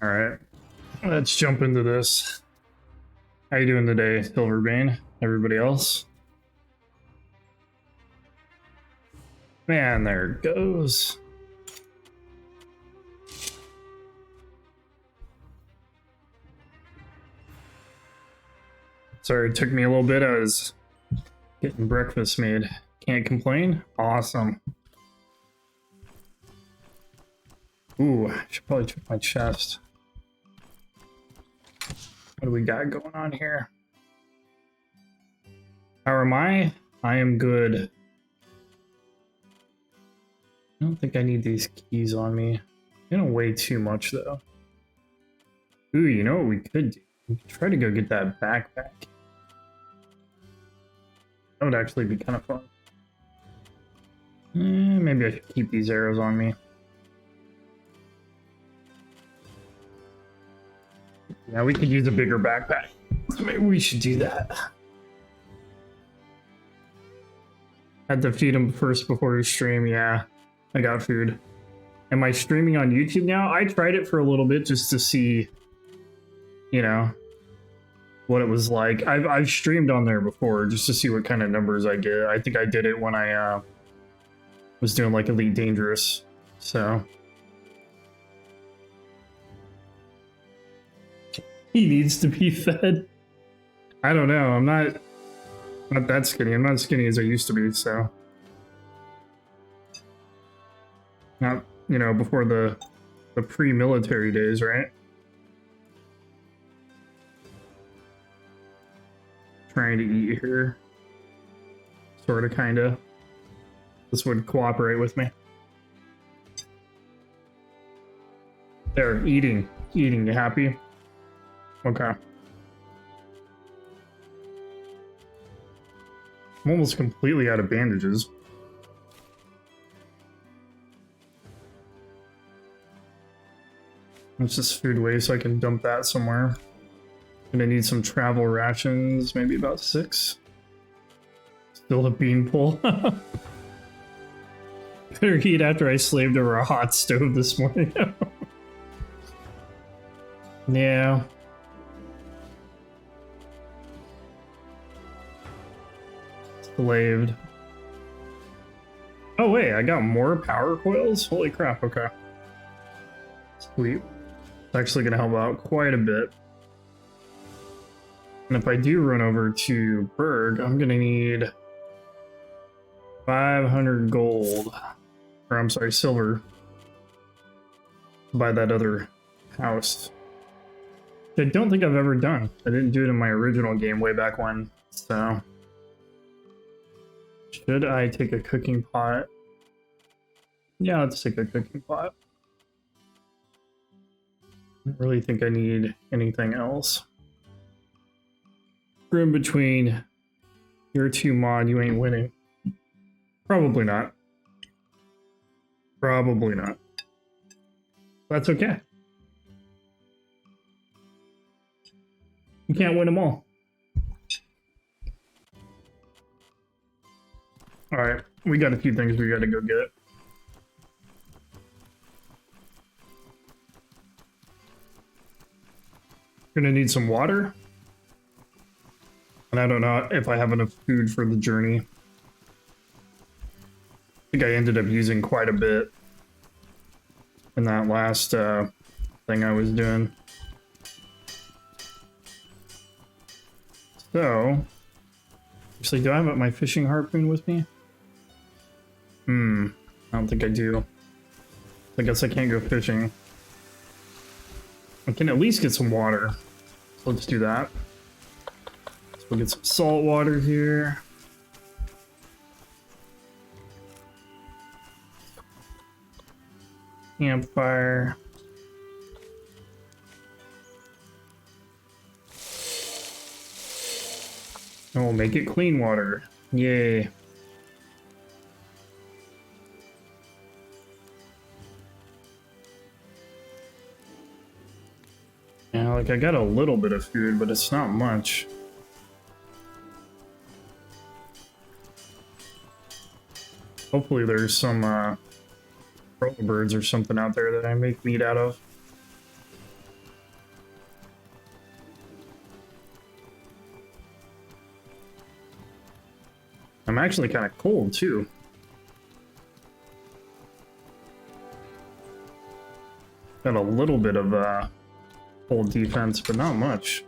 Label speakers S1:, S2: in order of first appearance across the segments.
S1: All right, let's jump into this. How you doing today, Silverbane? Everybody else? Man, there it goes. Sorry, it took me a little bit. I was getting breakfast made. Can't complain. Awesome. Ooh, I should probably check my chest. What do we got going on here? How am I? I am good. I don't think I need these keys on me. They don't weigh too much though. Ooh, you know what we could do? We could try to go get that backpack. That would actually be kind of fun. Maybe I should keep these arrows on me. Yeah, we could use a bigger backpack. Maybe we should do that. Had to feed him first before his stream. Yeah, I got food. Am I streaming on YouTube now? I tried it for a little bit just to see, you know, what it was like. I've streamed on there before just to see what kind of numbers I get. I think I did it when I was doing like Elite Dangerous. So he needs to be fed. I don't know. I'm not that skinny. I'm not as skinny as I used to be. So not, you know, before the pre-military days, right? Trying to eat here. Sort of, kind of. This would cooperate with me. There, eating. Eating, you happy? Okay. I'm almost completely out of bandages. It's just food waste, so I can dump that somewhere. Gonna need some travel rations, maybe about 6. Still a beanpole. Better eat after I slaved over a hot stove this morning. Yeah. Slaved. Oh wait, I got more power coils? Holy crap, okay. Sweet. It's actually gonna help out quite a bit. And if I do run over to Berg, I'm gonna need 500 gold. Or I'm sorry, silver. To buy that other house. I don't think I've ever done. I didn't do it in my original game way back when, so. Should I take a cooking pot? Yeah, let's take a cooking pot. I don't really think I need anything else. We're in between. You're 2 mod, you ain't winning. Probably not. Probably not. That's okay. You can't win them all. Alright, we got a few things we gotta go get. Gonna need some water. And I don't know if I have enough food for the journey. I think I ended up using quite a bit in that last thing I was doing. So, actually, do I have my fishing harpoon with me? I don't think I do. I guess I can't go fishing. I can at least get some water. So let's do that. So we'll get some salt water here. Campfire. And we'll make it clean water. Yay. Yeah, like I got a little bit of food, but it's not much. Hopefully there's some birds or something out there that I make meat out of. I'm actually kind of cold too. Got a little bit of cold defense, but not much.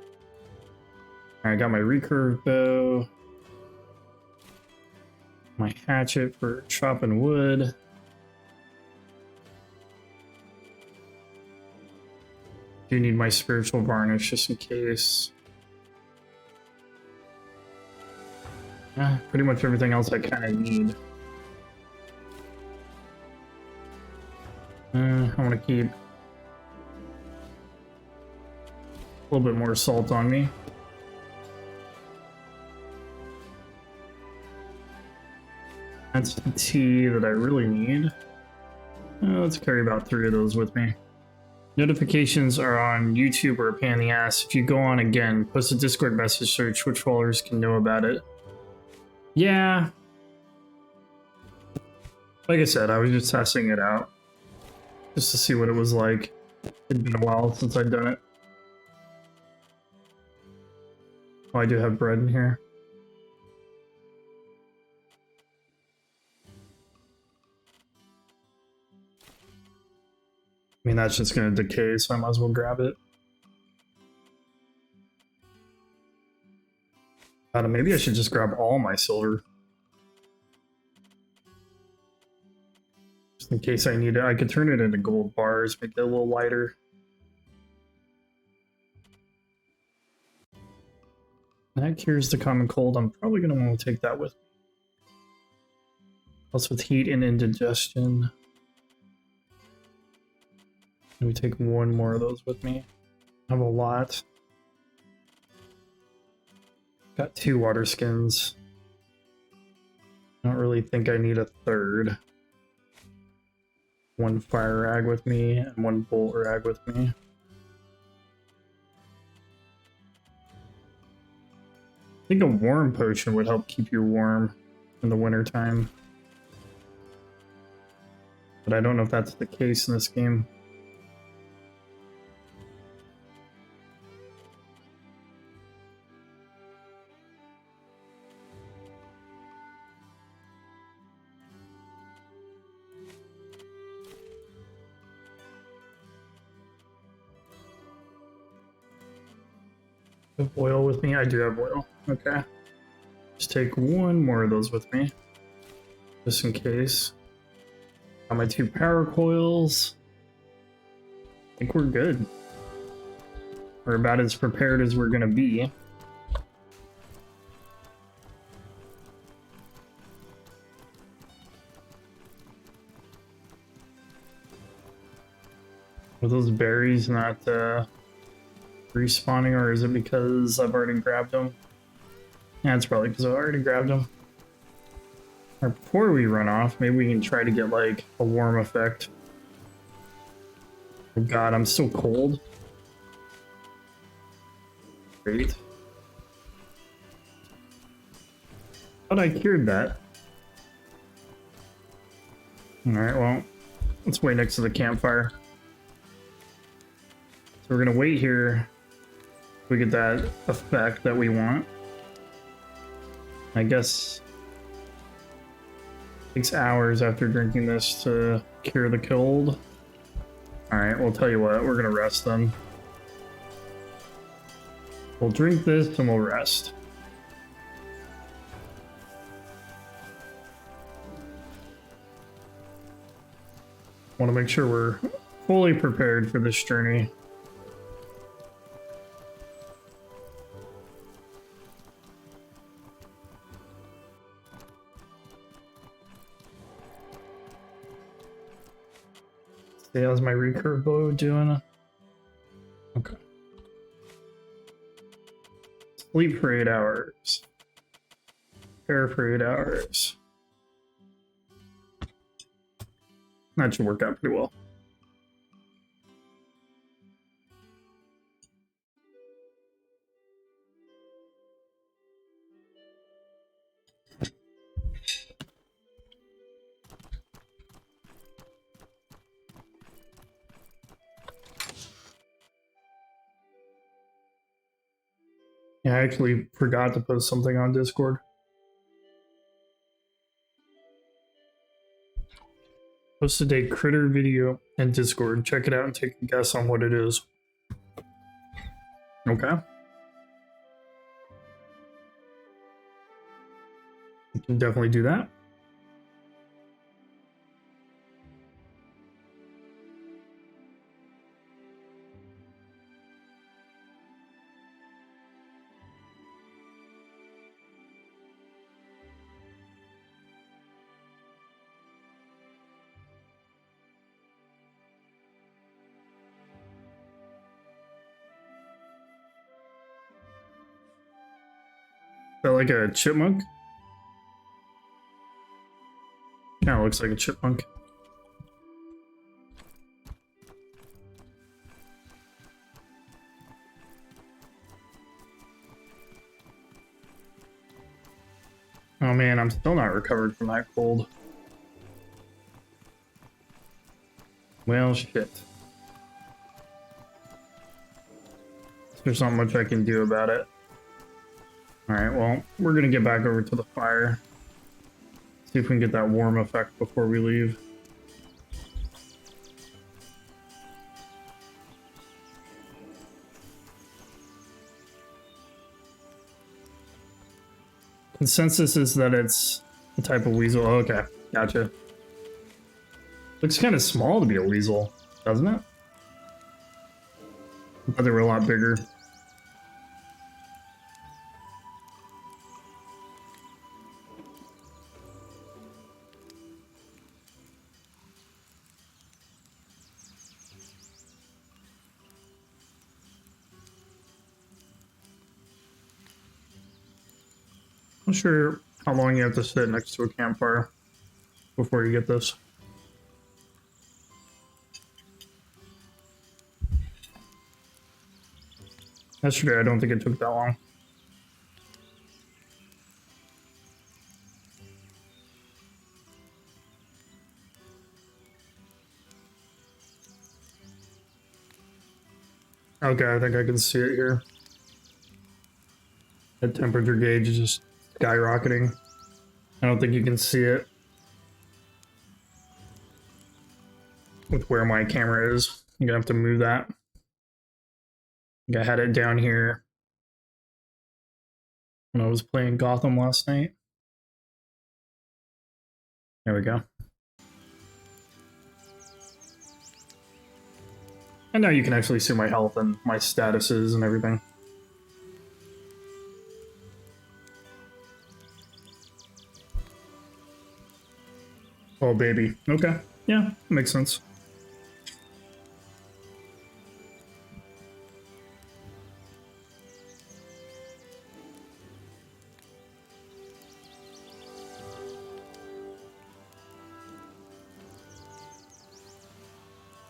S1: I got my recurve bow. My hatchet for chopping wood. Do need my spiritual varnish just in case. Yeah, pretty much everything else I kind of need. I want to keep a little bit more salt on me. That's the tea that I really need. Let's carry about 3 of those with me. Notifications are on YouTube or a pain in the ass. If you go on again, post a Discord message search which followers can know about it. Yeah. Like I said, I was just testing it out. Just to see what it was like. It'd been a while since I'd done it. Oh, I do have bread in here. I mean, that's just going to decay, so I might as well grab it. Maybe I should just grab all my silver. Just in case I need it. I could turn it into gold bars, make it a little lighter. That cures the common cold. I'm probably going to want to take that with me. Plus with heat and indigestion. Let me take 1 more of those with me. I have a lot. Got 2 water skins. I don't really think I need a 3rd. 1 fire rag with me and 1 bolt rag with me. I think a warm potion would help keep you warm in the winter time. But I don't know if that's the case in this game. Have oil with me? I do have oil. Okay. Just take 1 more of those with me. Just in case. Got my 2 power coils. I think we're good. We're about as prepared as we're gonna be. Are those berries not respawning, or is it because I've already grabbed them? Yeah, it's probably because I've already grabbed them. Or before we run off, maybe we can try to get like a warm effect. Oh god, I'm still cold. Great. But I cured that. Alright, well, let's wait next to the campfire. So we're gonna wait here. We get that effect that we want. I guess it takes hours after drinking this to cure the cold. Alright, we'll tell you what, we're gonna rest then. We'll drink this and we'll rest. Want to make sure we're fully prepared for this journey. See, how's my recurve bow doing? Okay. Sleep for 8 hours. Prepare for 8 hours. That should work out pretty well. Yeah, I actually forgot to post something on Discord. Posted a critter video in Discord. Check it out and take a guess on what it is. Okay. You can definitely do that. Is that like a chipmunk? Kind of looks like a chipmunk. Oh man, I'm still not recovered from that cold. Well, shit. There's not much I can do about it. Alright, well, we're gonna get back over to the fire. See if we can get that warm effect before we leave. Consensus is that it's a type of weasel. Oh, okay, gotcha. Looks kind of small to be a weasel, doesn't it? I thought they were a lot bigger. I'm not sure how long you have to sit next to a campfire before you get this. Yesterday, I don't think it took that long. Okay, I think I can see it here. The temperature gauge is just skyrocketing. I don't think you can see it with where my camera is. You're gonna have to move that. I think I had it down here when I was playing Gotham last night. There we go. And now you can actually see my health and my statuses and everything. Oh, baby. Okay. Yeah, makes sense.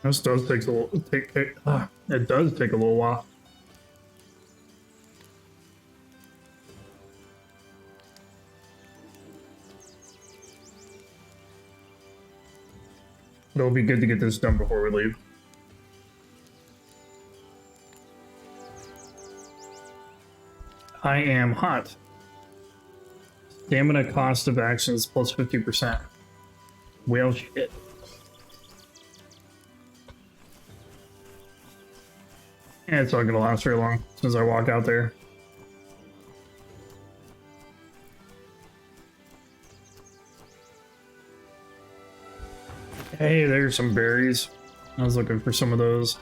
S1: This does take a little. It does take a little while. It'll be good to get this done before we leave. I am hot. Stamina cost of actions plus 50%. Well, shit. Yeah, it's not gonna last very long since I walk out there. Hey, there's some berries. I was looking for some of those.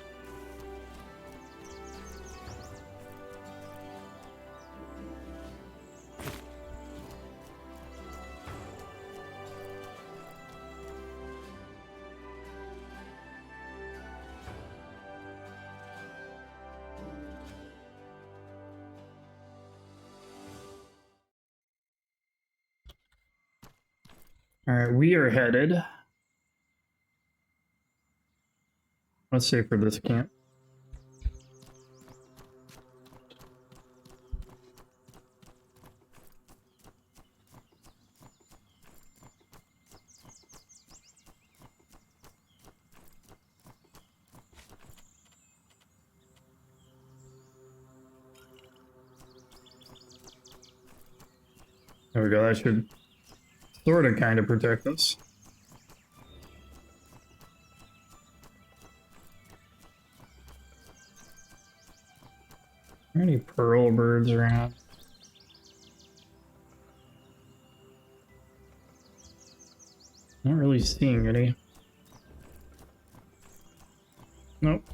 S1: All right, we are headed. Let's say for this camp. There we go. That should sort of kind of protect us. there any pearl birds around? Not really seeing any. Nope.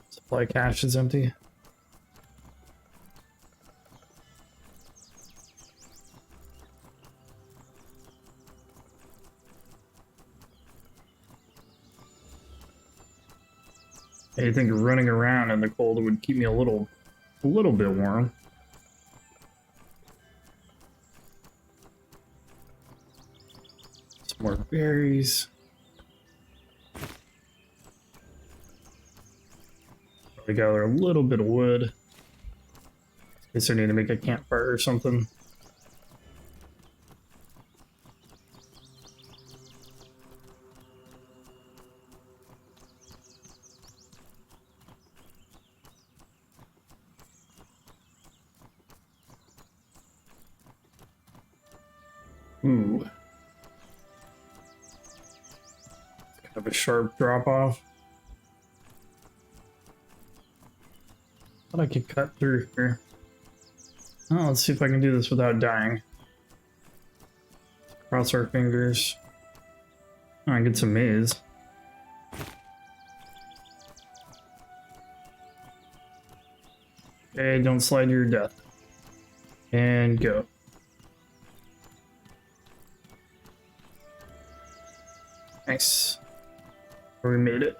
S1: Supply cache is empty. I think running around in the cold would keep me a little bit warm. Some more berries. We gather a little bit of wood. I guess I need to make a campfire or something. Ooh. Kind of a sharp drop off. Thought I could cut through here. Oh, let's see if I can do this without dying. Cross our fingers. Oh, I get some maize. Okay, don't slide to your death. And go. Nice. We made it.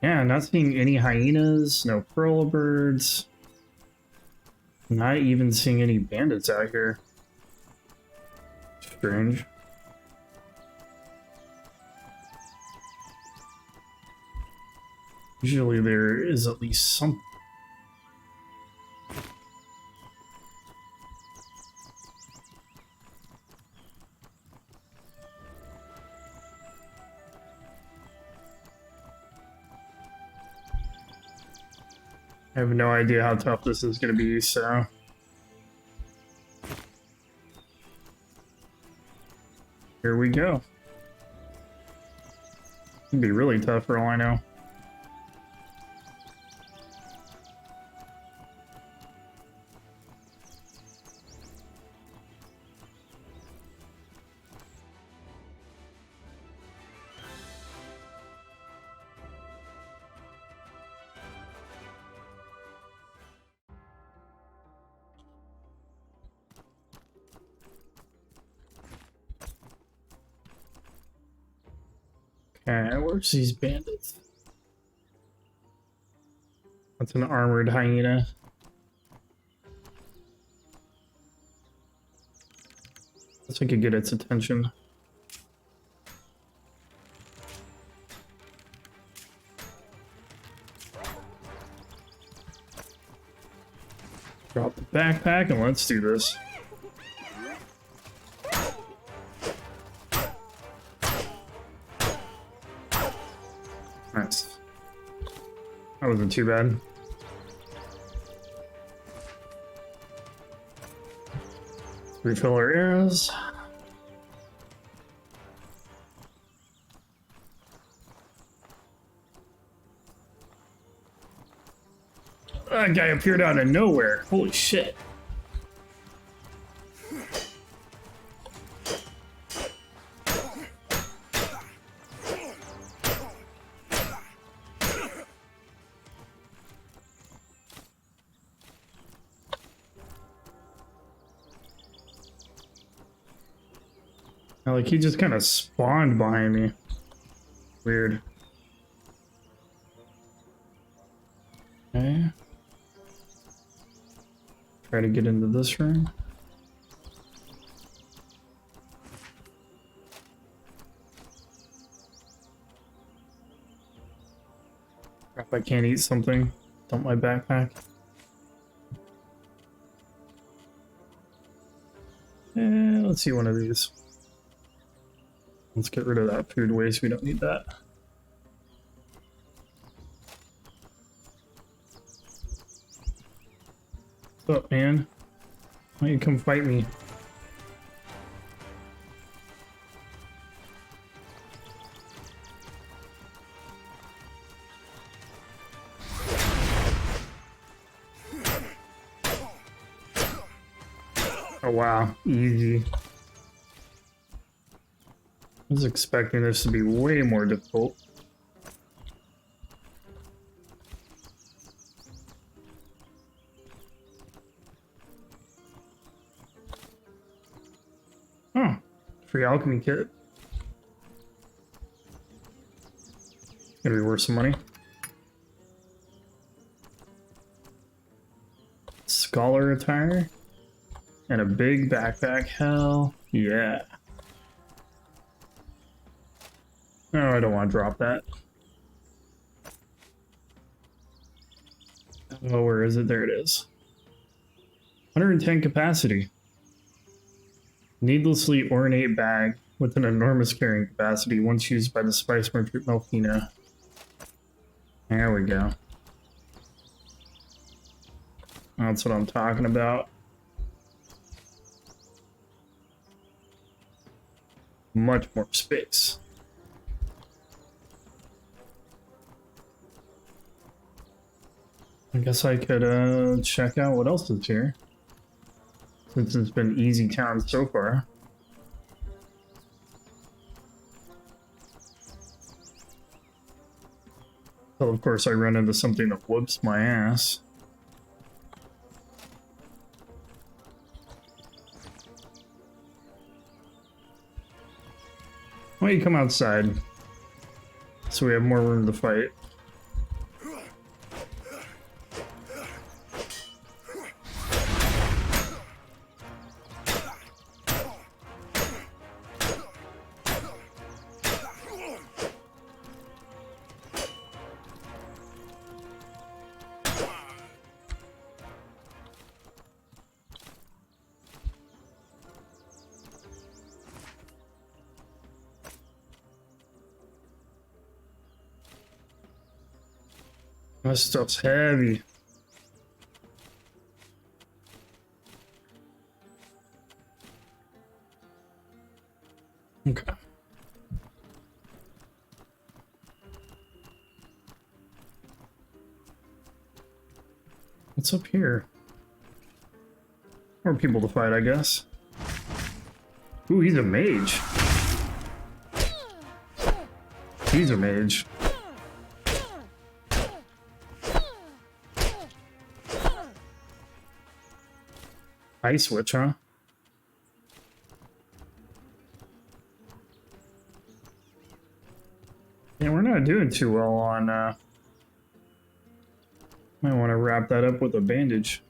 S1: Yeah, not seeing any hyenas, no pearl birds. Not even seeing any bandits out here. Strange. Usually there is at least some. I have no idea how tough this is going to be, so. Here we go. It'd be really tough for all I know. Okay, where's these bandits? That's an armored hyena. Guess I could get its attention. Drop the backpack and let's do this. Nice. That wasn't too bad. Refill our arrows. That guy appeared out of nowhere. Holy shit. Like, he just kind of spawned behind me. Weird. Okay. Try to get into this room. Crap, I can't eat something. Dump my backpack. Let's see one of these. Let's get rid of that food waste. We don't need that. What's up, man? Why don't you come fight me? Oh wow, easy. I was expecting this to be way more difficult. Oh, free alchemy kit. Gonna be worth some money. Scholar attire. And a big backpack. Hell yeah. No, I don't want to drop that. Oh, where is it? There it is. 110 capacity. Needlessly ornate bag with an enormous carrying capacity once used by the spice merchant Melfina. There we go. That's what I'm talking about. Much more space. I guess I could check out what else is here. Since it's been easy town so far. Well, of course I run into something that whoops my ass. Why don't you come outside? So we have more room to fight. This stuff's heavy. Okay. What's up here? More people to fight, I guess. Ooh, he's a mage. He's a mage. Ice Witch, huh? Yeah, we're not doing too well on, might want to wrap that up with a bandage.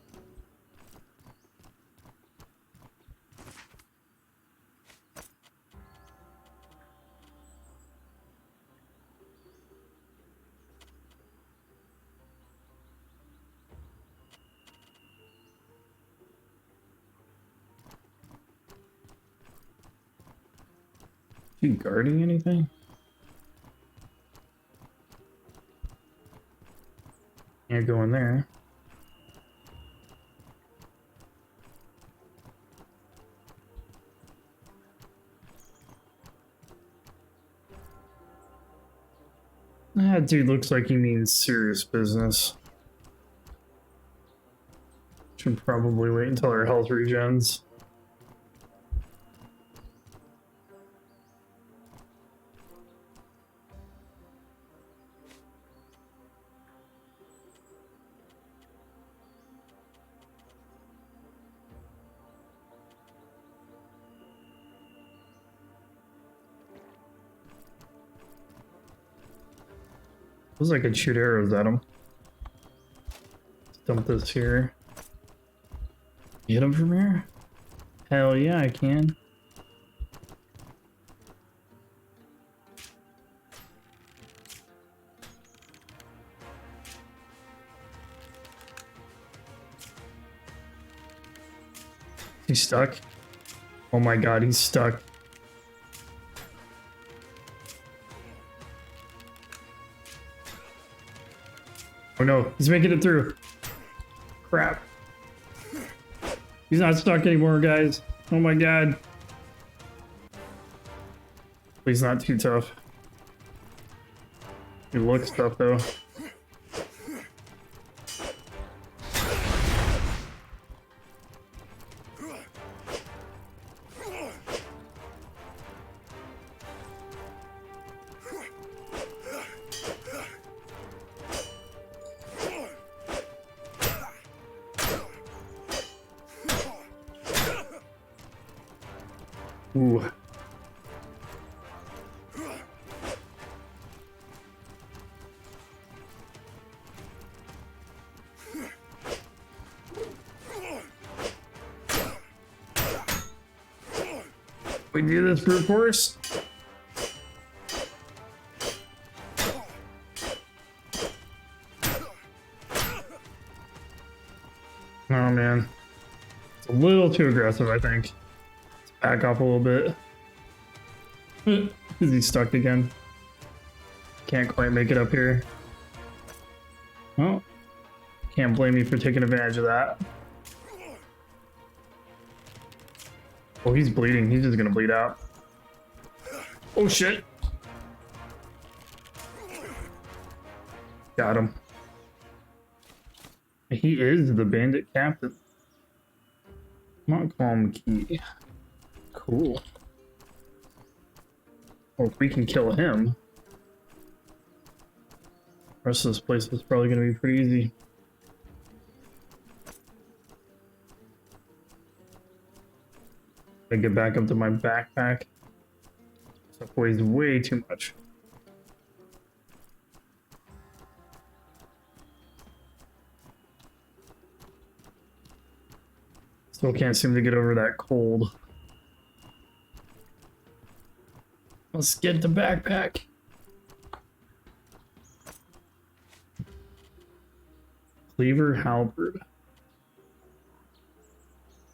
S1: You guarding anything? Can't go in there. That dude looks like he means serious business. Should probably wait until our health regens. Feels like I could shoot arrows at him. Dump this here. Get him from here? Hell yeah, I can. He's stuck. Oh my god, he's stuck. Oh no, he's making it through. Crap. He's not stuck anymore, guys. Oh my god. He's not too tough. He looks tough though. Ooh. We do this brute force. Oh man, it's a little too aggressive, I think. Let's back off a little bit. Is he stuck again? Can't quite make it up here. Well, can't blame me for taking advantage of that. Oh, he's bleeding. He's just gonna bleed out. Oh shit! Got him. He is the bandit captain. Montcalm Key. Cool. Well, if we can kill him, the rest of this place is probably gonna be pretty easy. I get back up to my backpack. Stuff weighs way too much. Still can't seem to get over that cold. Let's get the backpack. Cleaver Halberd.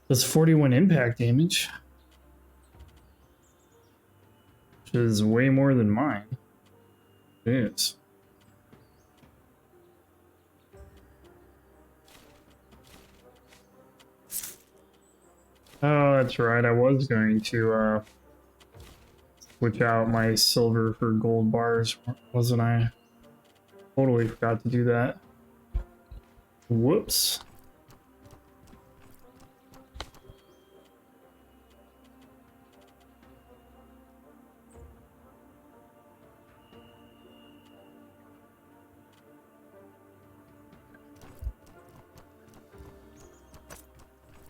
S1: Does 41 impact damage. Which is way more than mine. It is. Oh, that's right. I was going to switch out my silver for gold bars, wasn't I? Totally forgot to do that. Whoops.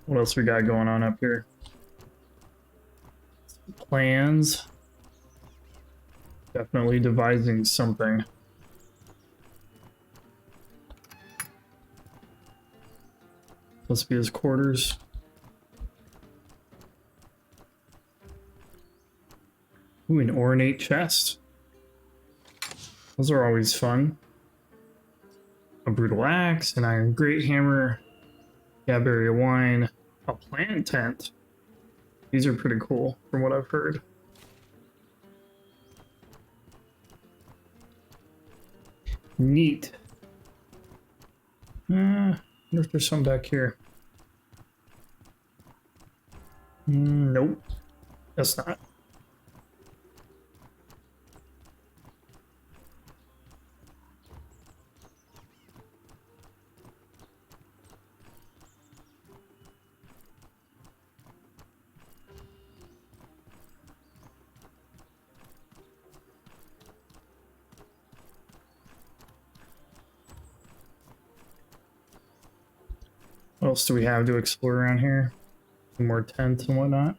S1: What else we got going on up here? Plans. Definitely devising something. Must be his quarters. Ooh, an ornate chest. Those are always fun. A brutal axe, an iron great hammer, Gabaria wine, a plant tent. These are pretty cool from what I've heard. Neat. I wonder if there's some back here. Nope. That's not. What else do we have to explore around here? Some more tents and whatnot.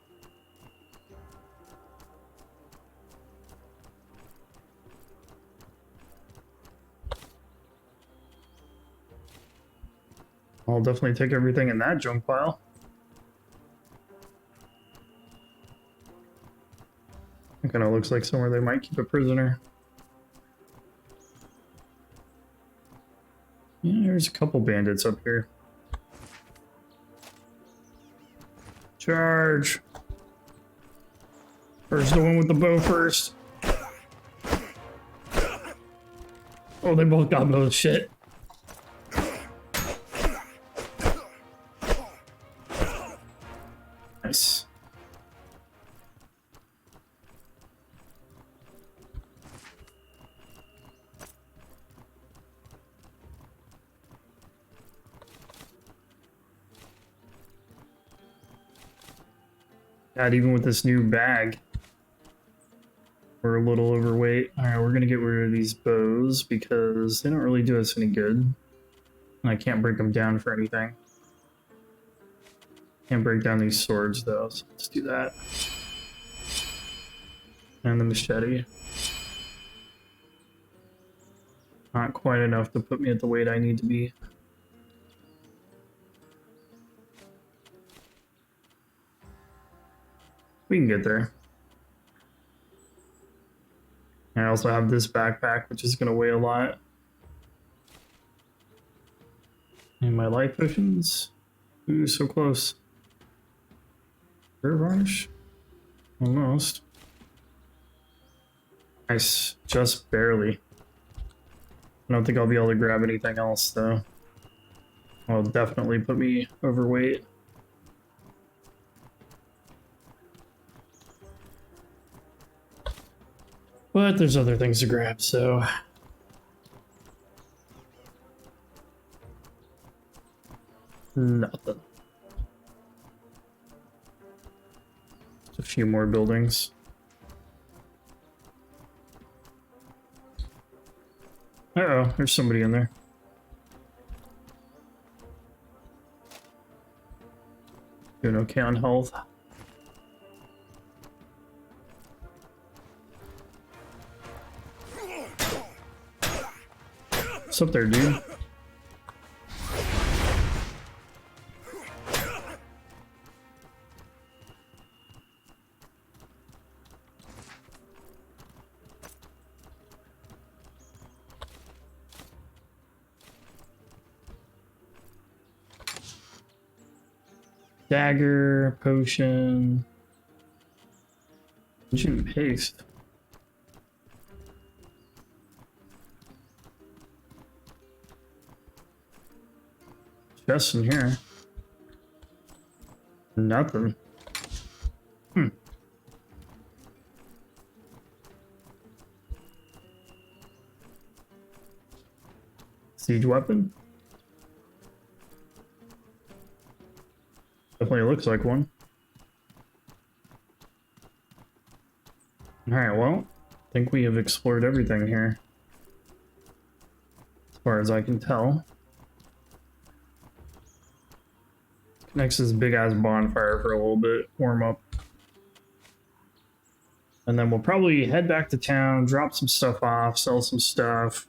S1: I'll definitely take everything in that junk pile. It kind of looks like somewhere they might keep a prisoner. Yeah, there's a couple bandits up here. Charge! Where's the one with the bow first? Oh, they both got bows. Shit. Nice. God, even with this new bag, we're a little overweight. Alright, we're gonna get rid of these bows because they don't really do us any good. And I can't break them down for anything. Can't break down these swords though, so let's do that. And the machete. Not quite enough to put me at the weight I need to be. We can get there. I also have this backpack, which is going to weigh a lot. And my life potions. Ooh, so close. Rare varnish? Almost. Nice. Just barely. I don't think I'll be able to grab anything else, though. Will definitely put me overweight. But there's other things to grab, so... Nothing. Just a few more buildings. Uh-oh, there's somebody in there. Doing okay on health. What's up there, dude? Dagger, potion. Ancient paste. Just in here. Nothing. Siege weapon? Definitely looks like one. Alright, well, I think we have explored everything here. As far as I can tell. Connects this big ass bonfire for a little bit, warm up. And then we'll probably head back to town, drop some stuff off, sell some stuff.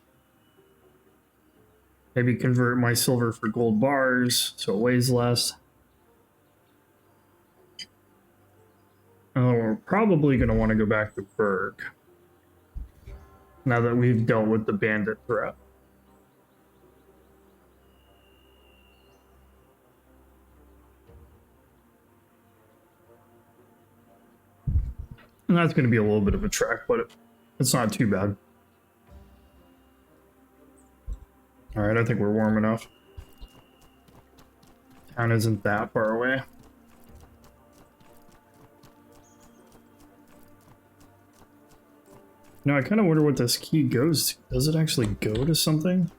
S1: Maybe convert my silver for gold bars so it weighs less. And then we're probably going to want to go back to Berg. Now that we've dealt with the bandit threat. And that's going to be a little bit of a trek, but it's not too bad. Alright, I think we're warm enough. Town isn't that far away. No, I kind of wonder what this key goes to. Does it actually go to something?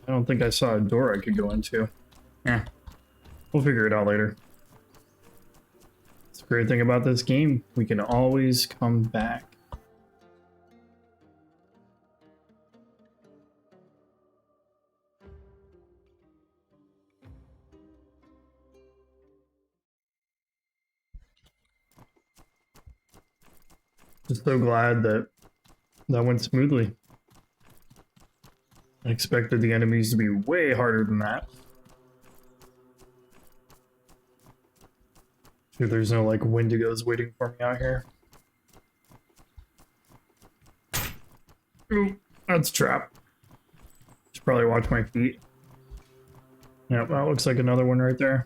S1: I don't think I saw a door I could go into. Yeah, we'll figure it out later. It's the great thing about this game. We can always come back. Just so glad that that went smoothly. I expected the enemies to be way harder than that. Sure, there's no like Wendigos waiting for me out here. Ooh, that's a trap. Should probably watch my feet. Yep, that looks like another one right there.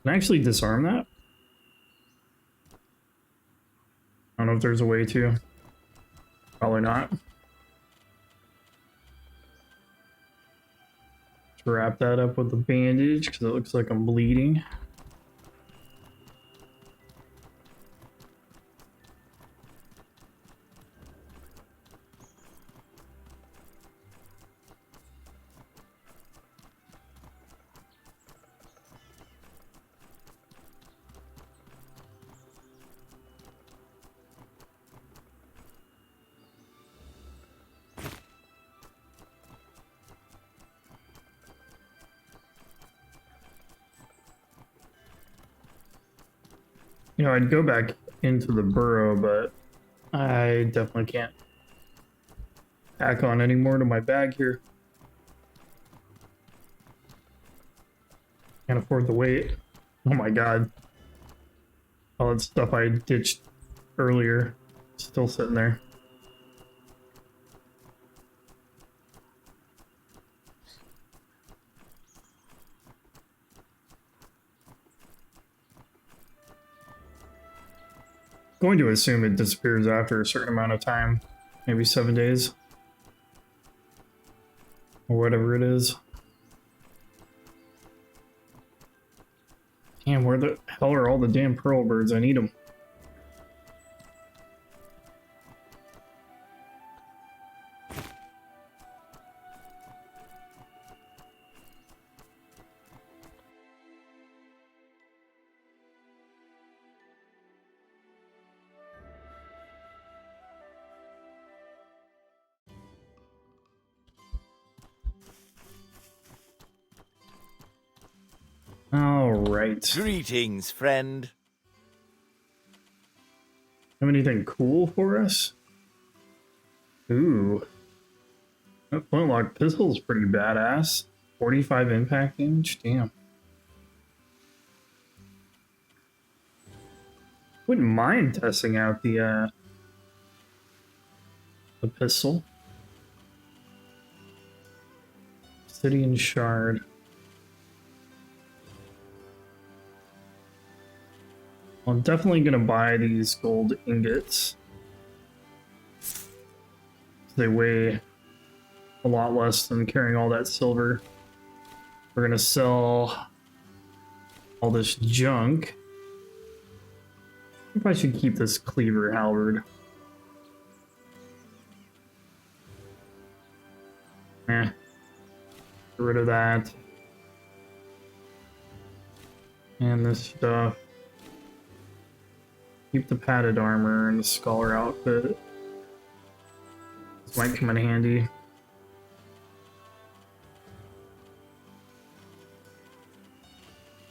S1: Can I actually disarm that? I don't know if there's a way to. Probably not. Let's wrap that up with a bandage because it looks like I'm bleeding. You know, I'd go back into the burrow, but I definitely can't pack on any more to my bag here. Can't afford the weight. Oh my god. All that stuff I ditched earlier, still sitting there. Going to assume it disappears after a certain amount of time, maybe 7 days, or whatever it is. Damn, where the hell are all the damn pearl birds? I need them. All right.
S2: Greetings, friend.
S1: Have anything cool for us? Ooh. That flintlock pistol is pretty badass. 45 impact damage? Damn. Wouldn't mind testing out the pistol. Obsidian shard. I'm definitely gonna buy these gold ingots. They weigh a lot less than carrying all that silver. We're gonna sell all this junk. I think I should keep this cleaver halberd. Get rid of that. And this stuff. Keep the padded armor and the scholar outfit. This might come in handy.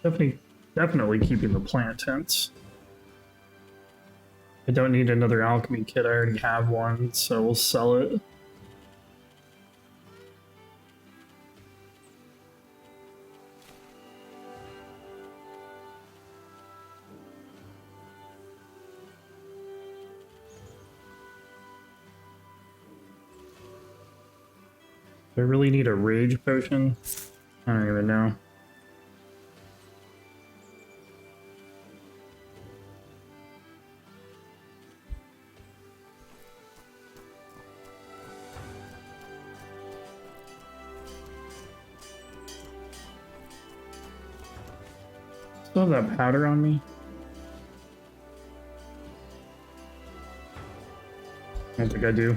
S1: Definitely keeping the plant tents. I don't need another alchemy kit, I already have one, so we'll sell it. Do I really need a rage potion? I don't even know. Still have that powder on me? I don't think I do.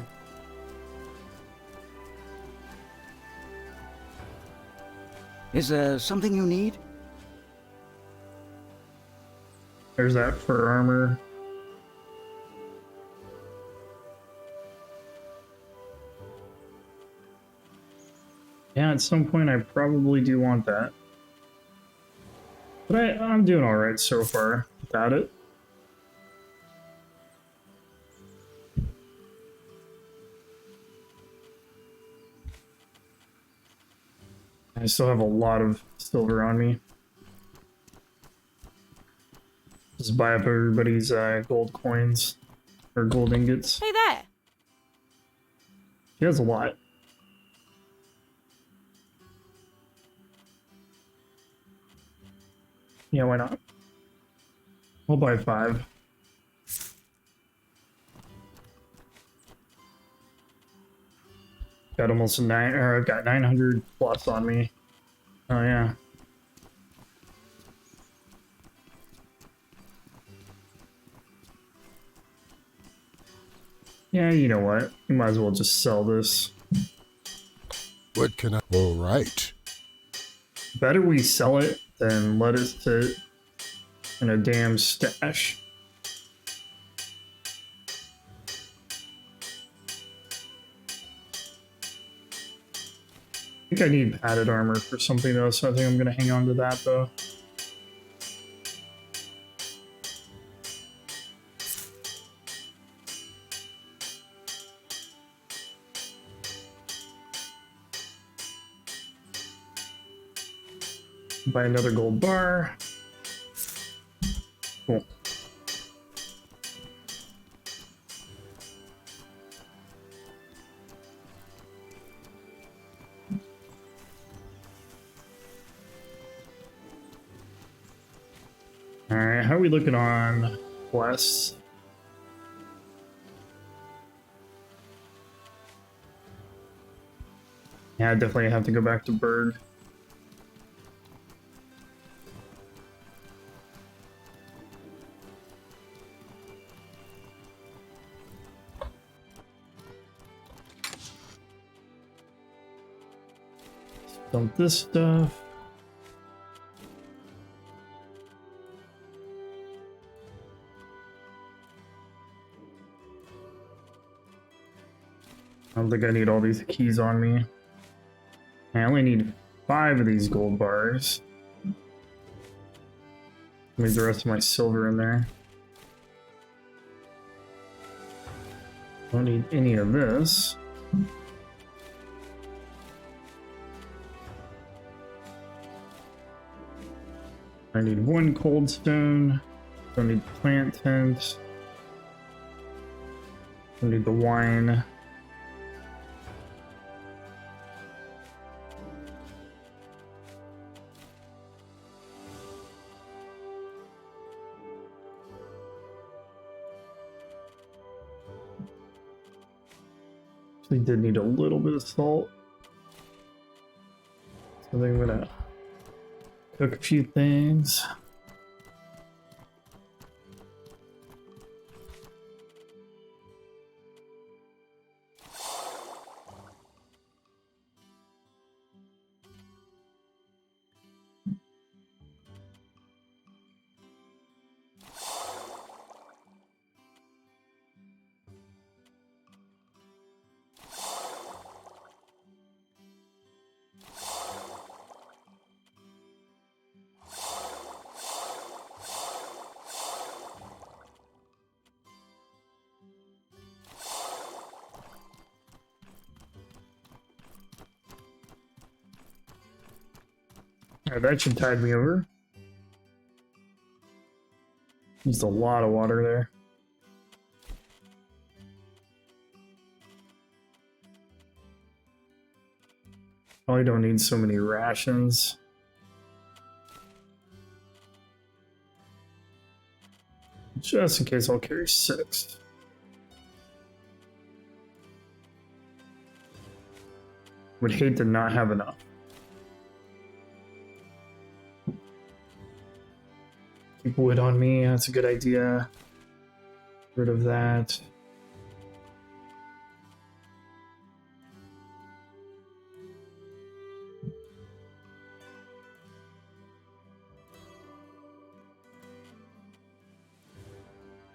S3: Is there something you need?
S1: There's that fur armor. Yeah, at some point I probably do want that. But I'm doing alright so far without it. I still have a lot of silver on me. Just buy up everybody's gold coins or gold ingots.
S4: Hey there.
S1: She has a lot. Yeah, why not? We'll buy 5. Got almost 9, or I've got 900 plus on me. Oh yeah. Yeah, you know what? We might as well just sell this.
S5: What can I... All right.
S1: Better we sell it than let it sit in a damn stash. I think I need padded armor for something though, so I think I'm gonna hang on to that though. Buy another gold bar. Cool. Alright, how are we looking on quests? Yeah, I definitely have to go back to Berg. Dump this stuff. I don't think I need all these keys on me. I only need 5 of these gold bars. Leave the rest of my silver in there. Don't need any of this. I need 1 cold stone. Don't need plant tent. Don't need the wine. We did need a little bit of salt. So I'm gonna cook a few things. Alright, that should tide me over. Used a lot of water there. Probably don't need so many rations. Just in case, I'll carry 6. Would hate to not have enough. Keep wood on me, that's a good idea. Get rid of that.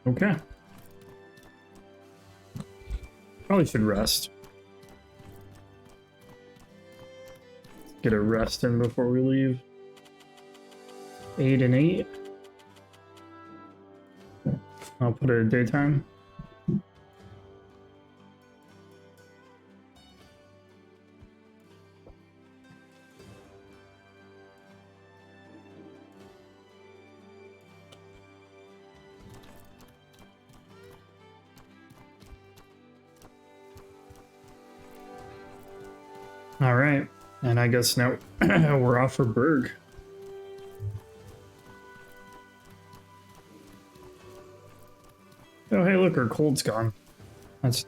S1: Okay. Probably should rest. Get a rest in before we leave. 8 and 8. I'll put it at daytime. All right, and I guess now we're off for Berg. Oh, hey, look, our cold's gone. That's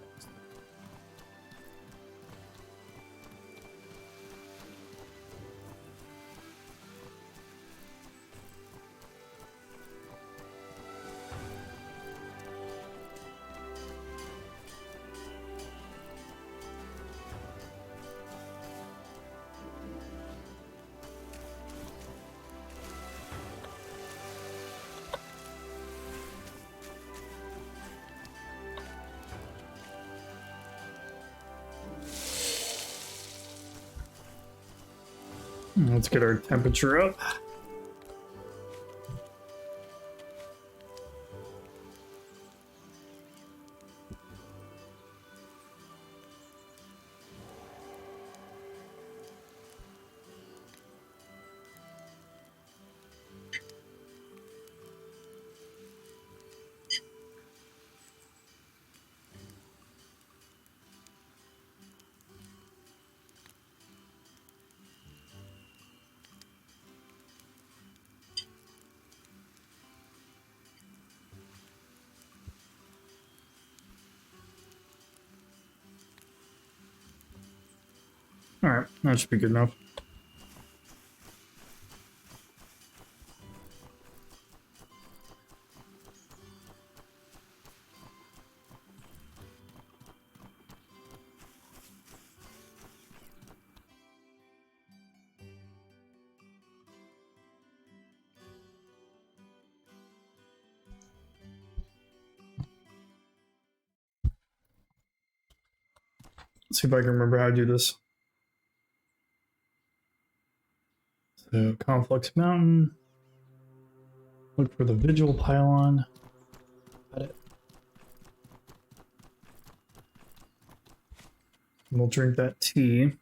S1: let's get our temperature up. Alright, that should be good enough. Let's see if I can remember how to do this. So, Complex Mountain. Look for the Vigil Pylon. Got it. And we'll drink that tea.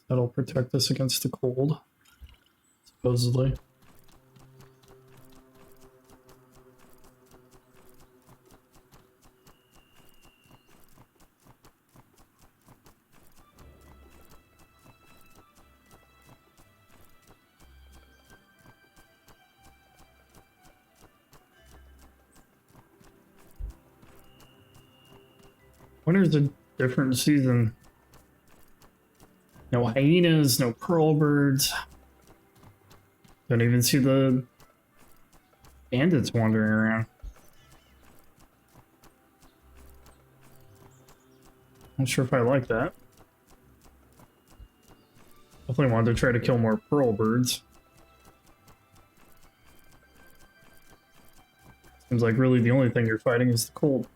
S1: That'll protect us against the cold, supposedly. Winter's a different season. No hyenas, no pearl birds. Don't even see the bandits wandering around. Not sure if I like that. Definitely wanted to try to kill more pearl birds. Seems like really the only thing you're fighting is the cold.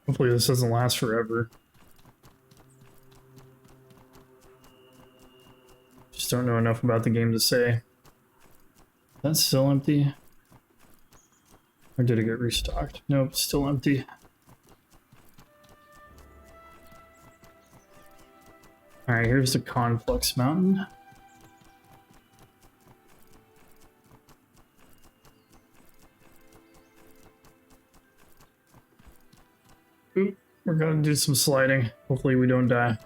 S1: Hopefully this doesn't last forever. Just don't know enough about the game to say. That's still empty. Or did it get restocked? Nope, still empty. Alright, here's the Conflux Mountain. Oop, we're gonna do some sliding. Hopefully we don't die.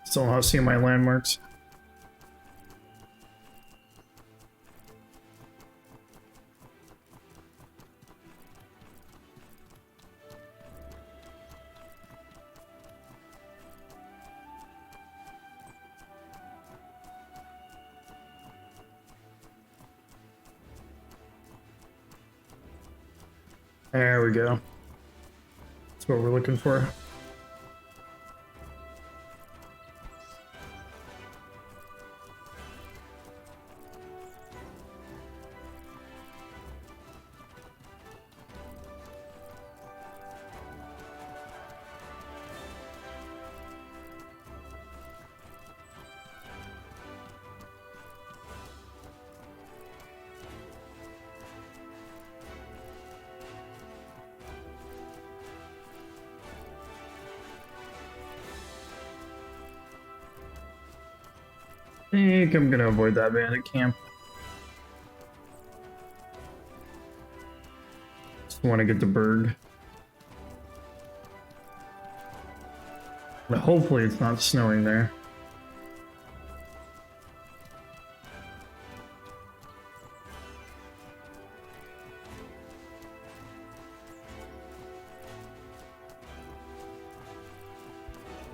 S1: Still not seeing my landmarks. There we go. That's what we're looking for. I think I'm gonna avoid that bandit camp. Just want to get the Berg. But hopefully it's not snowing there.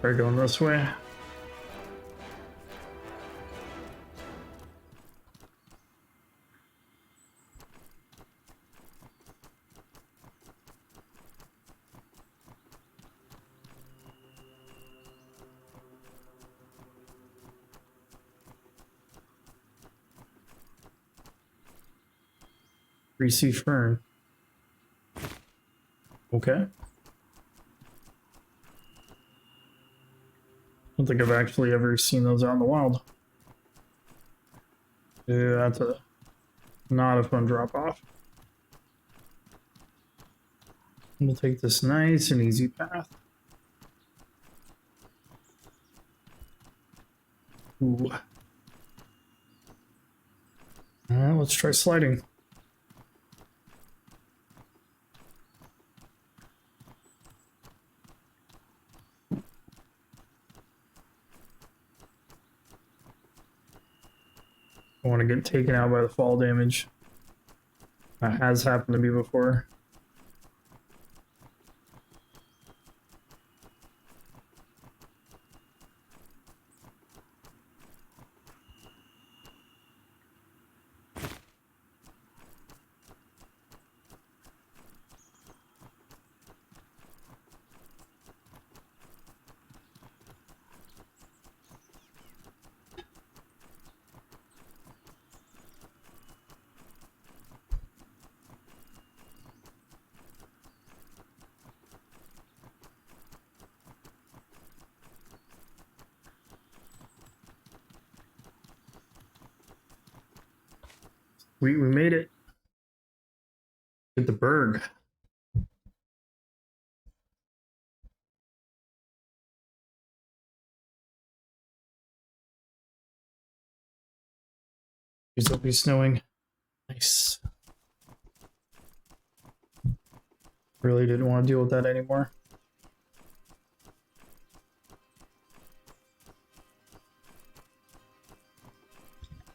S1: Try going this way. Greasy fern. Okay. I don't think I've actually ever seen those out in the wild. Yeah, that's not a fun drop off. We'll take this nice and easy path. Ooh. Let's try sliding. I want to get taken out by the fall damage. That has happened to me before. We made it. Get the berg. It'll be snowing. Nice. Really didn't want to deal with that anymore.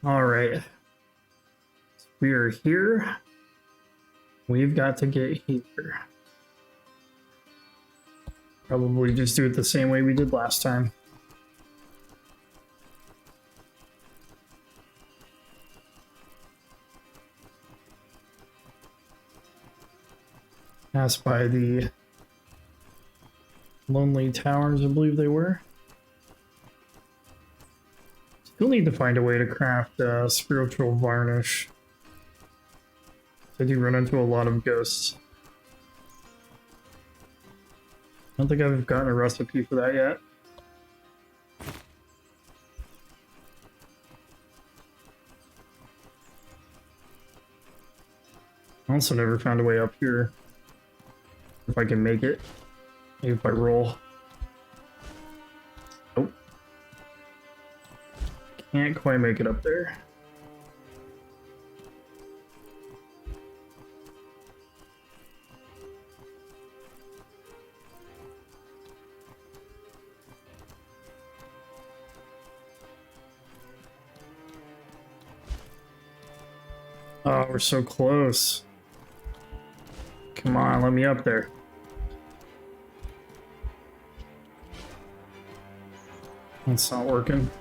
S1: All right. We are here. We've got to get here. Probably just do it the same way we did last time. Pass by the Lonely Towers, I believe they were. Still need to find a way to craft spiritual varnish. I do run into a lot of ghosts. I don't think I've gotten a recipe for that yet. I also never found a way up here. If I can make it. Maybe if I roll. Nope. Can't quite make it up there. Oh, we're so close. Come on, let me up there. It's not working.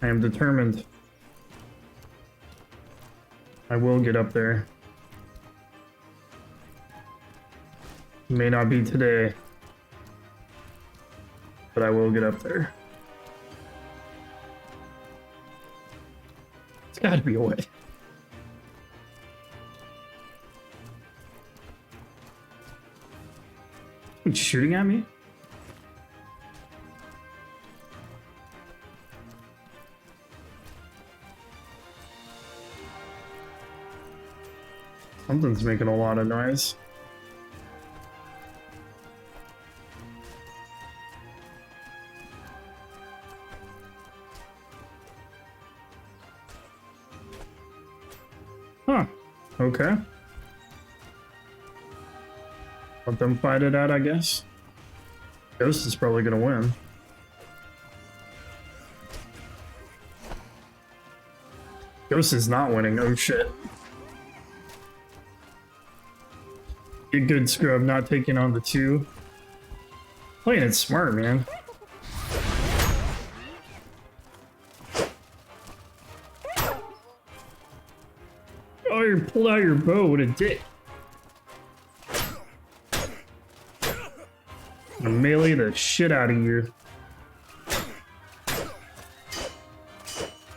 S1: I am determined. I will get up there. It may not be today, but I will get up there. It's gotta be a way. He's shooting at me? Something's making a lot of noise. Huh. Okay. Let them fight it out, I guess. Ghost is probably gonna win. Ghost is not winning. Oh shit. Get good, Scrub, not taking on the two. Playing it smart, man. Oh, you pulled out your bow. What a dick. I'm gonna melee the shit out of you.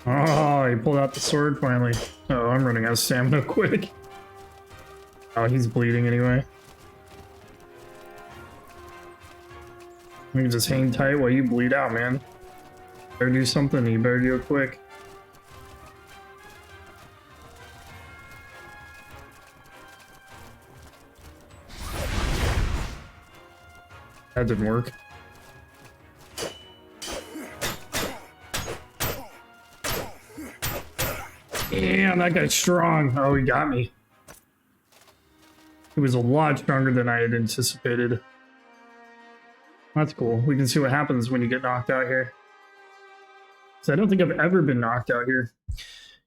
S1: Oh, he pulled out the sword finally. Oh, I'm running out of stamina quick. Oh, he's bleeding anyway. You can just hang tight while you bleed out, man. Better do something, you better do it quick. That didn't work. Damn, that guy's strong. Oh, he got me. He was a lot stronger than I had anticipated. That's cool. We can see what happens when you get knocked out here. So I don't think I've ever been knocked out here.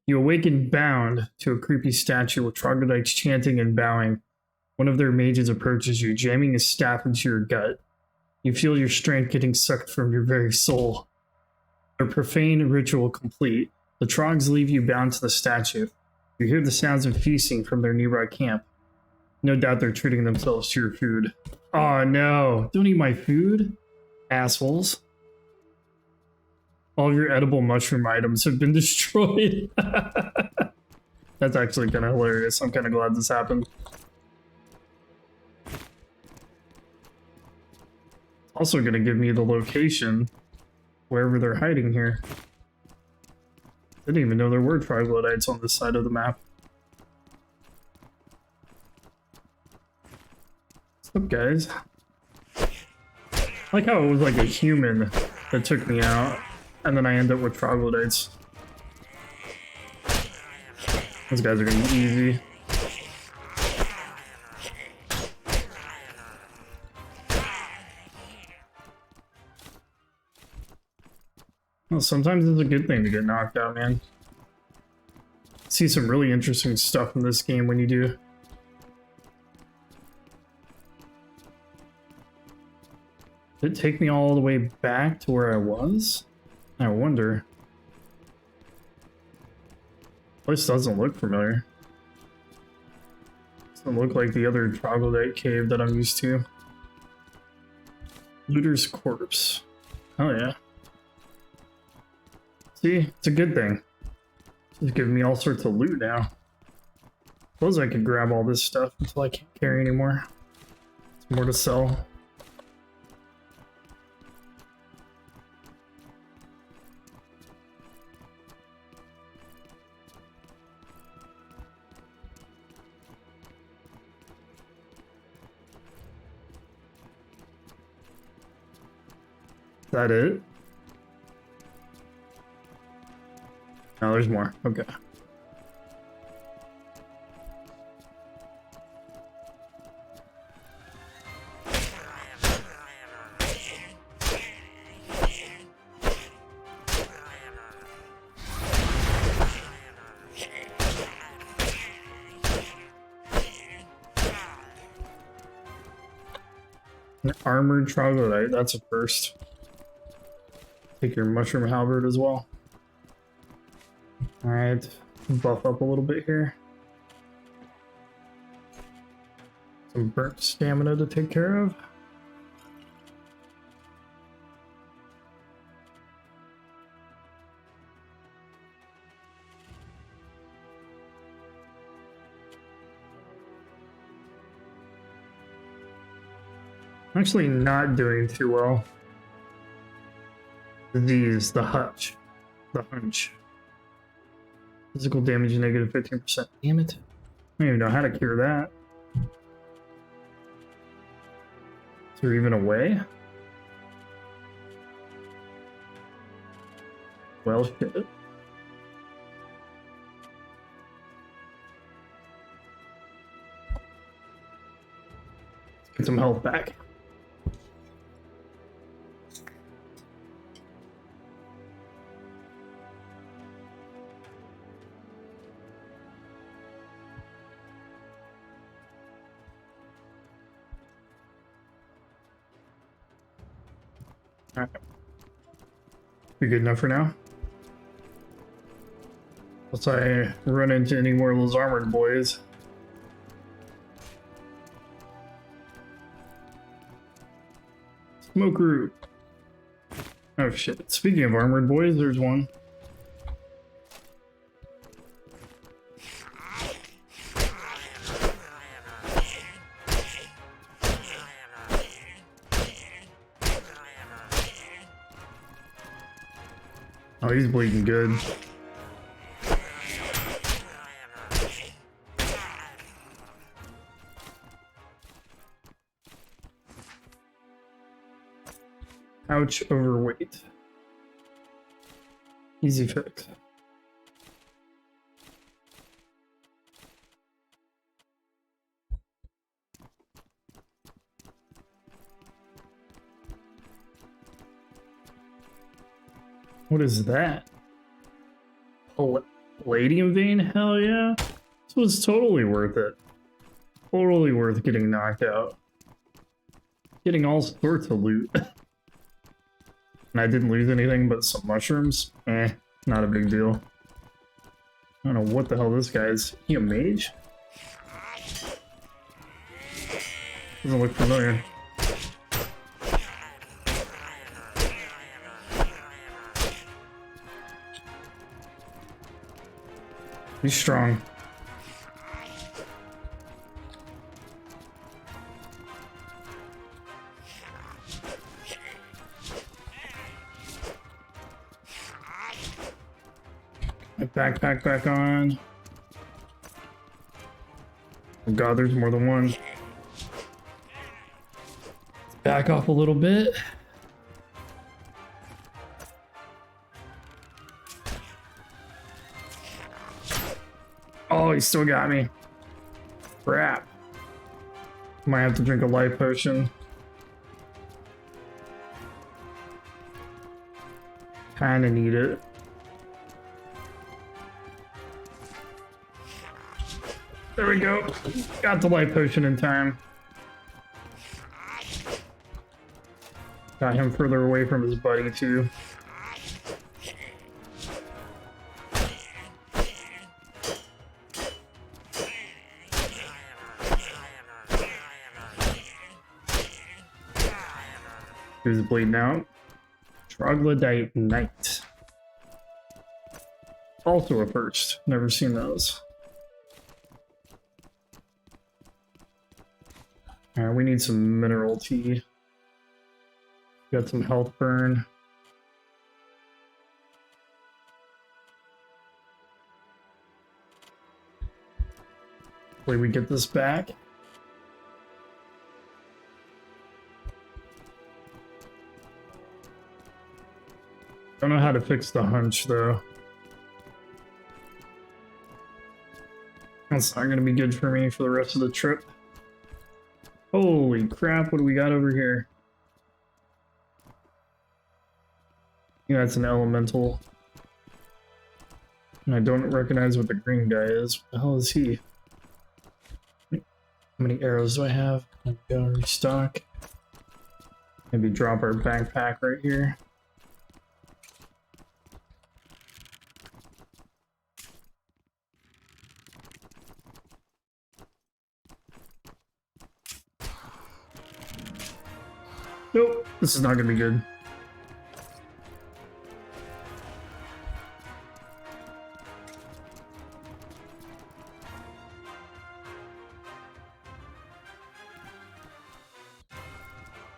S1: You awaken bound to a creepy statue with troglodytes chanting and bowing. One of their mages approaches you, jamming his staff into your gut. You feel your strength getting sucked from your very soul. Their profane ritual complete, the trogs leave you bound to the statue. You hear the sounds of feasting from their nearby camp. No doubt they're treating themselves to your food. Oh no, don't eat my food, assholes. All of your edible mushroom items have been destroyed. That's actually kind of hilarious. I'm kind of glad this happened. Also gonna give me the location wherever they're hiding here. Didn't even know there were troglodytes on this side of the map. What's up, guys? I like how it was like a human that took me out, and then I end up with troglodytes. Those guys are gonna be easy. Well, sometimes it's a good thing to get knocked out, man. See some really interesting stuff in this game when you do. Did it take me all the way back to where I was? I wonder. This doesn't look familiar. Doesn't look like the other troglodyte cave that I'm used to. Looter's corpse. Oh yeah. See, it's a good thing. It's giving me all sorts of loot now. Suppose I could grab all this stuff until I can't carry anymore. There's more to sell. Is that it? No, there's more. Okay. An armored troglodyte, that's a first. Take your mushroom halberd as well. Alright, buff up a little bit here. Some burnt stamina to take care of. I'm actually not doing too well. Disease, the hunch. Physical damage negative 15%. Damn it. I don't even know how to cure that. Is there even a way? Well, shit. Let's get some health back. Alright. Be good enough for now. Unless I run into any more of those armored boys. Smoke root. Oh shit. Speaking of armored boys, there's one. Oh, he's bleeding good. Ouch, overweight. Easy fix. What is that? Palladium vein? Hell yeah. This was totally worth it. Totally worth getting knocked out. Getting all sorts of loot. And I didn't lose anything but some mushrooms. Not a big deal. I don't know what the hell this guy is. He a mage? Doesn't look familiar. He's strong. My backpack back on. Oh god, there's more than one. Back off a little bit. Oh, he still got me. Crap. Might have to drink a life potion. Kinda need it. There we go. Got the life potion in time. Got him further away from his buddy too. Who's bleeding out? Troglodyte Knight. Also a first. Never seen those. Alright, we need some mineral tea. Got some health burn. Hopefully we get this back. Don't know how to fix the hunch though. That's not gonna be good for me for the rest of the trip. Holy crap, what do we got over here? Yeah, that's an elemental. And I don't recognize what the green guy is. What the hell is he? How many arrows do I have? Go restock. Maybe drop our backpack right here. Nope, this is not gonna be good.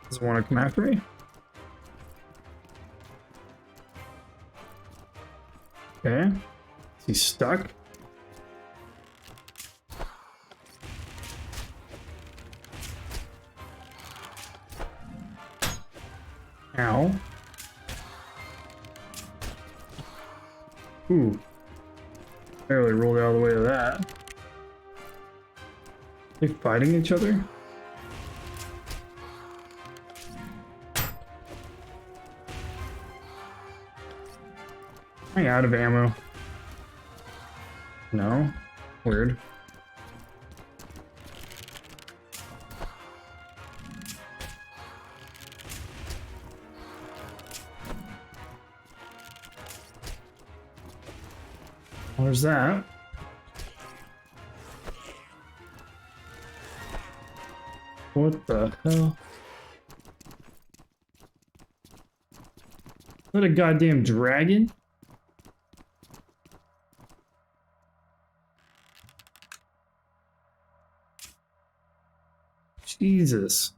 S1: Does it want to come after me? Okay. Is he stuck? Ow. Ooh. Barely rolled out of the way of that. They fighting each other? Am I out of ammo? No? Weird. Where's that? What the hell? Is that a goddamn dragon? Jesus.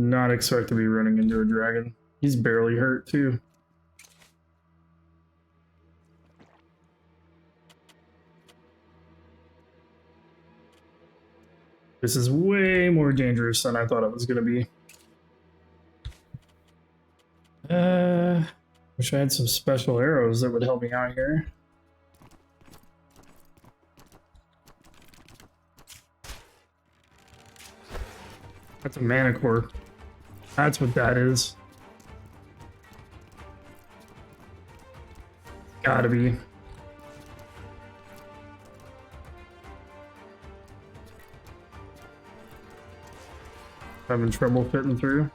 S1: Not expect to be running into a dragon. He's barely hurt too. This is way more dangerous than I thought it was gonna be. Wish I had some special arrows that would help me out here. That's a mana core. That's what that is. Gotta be. Having trouble fitting through.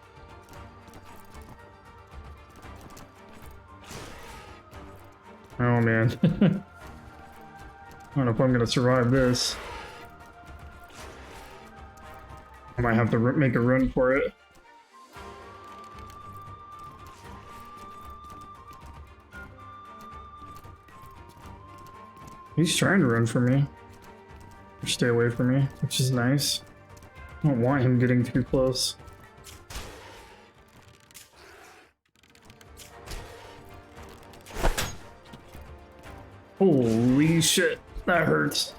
S1: Oh man. I don't know if I'm gonna survive this. I might have to make a run for it. He's trying to run for me. Or stay away from me, which is nice. I don't want him getting too close. Holy shit, that hurts.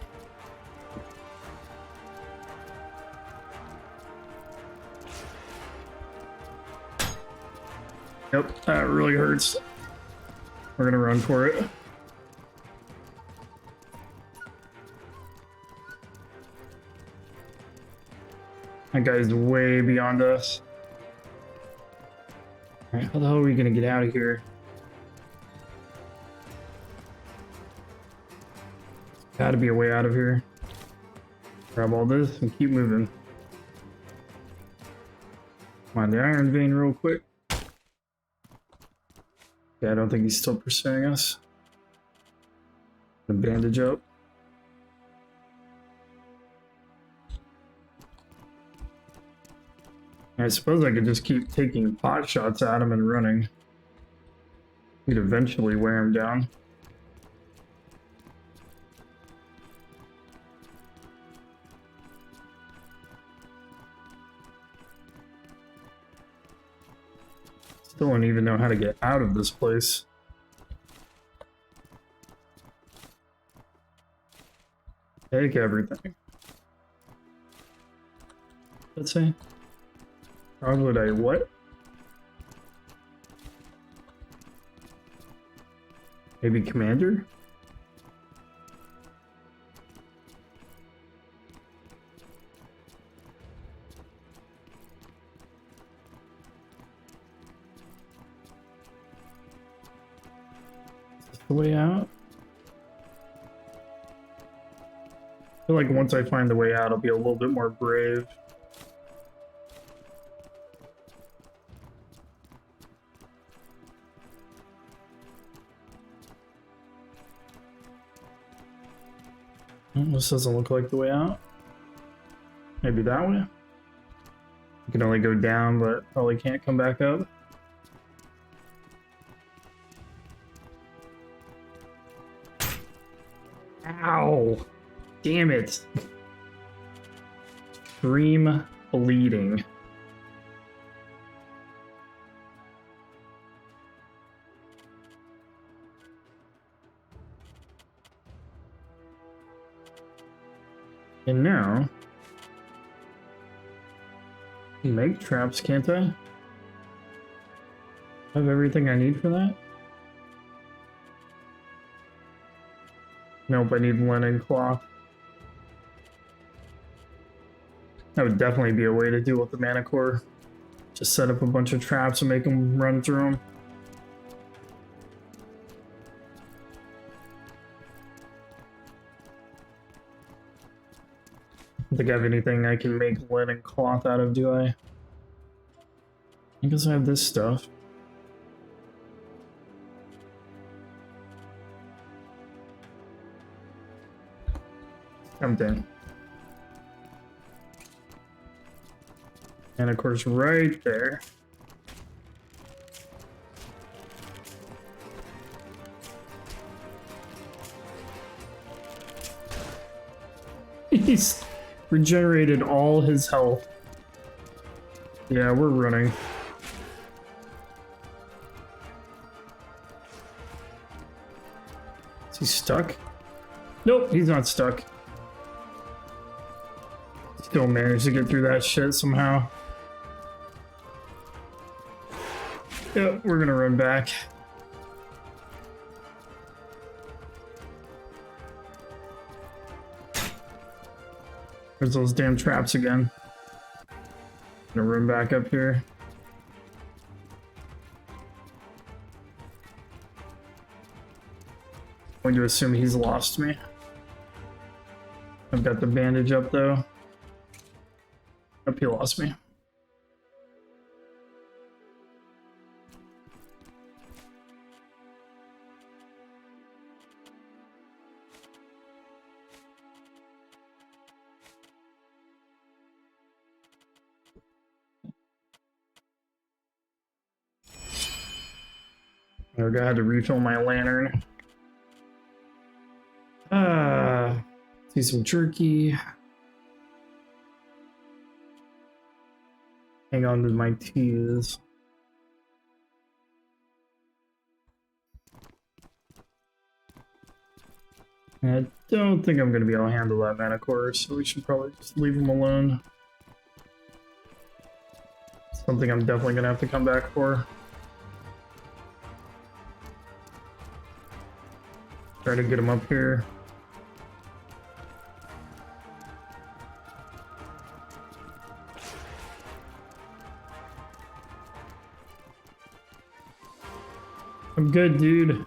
S1: Yep, that really hurts. We're gonna run for it. That guy's way beyond us. Alright, how the hell are we gonna get out of here? Gotta be a way out of here. Grab all this and keep moving. Come on, the Iron Vein real quick. Yeah, I don't think he's still pursuing us. The bandage up. I suppose I could just keep taking pot shots at him and running. We'd eventually wear him down. Still don't even know how to get out of this place. Take everything. Let's see. How would I what? Maybe commander? Is this the way out? I feel like once I find the way out, I'll be a little bit more brave. This doesn't look like the way out. Maybe that way? You can only go down, but probably can't come back up. Ow! Damn it! Extreme bleeding. And now, make traps, can't I? Have everything I need for that? Nope, I need linen cloth. That would definitely be a way to deal with the mana core. Just set up a bunch of traps and make them run through them. I don't think I have anything I can make linen cloth out of, do I? I guess I have this stuff. Tempting. And of course, right there. He's regenerated all his health. Yeah, we're running. Is he stuck? Nope, he's not stuck. Still managed to get through that shit somehow. Yep, we're gonna run back. There's those damn traps again. Gonna run back up here. Going to assume he's lost me. I've got the bandage up though. Nope, he lost me. I had to refill my lantern. See some jerky. Hang on to my teas. I don't think I'm going to be able to handle that mana core, so we should probably just leave him alone. Something I'm definitely going to have to come back for. Try to get him up here. I'm good, dude.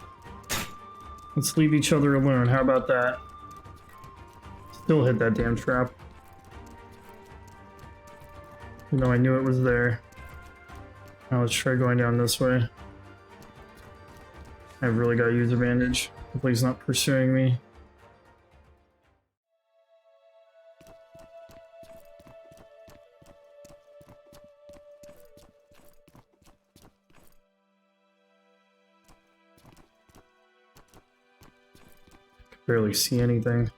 S1: Let's leave each other alone. How about that? Still hit that damn trap. You know, I knew it was there. Now let's try going down this way. I've really got to use advantage. Hopefully he's not pursuing me. Barely see anything.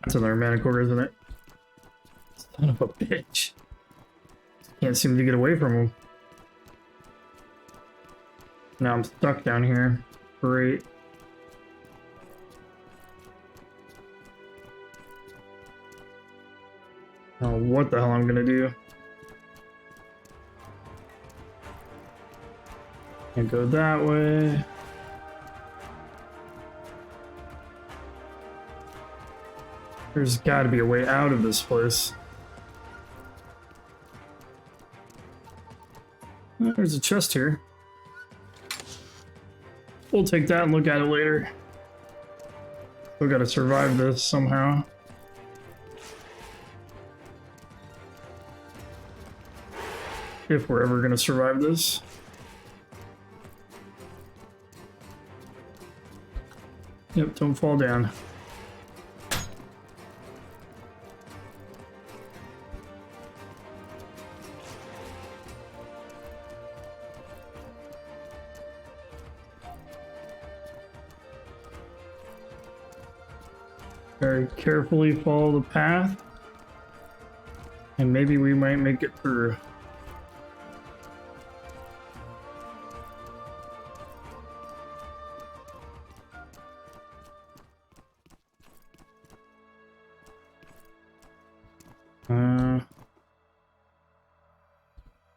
S1: That's another mana core, isn't it? Son of a bitch. Can't seem to get away from him. Now I'm stuck down here. Great. I don't know what the hell I'm gonna do. Can't go that way. There's gotta be a way out of this place. Oh, there's a chest here. We'll take that and look at it later. Still gotta survive this somehow. If we're ever gonna survive this. Yep, don't fall down. Very carefully follow the path, and maybe we might make it through.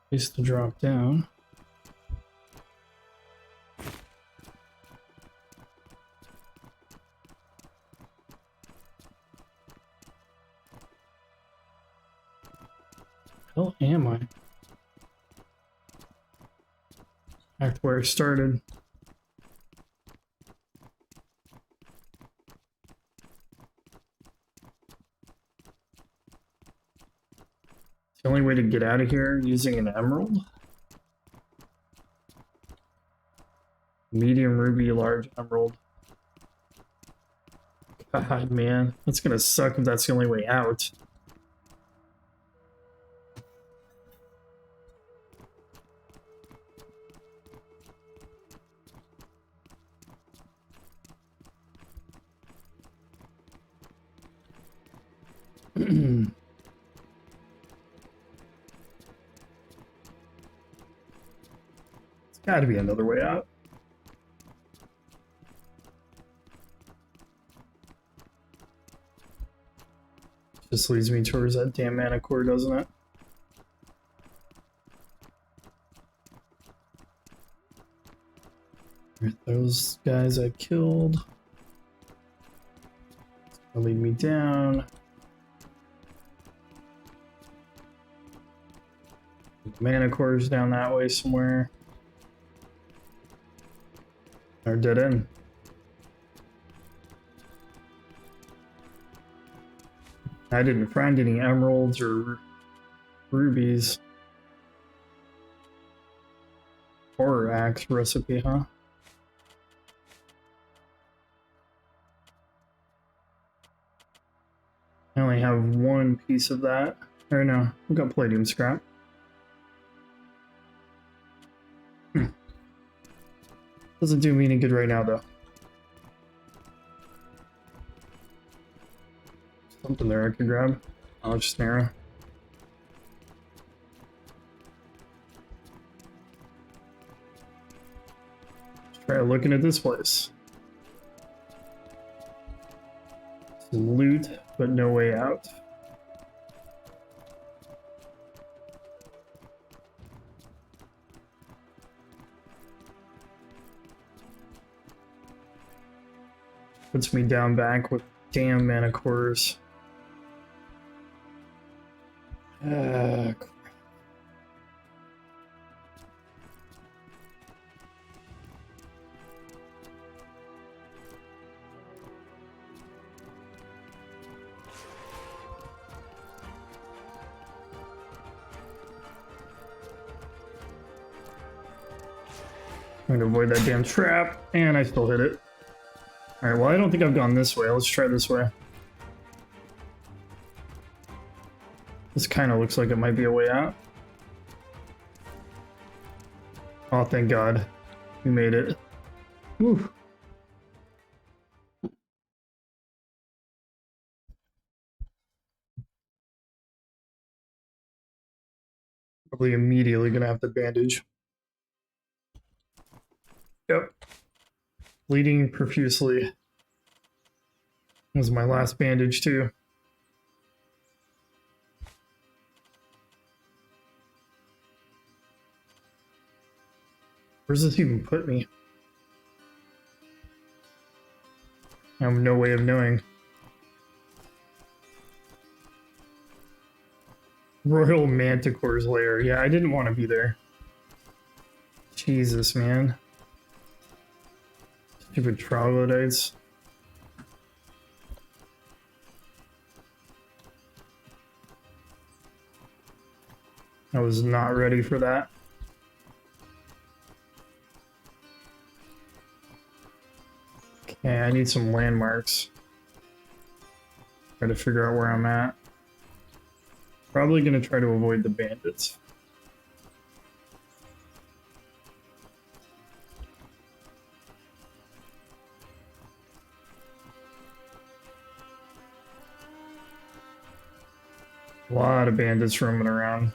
S1: Place to drop down. Hell am I? Back to where I started. The only way to get out of here using an emerald? Medium ruby, large emerald. God, man. That's gonna suck if that's the only way out. Gotta be another way out. Just leads me towards that damn mana core, doesn't it? Those guys I killed. It's gonna lead me down. Mana cores down that way somewhere. Or dead end. I didn't find any emeralds or rubies. Horror axe recipe, huh? I only have one piece of that. Or no, I've got palladium scrap. Doesn't do me any good right now, though. Something there I can grab. Oh, it's just narrow. Let's try looking at this place. Some loot, but no way out. Puts me down back with damn mana cores. Crap. I'm gonna avoid that damn trap, and I still hit it. Alright, well I don't think I've gone this way. Let's try this way. This kind of looks like it might be a way out. Oh, thank God. We made it. Whew. Probably immediately gonna have to bandage. Yep. Bleeding profusely. Was my last bandage too. Where's this even put me? I have no way of knowing. Royal Manticore's lair. Yeah, I didn't want to be there. Jesus, man. Stupid troglodytes. I was not ready for that. Okay, I need some landmarks. Try to figure out where I'm at. Probably gonna try to avoid the bandits. A lot of bandits roaming around.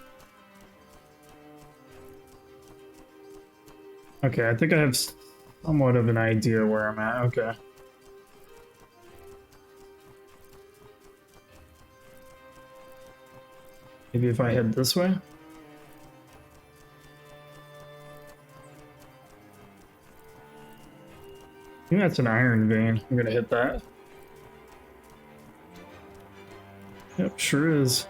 S1: Okay, I think I have somewhat of an idea where I'm at. Okay. Maybe if I head this way? I think that's an iron vein. I'm gonna hit that. Yep, sure is.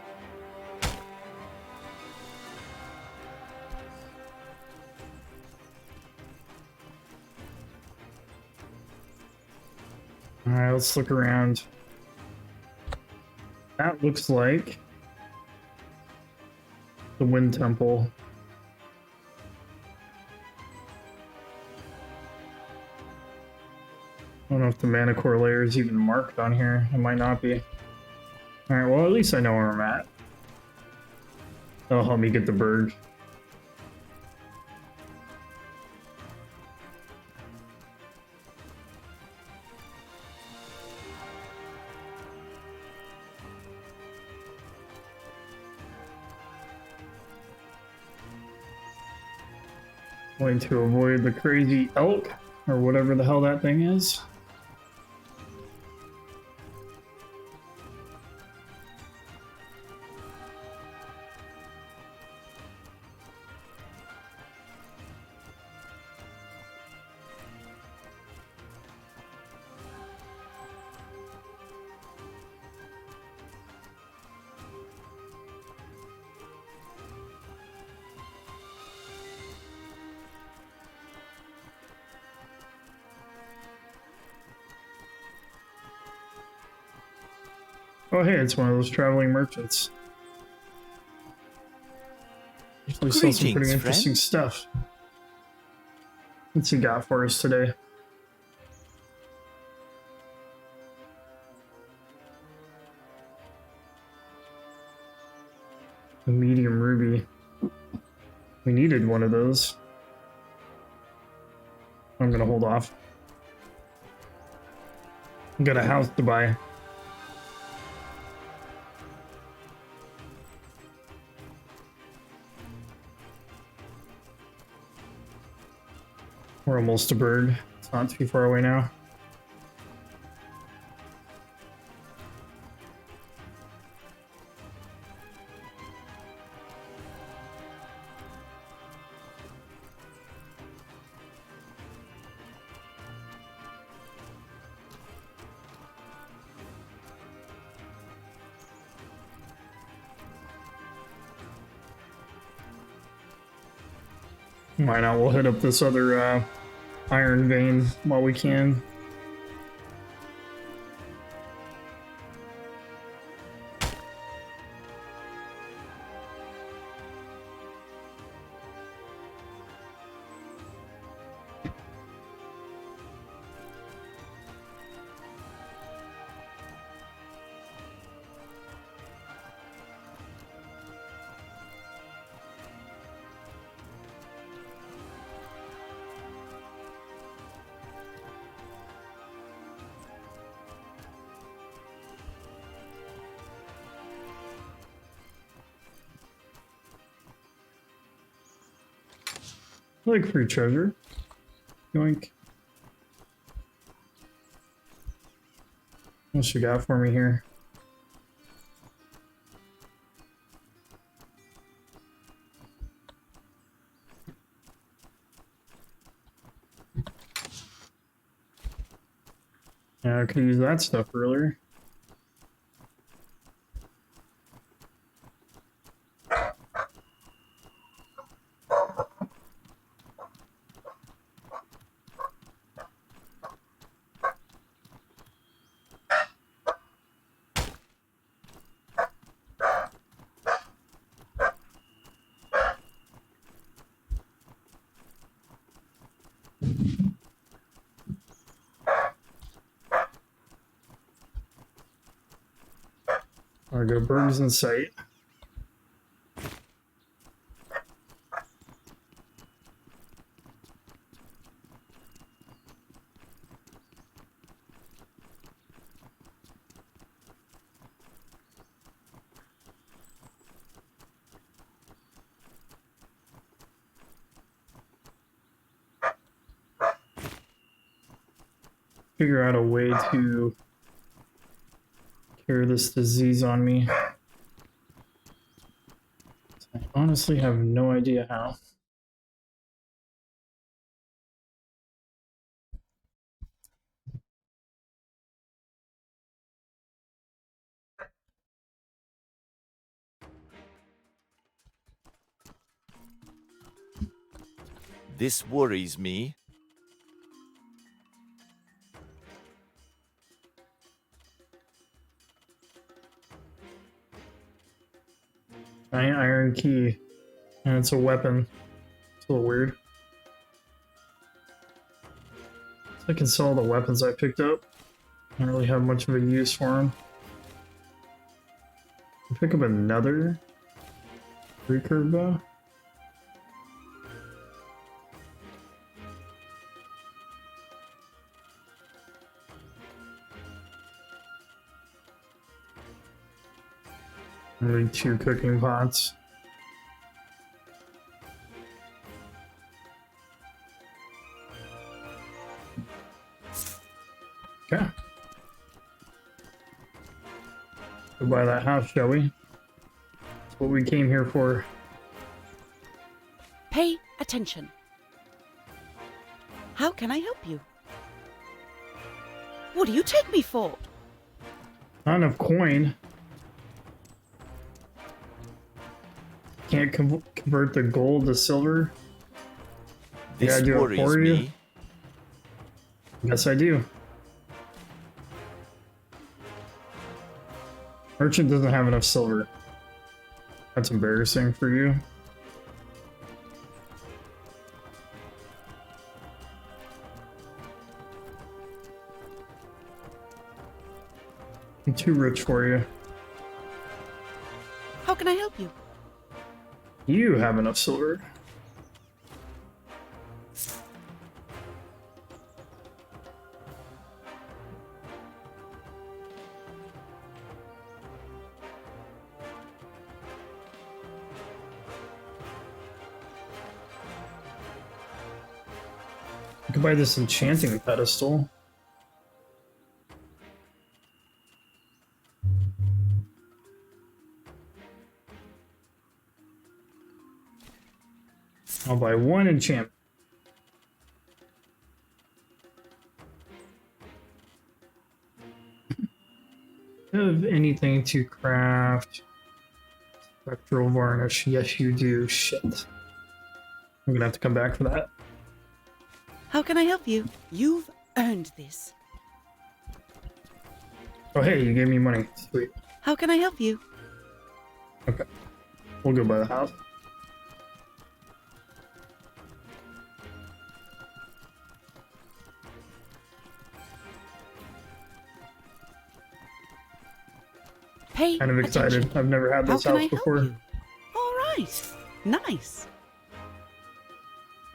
S1: Alright, let's look around. That looks like the Wind Temple. I don't know if the Mana Core layer is even marked on here. It might not be. Alright, well at least I know where I'm at. That'll help me get the bird. Going to avoid the crazy elk, or whatever the hell that thing is. Oh hey, it's one of those traveling merchants. Usually sells some pretty
S2: Greetings,
S1: interesting
S2: friend.
S1: stuff. What's he got for us today? A medium ruby. We needed one of those. I'm gonna hold off. I got a house to buy. We're almost to Berg. It's not too far away now. Why not? We'll hit up this other iron vein while we can. I like free treasure. Yoink. What you got for me here? Yeah, I could use that stuff earlier. I'll go Berg's in sight. Figure out a way to cure this disease on me. I honestly have no idea how.
S2: This worries me.
S1: Giant iron key. And it's a weapon. It's a little weird. So I can sell the weapons I picked up. I don't really have much of a use for them. Pick up another recurve bow. I need 2 cooking pots. Go buy that house, shall we? That's what we came here for.
S4: Pay attention. How can I help you? What do you take me for?
S1: Not enough coin. Can't convert the gold to silver.
S2: This
S1: Yeah, I do it
S2: worries
S1: for you.
S2: me.
S1: Yes, I do. Merchant doesn't have enough silver. That's embarrassing for you. I'm too rich for you.
S4: How can I help you?
S1: You have enough silver. I could buy this enchanting pedestal. I'll buy one enchantment. Have anything to craft? Spectral varnish. Yes, you do. Shit. I'm gonna have to come back for that.
S4: How can I help you? You've earned this.
S1: Oh, hey, you gave me money. Sweet.
S4: How can I help you?
S1: Okay. We'll go buy the house.
S4: Pay
S1: Kind of excited.
S4: attention.
S1: I've never had
S4: How
S1: this
S4: can I
S1: house
S4: help
S1: before.
S4: you? All right. Nice.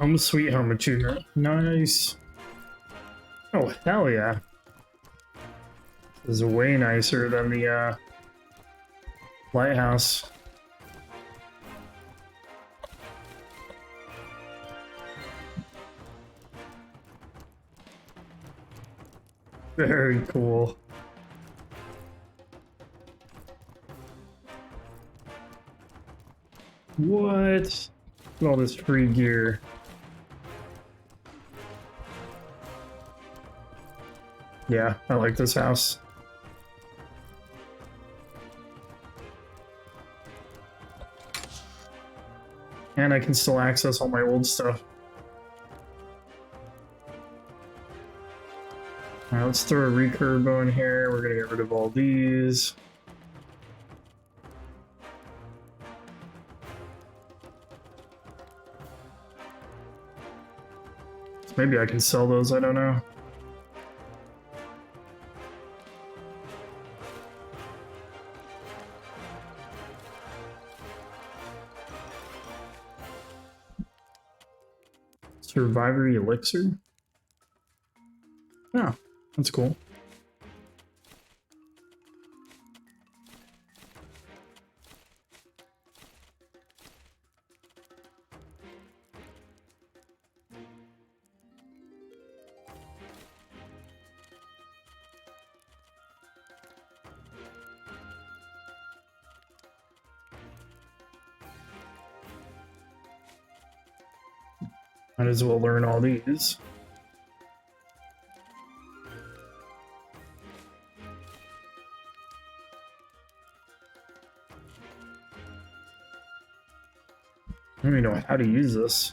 S1: Home sweet home achievement. Nice. Oh, hell yeah. This is way nicer than the lighthouse. Very cool. What? Look at all this free gear. Yeah, I like this house. And I can still access all my old stuff. Alright, let's throw a recurve bow in here. We're gonna get rid of all these. Maybe I can sell those, I don't know. Survivor elixir? Oh, that's cool. Might as well learn all these. I don't even know how to use this.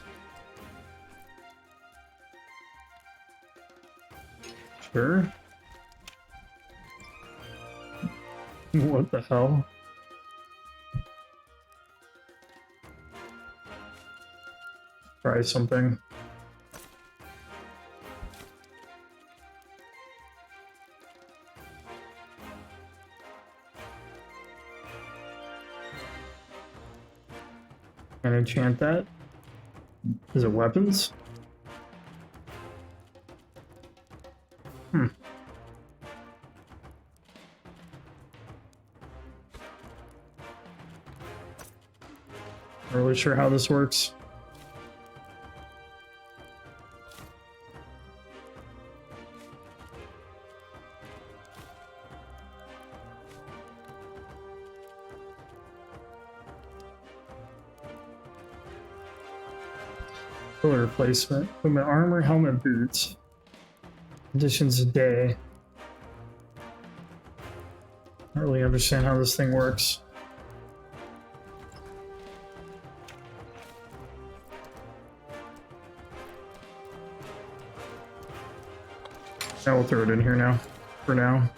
S1: Sure. What the hell? Try something. And enchant that. Is it weapons? Not really sure how this works. Color replacement. Equipment, armor, helmet, boots. Conditions a day. I don't really understand how this thing works. I will throw it in here now, for now.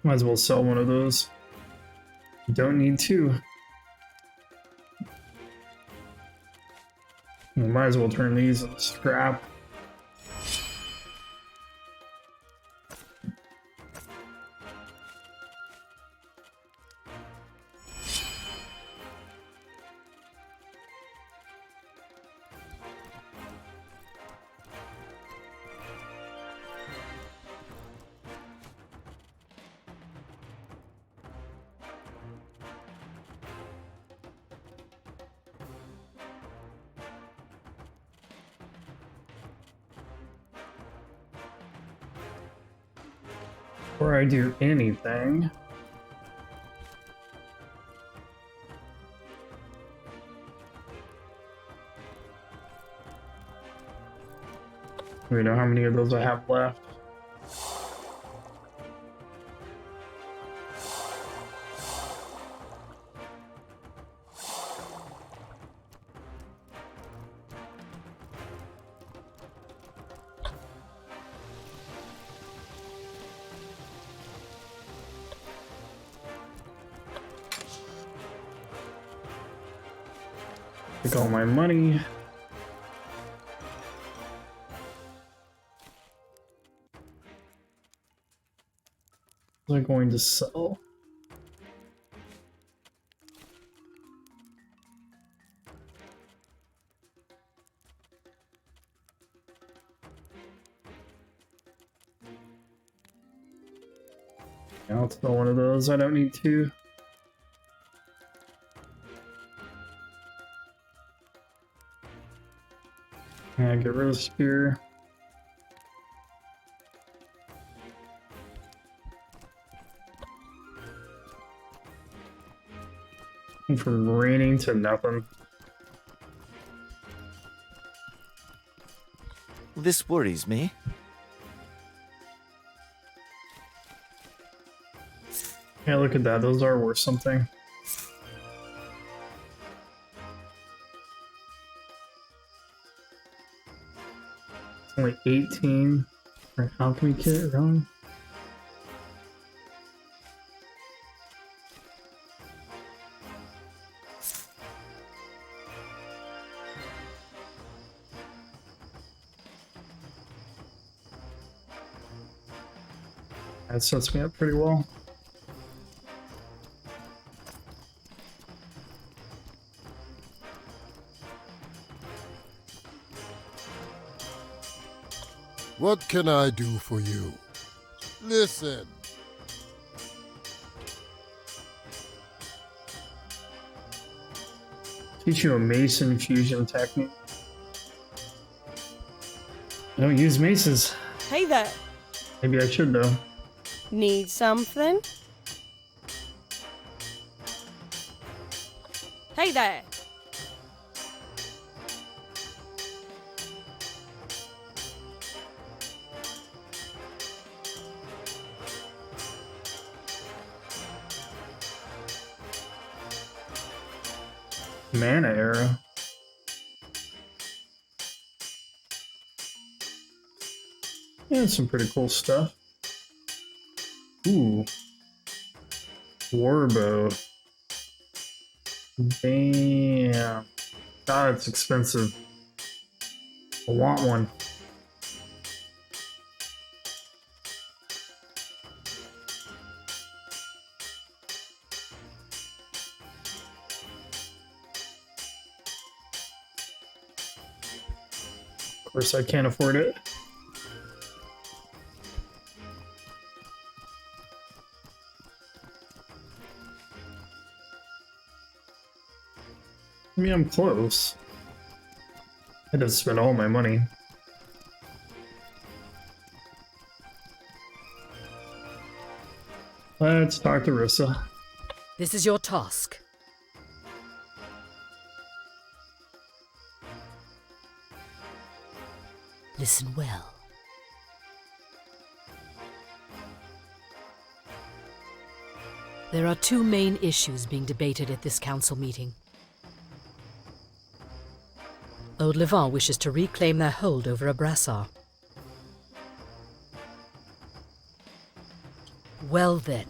S1: Might as well sell one of those. Don't need two. Might as well turn these into scrap. Before I do anything, we know how many of those I have left. Take all my money. What am I going to sell? I'll sell one of those. I don't need two. Yeah, get rid of spear. And from raining to nothing.
S2: This worries me.
S1: Yeah, look at that. Those are worth something. It's only 18 for an alchemy kit, really? That sets me up pretty well.
S5: What can I do for you? Listen.
S1: Teach you a mason fusion technique. I don't use maces.
S6: Hey there.
S1: Maybe I should though.
S6: Need something? Hey there.
S1: Mana arrow. Yeah, some pretty cool stuff. Ooh. Warbow. Damn. God, it's expensive. I want one. Of course, I can't afford it. I mean, I'm close. I didn't spend all my money. Let's talk to Rissa.
S7: This is your task. Listen well. There are two main issues being debated at this council meeting. Old Levant wishes to reclaim their hold over Abrassar. Well then.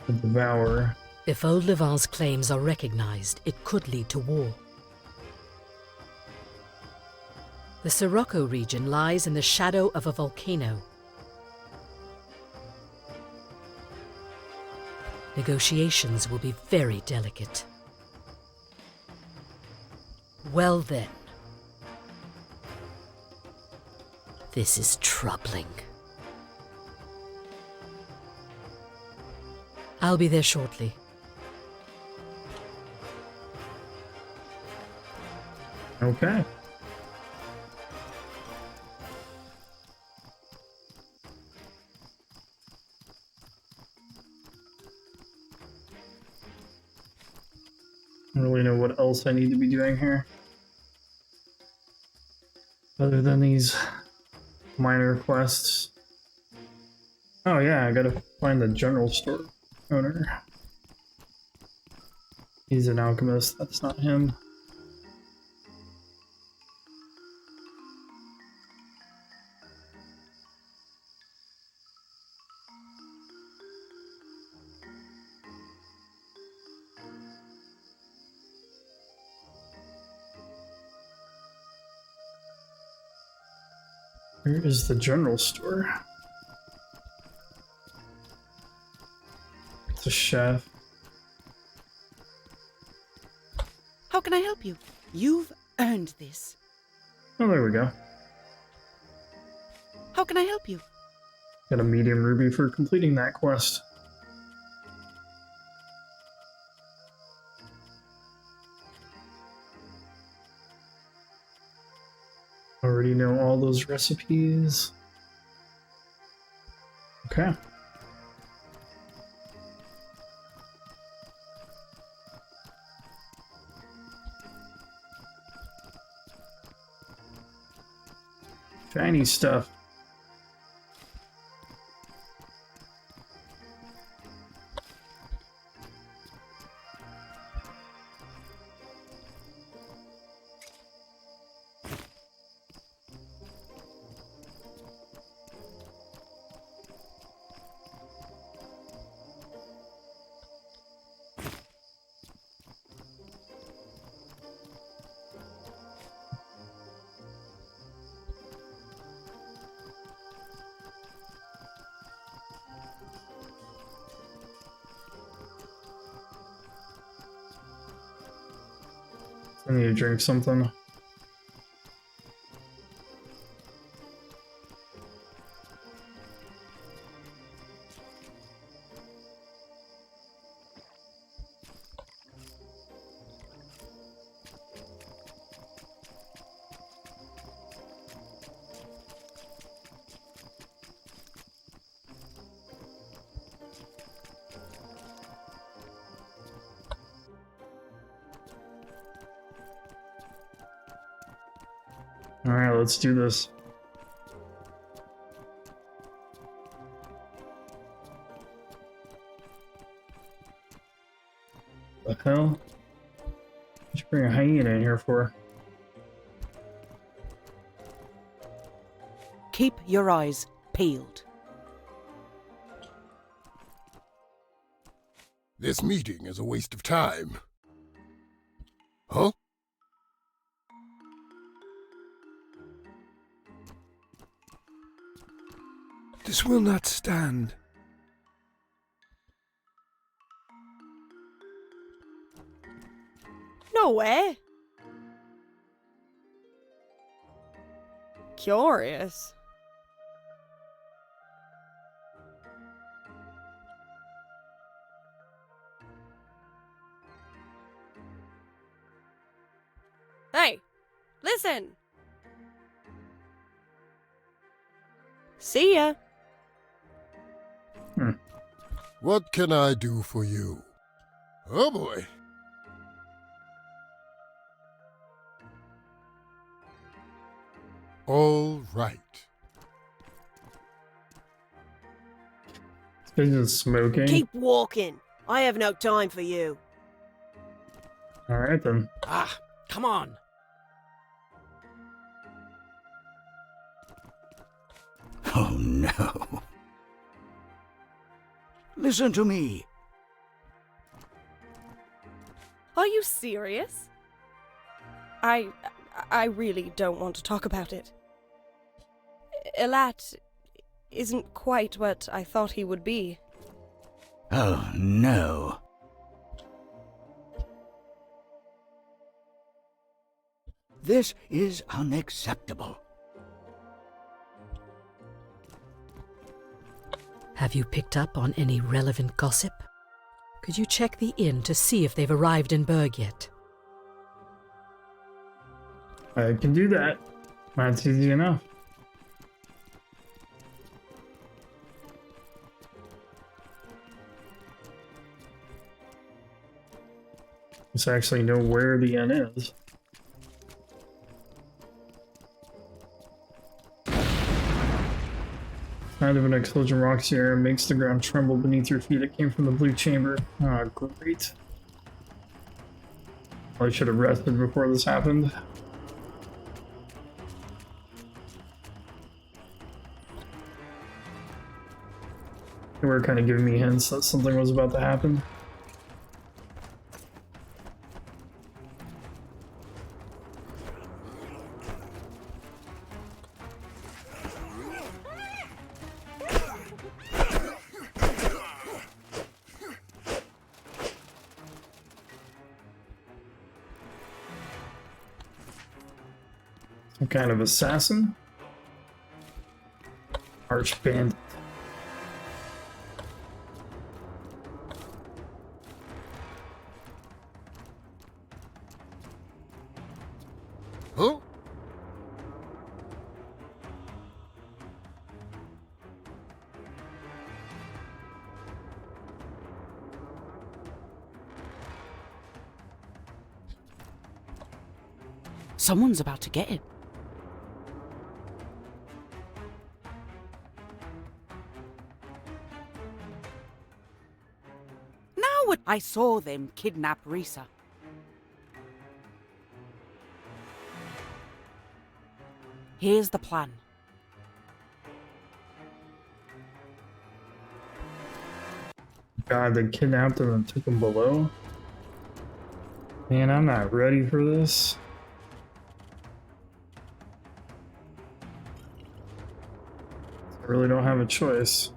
S1: The Devourer.
S7: If Old Levant's claims are recognized, it could lead to war. The Sirocco region lies in the shadow of a volcano. Negotiations will be very delicate. Well then. This is troubling. I'll be there shortly.
S1: Okay. I don't really know what else I need to be doing here. Other than these minor quests. Oh yeah, I gotta find the general store owner. He's an alchemist, that's not him. Where is the general store? It's a chef.
S4: How can I help you? You've earned this.
S1: Oh, there we go.
S4: How can I help you?
S1: Got a medium ruby for completing that quest. Already know all those recipes. Okay. Shiny stuff. I need to drink something. Alright, let's do this. The hell? What'd you bring a hyena in here for?
S4: Keep your eyes peeled.
S5: This meeting is a waste of time. Huh?
S2: This will not stand.
S6: No way. Curious. Hey, listen. See ya.
S5: What can I do for you? Oh boy. All right.
S1: This is smoking.
S4: Keep walking. I have no time for you.
S1: All right then.
S8: Ah, come on.
S3: Oh no. Listen to me.
S6: Are you serious? I really don't want to talk about it. Elat isn't quite what I thought he would be.
S3: Oh no. This is unacceptable.
S7: Have you picked up on any relevant gossip? Could you check the inn to see if they've arrived in Berg yet?
S1: I can do that. That's easy enough. Let's actually know where the inn is. Kind of an explosion rocks here and makes the ground tremble beneath your feet. It came from the blue chamber. Ah, great. I should have rested before this happened. They were kind of giving me hints that something was about to happen. Some kind of assassin? Arch bandit.
S5: Huh?
S4: Someone's about to get it. Now I saw them kidnap Risa. Here's the plan.
S1: God, they kidnapped him and took him below? Man, I'm not ready for this. I really don't have a choice.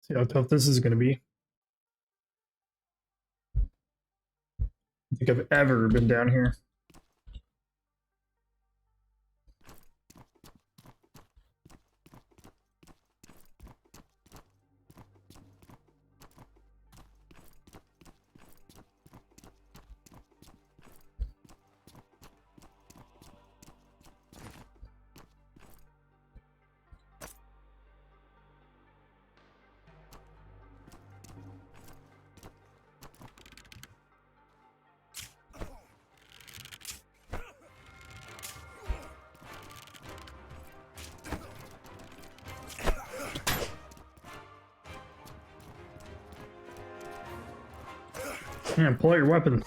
S1: See how tough this is going to be. I think I've ever been down here. Yeah, pull out your weapon.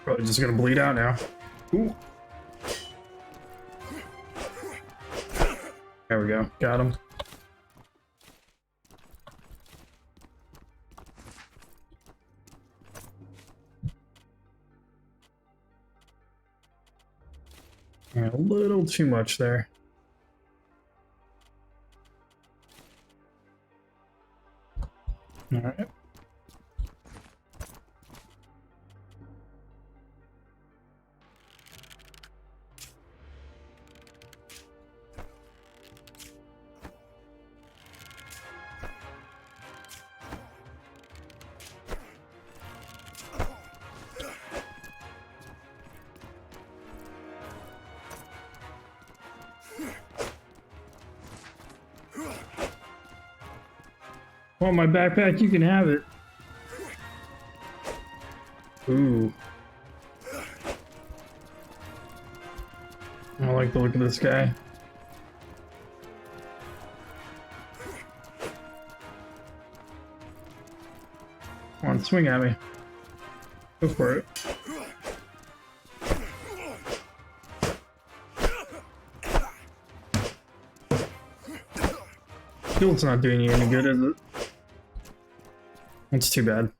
S1: Probably just gonna bleed out now. Ooh. There we go. Got him. Yeah, a little too much there. All right. Want my backpack? You can have it. Ooh. I like the look of this guy. Come on, swing at me. Go for it. Shield's not doing you any good, is it? That's too bad.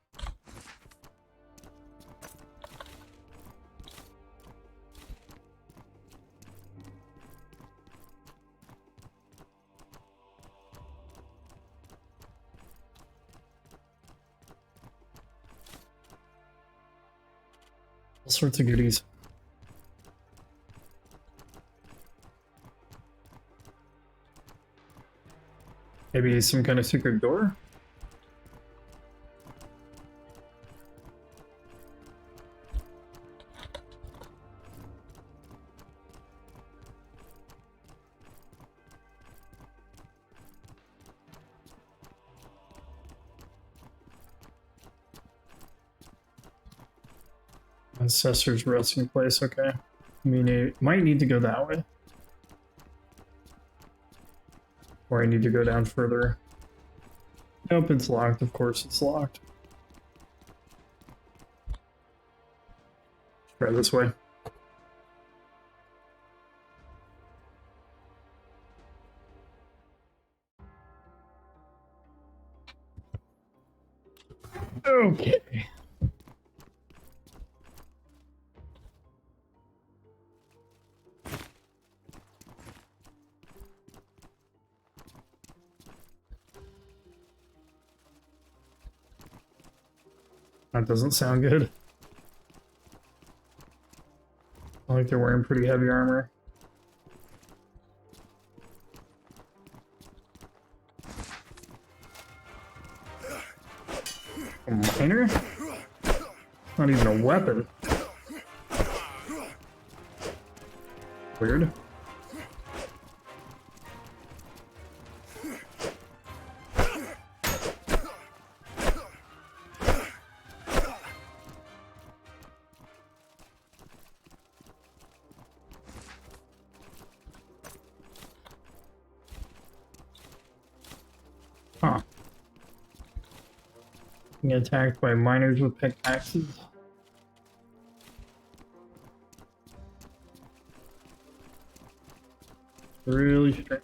S1: All sorts of goodies. Maybe some kind of secret door? Ancestor's resting place, okay. I mean, it might need to go that way. Or I need to go down further. Nope, it's locked. Of course it's locked. Try this way. Okay. That doesn't sound good. I like they're wearing pretty heavy armor. A miner? Not even a weapon. Weird. Huh. Being attacked by miners with pickaxes. Really strange.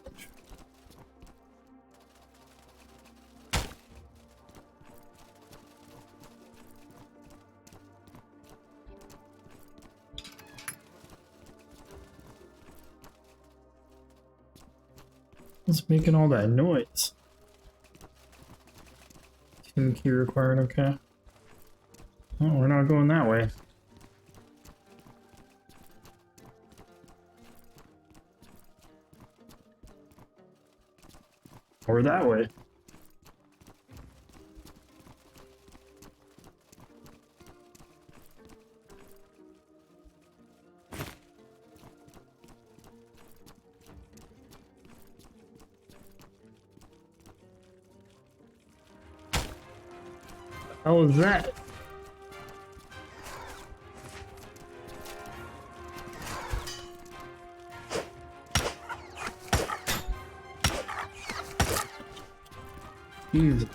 S1: What's making all that noise? Key required, okay. Oh, we're not going that way. Or that way. hell is that? Jesus.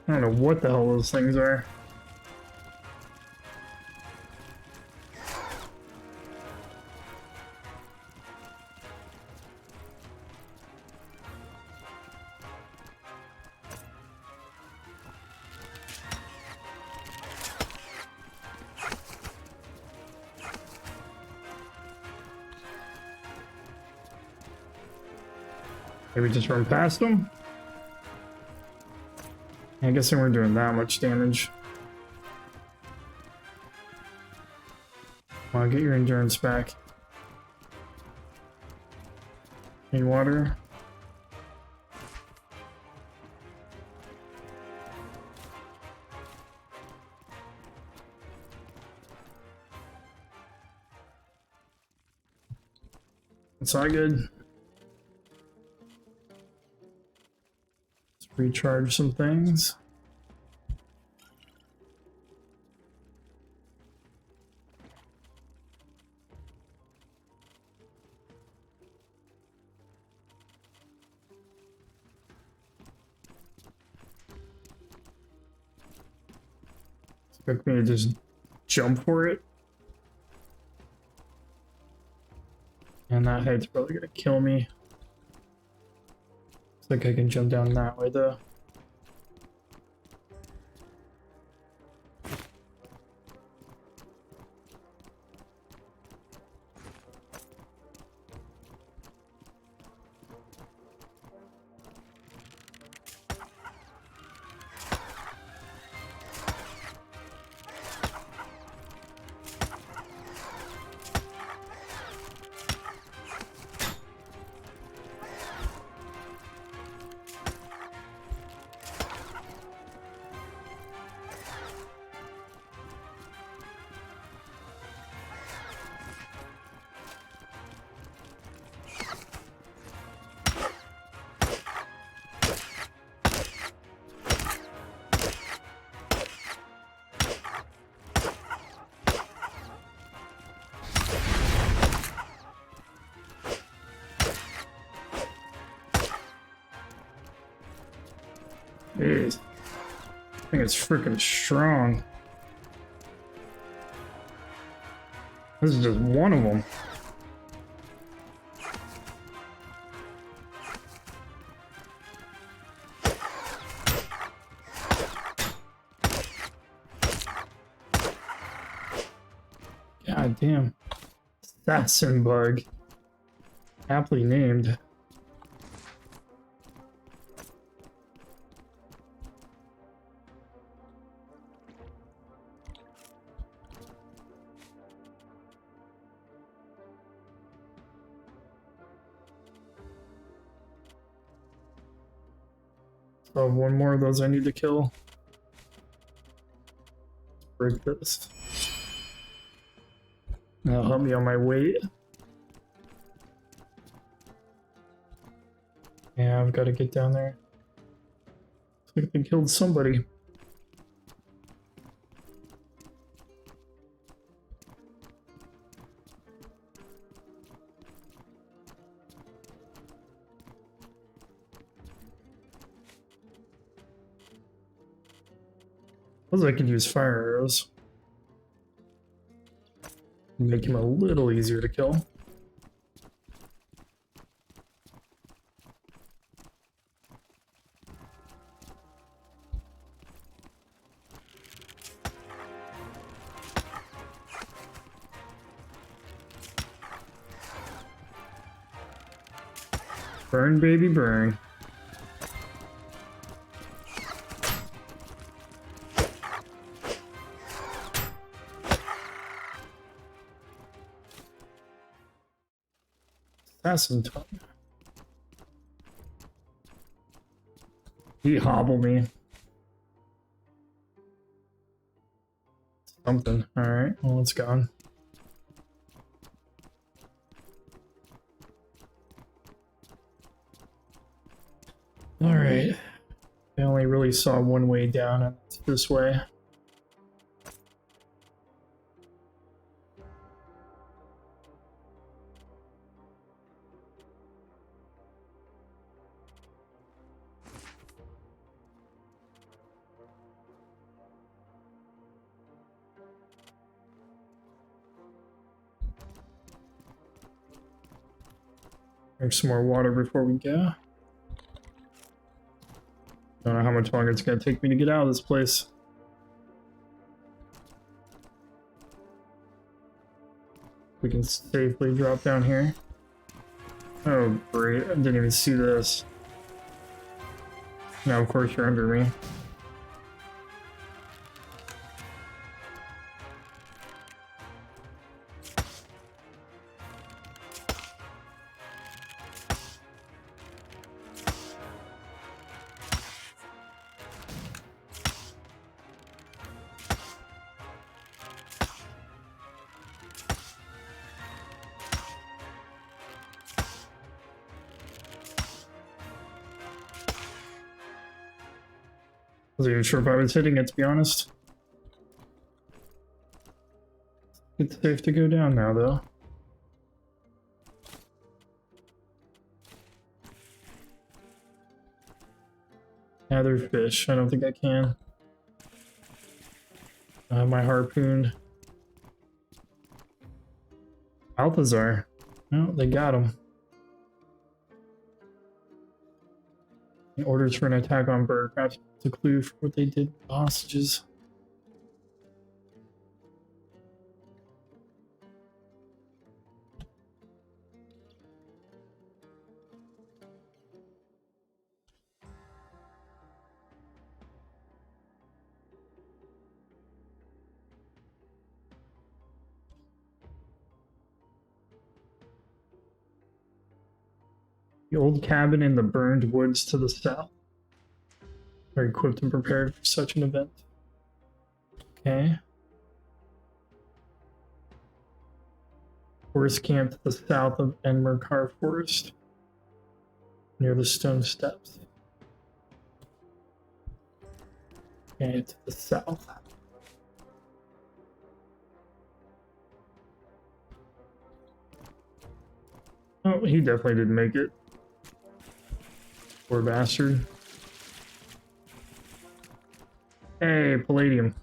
S1: I don't know what the hell those things are. Maybe just run past them? I guess they weren't doing that much damage. Come on, get your endurance back. Need water? It's all good. Let's recharge some things. Expect me to just jump for it. And that height's probably gonna kill me. Looks like I can jump down that way though. Jeez. I think it's freaking strong. This is just one of them. God damn. Assassin bug. Aptly named. So one more of those I need to kill. Let's break this. That'll help me on my weight. Yeah, I've got to get down there. Looks like they killed somebody. Suppose I could use fire arrows. Make him a little easier to kill. Burn, baby, burn. Assassin tongue. He hobbled me. Something. Alright, well, it's gone. Alright. I only really saw one way down, and it's this way. Drink some more water before we go. Don't know how much longer it's gonna take me to get out of this place. We can safely drop down here. Oh great, I didn't even see this. Now of course you're under me. Wasn't even sure if I was hitting it, to be honest. It's safe to go down now, though. Another fish. I don't think I can. My harpoon. Balthazar. No, they got him. Orders for an attack on Berg. Perhaps it's a clue for what they did with the hostages. The old cabin in the burned woods to the south. Are equipped and prepared for such an event. Okay. Forest camp to the south of Enmerkar Forest. Near the stone steps. Okay, to the south. Oh, he definitely didn't make it. Poor bastard. Hey, palladium.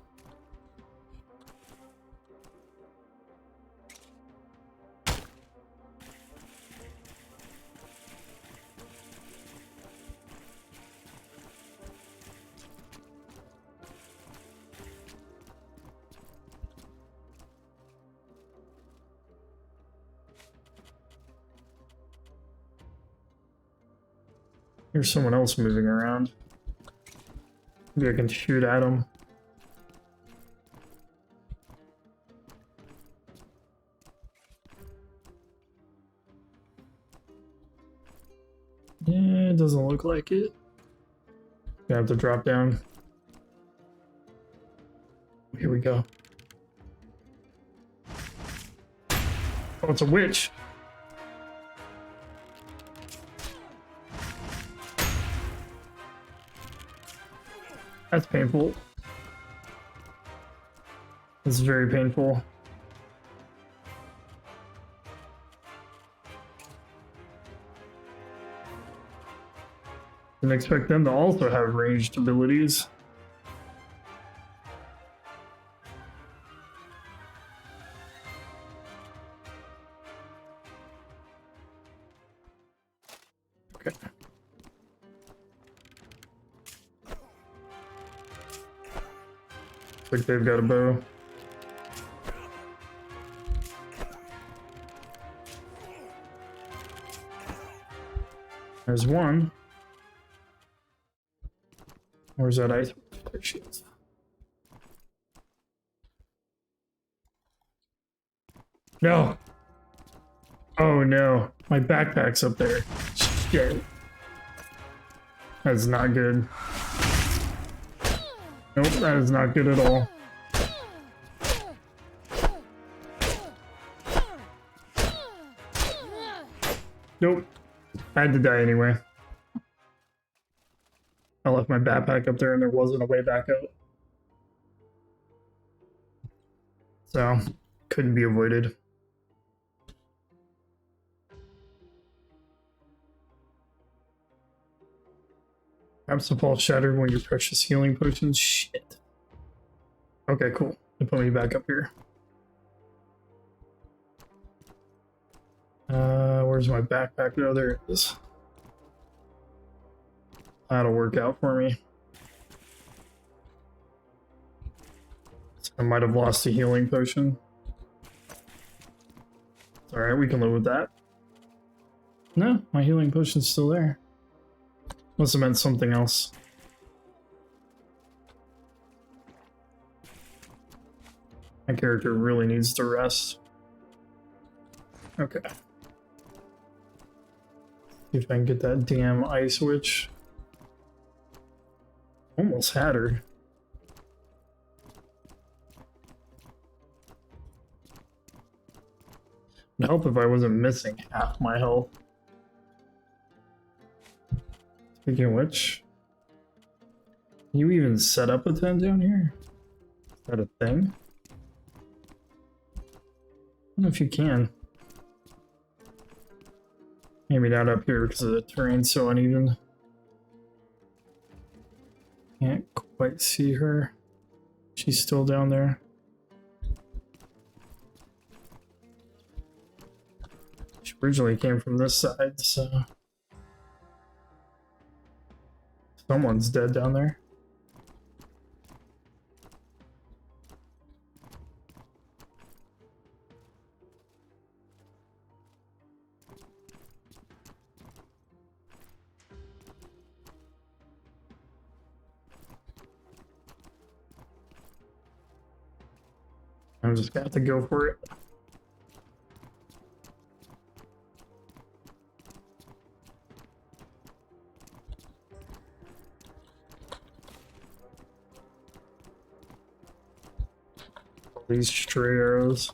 S1: There's someone else moving around. Maybe I can shoot at him. Yeah, it doesn't look like it. Gonna have to drop down. Here we go. Oh, it's a witch. That's painful. It's very painful. Didn't expect them to also have ranged abilities. Okay. Looks like they've got a bow. There's one. Where's that ice? There she is. No. Oh no. My backpack's up there. Shit. That's not good. Nope, that is not good at all. Nope. I had to die anyway. I left my backpack up there and there wasn't a way back out. So, couldn't be avoided. Perhaps the fall shattered when your precious healing potions. Shit. Okay, cool. They put me back up here. Where's my backpack? Oh, there it is. That'll work out for me. So I might have lost a healing potion. It's alright, we can live with that. No, my healing potion's still there. Must have meant something else. My character really needs to rest. Okay. See if I can get that damn ice witch. Almost had her. It'd help if I wasn't missing half my health. Speaking of which, can you even set up a tent down here? Is that a thing? I don't know if you can. Maybe not up here because the terrain's so uneven. Can't quite see her. She's still down there. She originally came from this side, so... Someone's dead down there. I'm just gonna have to go for it. All these stray arrows.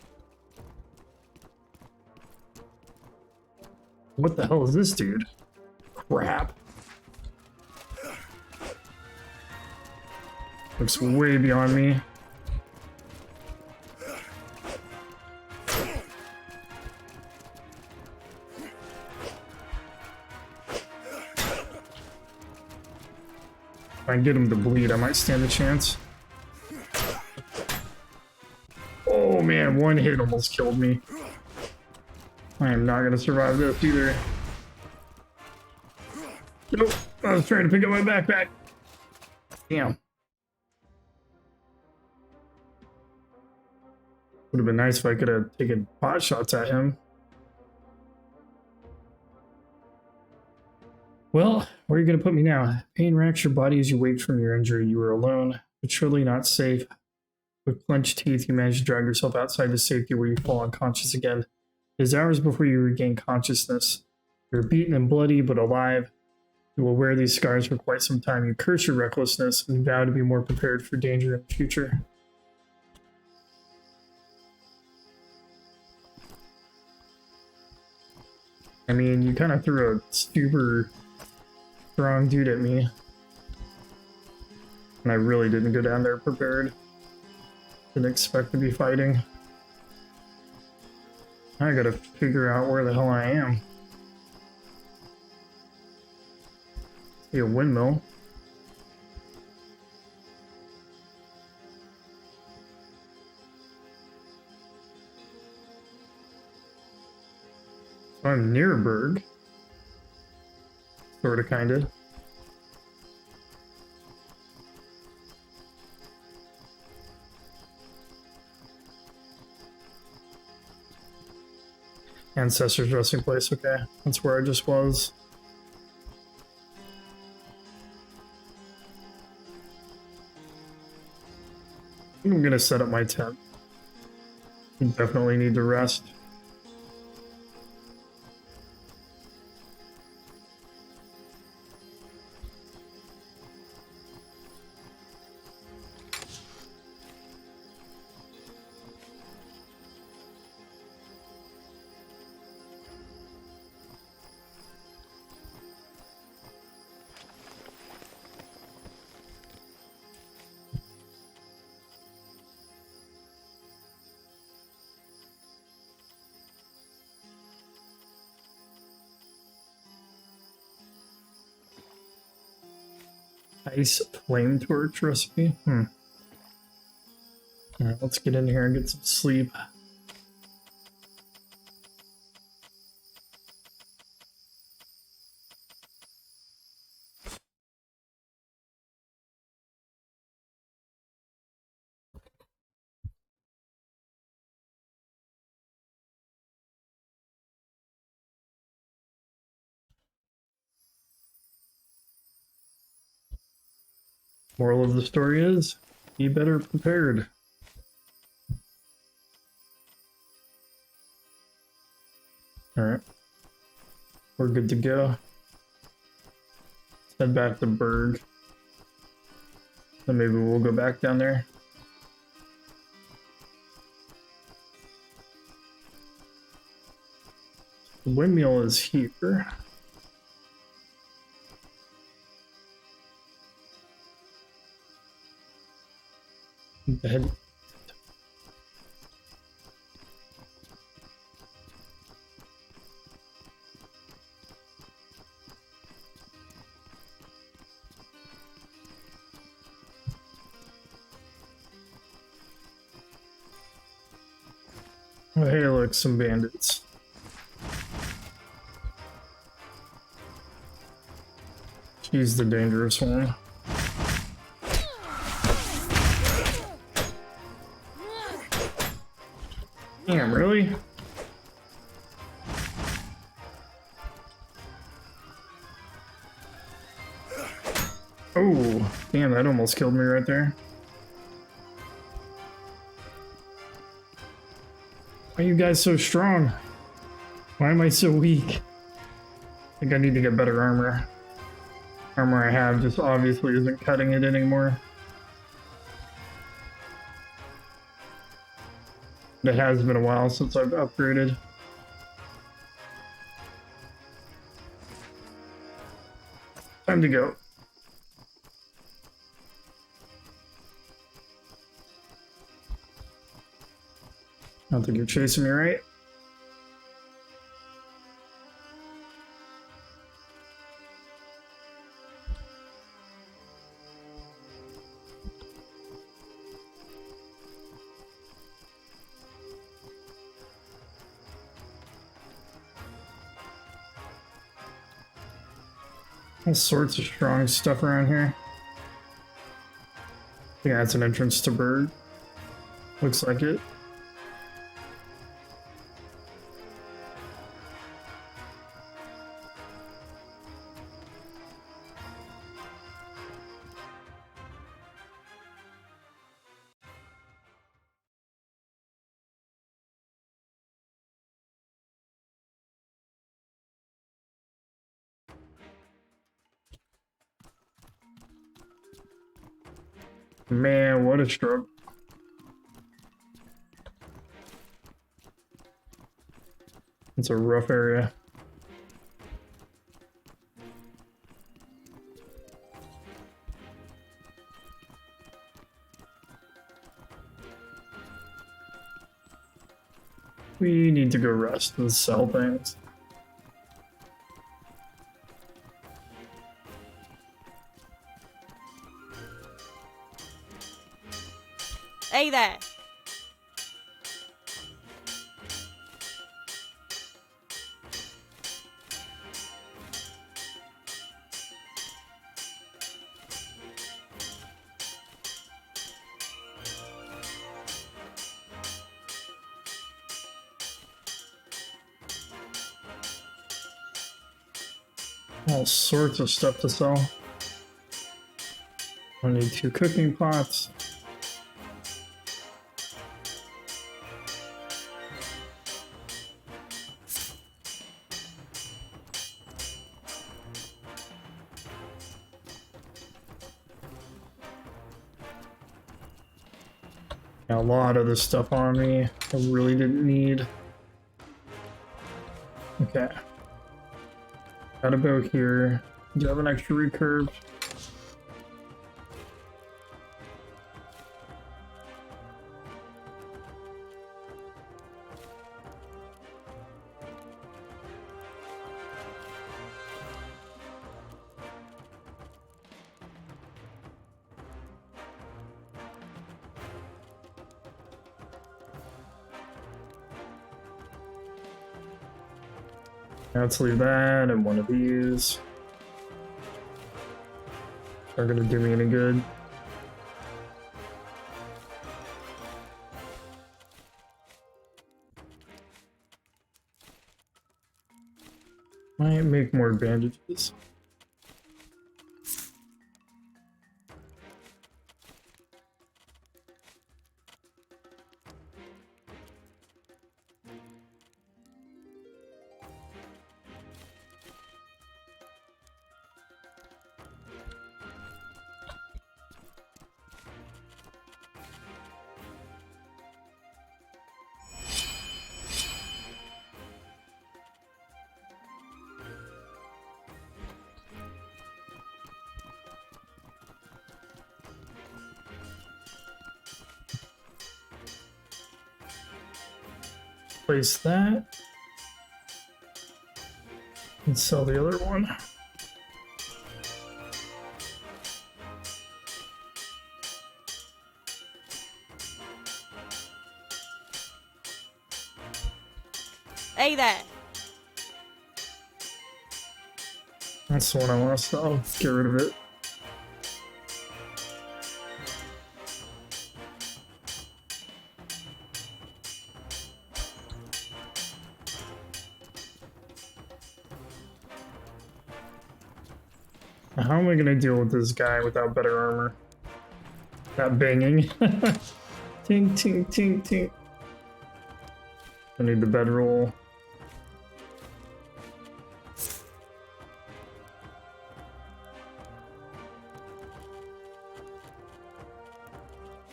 S1: What the hell is this dude? Crap. Looks way beyond me. If I can get him to bleed, I might stand a chance. Oh man, one hit almost killed me. I am not gonna survive this either. Nope, I was trying to pick up my backpack. Damn. Would have been nice if I could have taken pot shots at him. Well, where are you going to put me now? Pain racks your body as you wake from your injury. You are alone, but surely not safe. With clenched teeth, you manage to drag yourself outside to safety where you fall unconscious again. It is hours before you regain consciousness. You're beaten and bloody, but alive. You will wear these scars for quite some time. You curse your recklessness and vow to be more prepared for danger in the future. I mean, you kind of threw a super strong dude at me. And I really didn't go down there prepared. Didn't expect to be fighting. I gotta figure out where the hell I am. See a windmill. So I'm near Berg. Sorta, kinda. Ancestors' resting place, okay. That's where I just was. I'm gonna set up my tent. Definitely need to rest. Ice flame torch recipe. Alright, let's get in here and get some sleep. Moral of the story is, be better prepared. Alright. We're good to go. Let's head back to Berg. Then maybe we'll go back down there. The windmill is here. Head. Oh, hey, look, some bandits. She's the dangerous one. Damn, really? Oh, damn, that almost killed me right there. Why are you guys so strong? Why am I so weak? I think I need to get better armor. Armor I have just obviously isn't cutting it anymore. It has been a while since I've upgraded. Time to go. I don't think you're chasing me, right? All sorts of strong stuff around here. Yeah, it's an entrance to Berg. Looks like it. Man, what a stroke. It's a rough area. We need to go rest and sell things.
S6: Hey there!
S1: All sorts of stuff to sell. I need 2 cooking pots. A lot of this stuff on me I really didn't need. Okay. Got a bow here. Do you have an extra recurve? Let's leave that and one of these. Not gonna do me any good. Might make more bandages. Place that and sell the other one.
S6: Hey there.
S1: That's the one I lost. I'll get rid of it. How am I gonna deal with this guy without better armor? That banging. Tink, tink, tink, tink. I need the bedroll.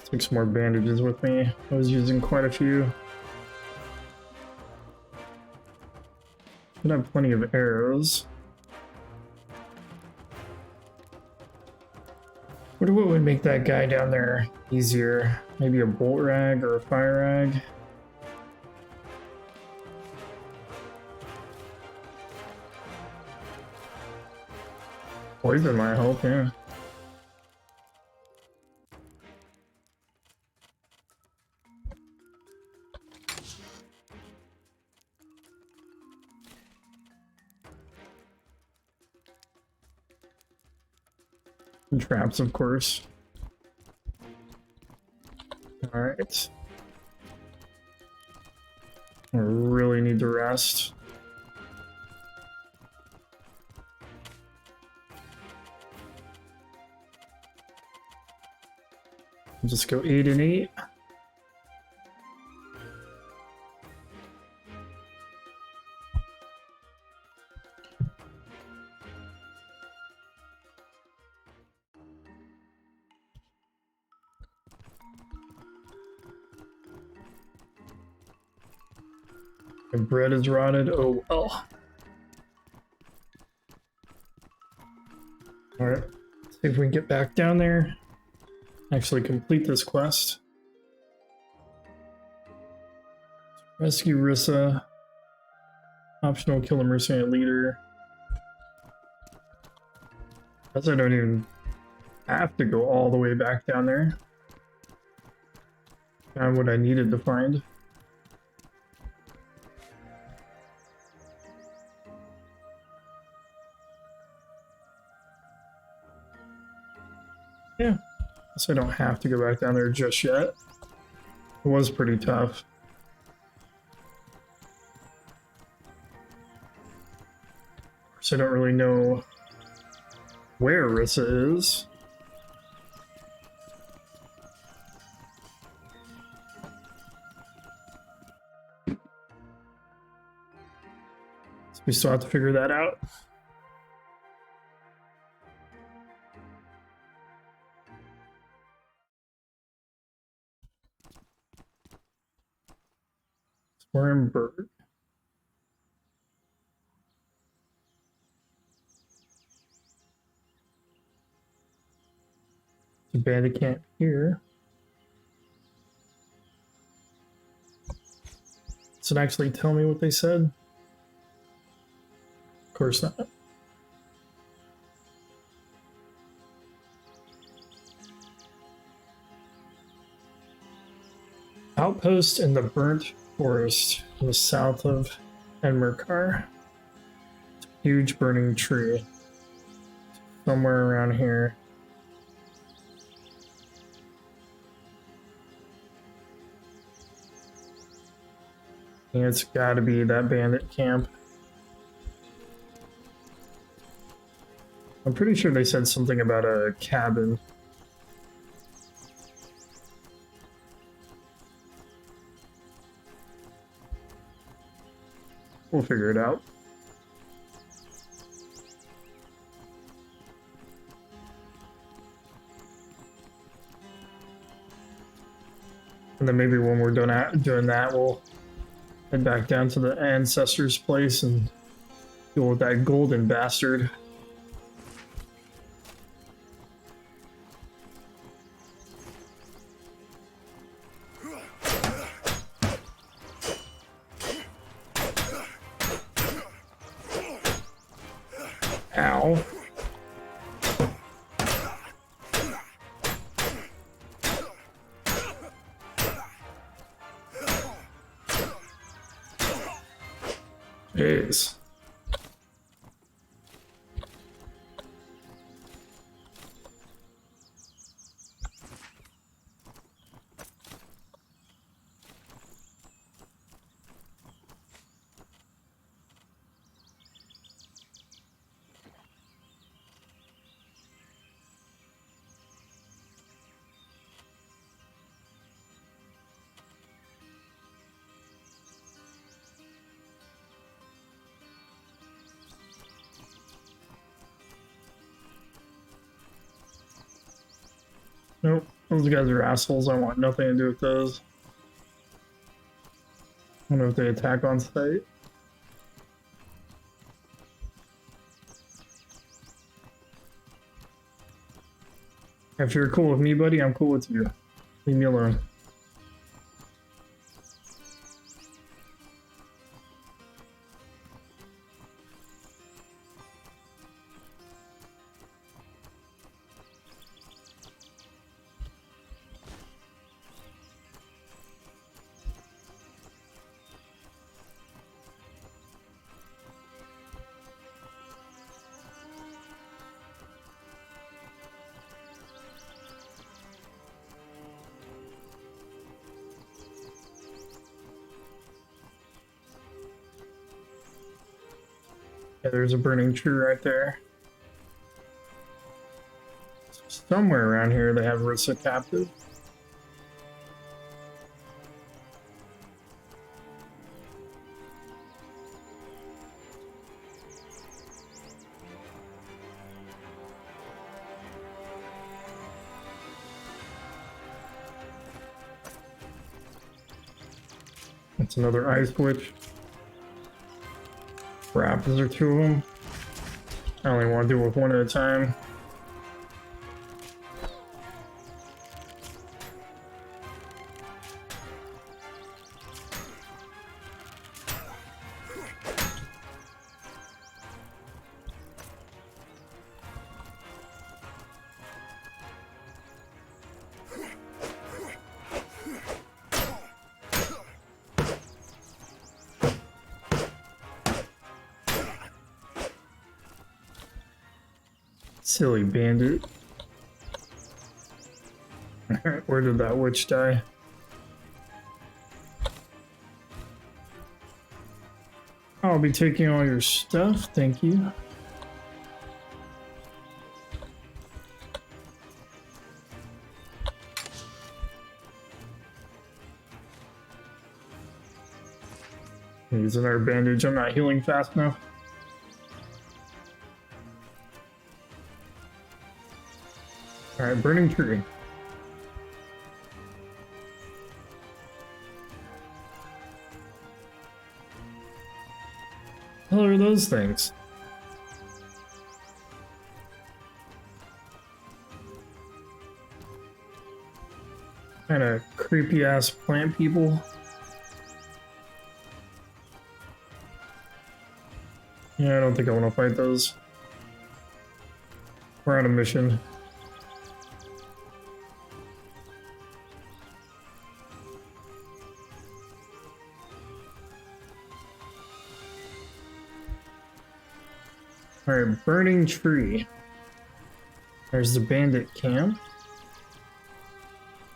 S1: Take some more bandages with me. I was using quite a few. Should have plenty of arrows. Wonder what would make that guy down there easier. Maybe a bolt rag or a fire rag. Poison might help, yeah. And traps, of course. Alright. I really need to rest. Just go 8 and 8. The bread is rotted. Oh well. Alright. See if we can get back down there. Actually complete this quest. Rescue Rissa. Optional kill a mercenary leader. Guess I don't even have to go all the way back down there. Found what I needed to find. Yeah. So I don't have to go back down there just yet. It was pretty tough. Of course, I don't really know where Rissa is. So we still have to figure that out. Swarmberg. It's a bandit camp here. Does it actually tell me what they said? Of course not. Outpost in the burnt forest to the south of Enmerkar. Huge burning tree. Somewhere around here. Yeah, it's gotta be that bandit camp. I'm pretty sure they said something about a cabin. We'll figure it out. And then maybe when we're done doing that, we'll head back down to the ancestors' place and deal with that golden bastard. Ow. Jeez. Nope, those guys are assholes. I want nothing to do with those. I wonder if they attack on site. If you're cool with me, buddy, I'm cool with you. Leave me alone. Yeah, there's a burning tree right there. Somewhere around here they have Rissa captive. That's another ice witch. Crap, is there two of them? I only want to do it with one at a time. Silly bandit. Where did that witch die? I'll be taking all your stuff, thank you. Using our bandage, I'm not healing fast enough. Alright, burning tree. What the hell are those things? Kind of creepy ass plant people. Yeah, I don't think I want to fight those. We're on a mission. Alright, burning tree. There's the bandit camp.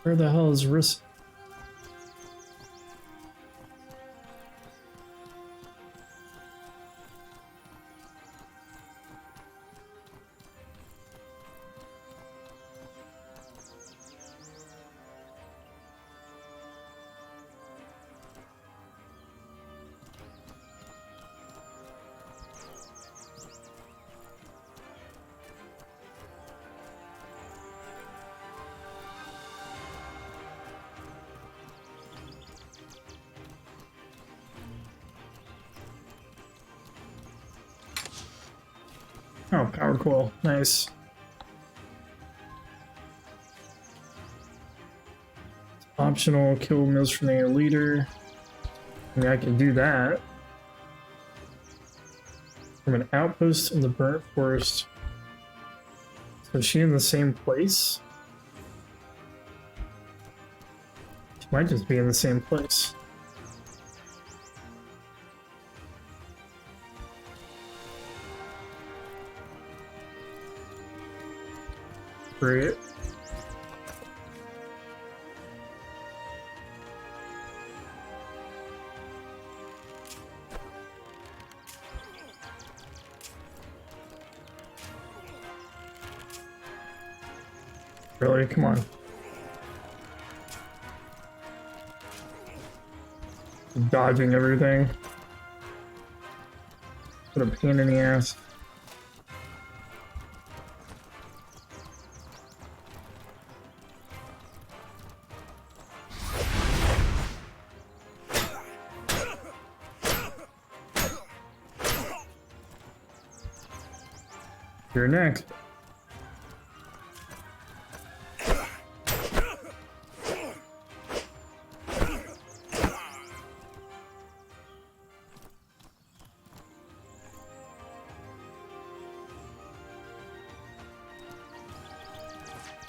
S1: Where the hell is Riss? Oh, power coil. Nice. Optional kill meals from the leader. I mean, I can do that. From an outpost in the burnt forest. So is she in the same place? She might just be in the same place. Great. Really? Come on. Dodging everything. What a pain in the ass. You're next.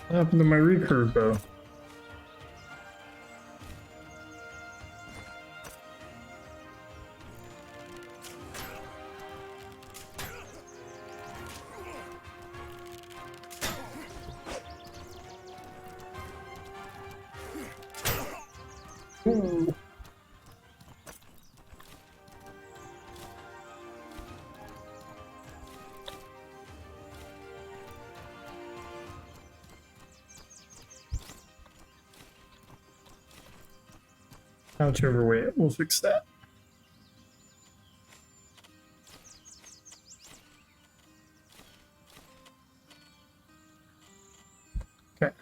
S1: What happened to my recurve bow? Ooh. Couch overweight. We'll fix that. Okay.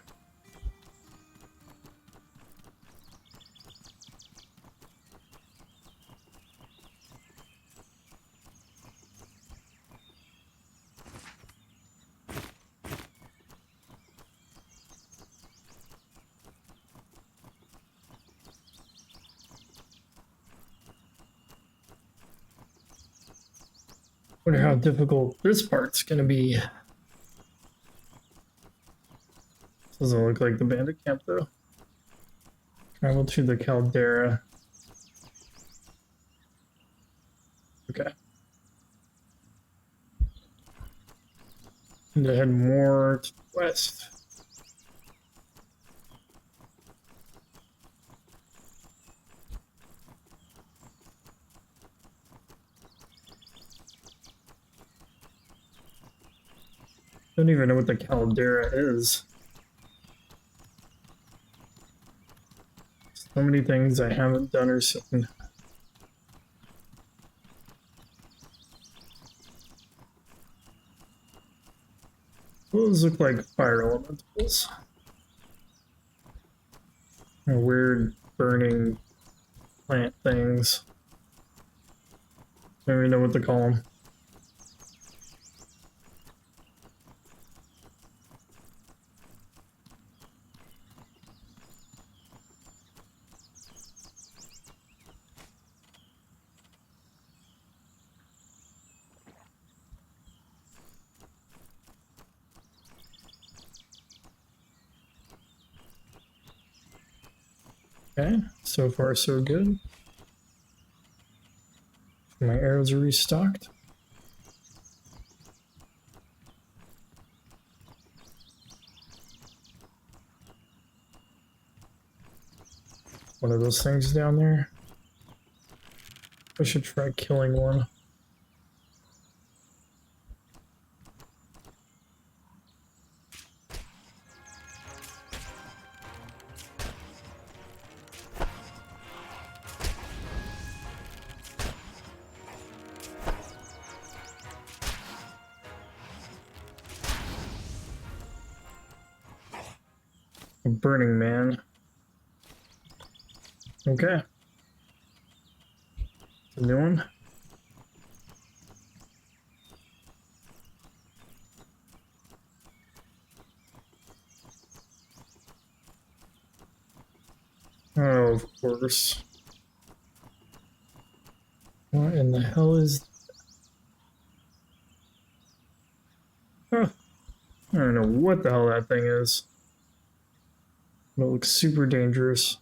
S1: Wonder how difficult this part's gonna be. Doesn't look like the bandit camp though. Travel to the caldera. Okay. And to head more to the west. Don't even know what the caldera is. So many things I haven't done or seen. Those look like fire elementals. Or weird burning plant things. I don't even know what to call them. Okay, so far so good. My arrows are restocked. one of those things down there. I should try killing one. Burning Man. Okay. A new one. Oh, of course. What in the hell is... Huh. I don't know what the hell that thing is. It looks super dangerous.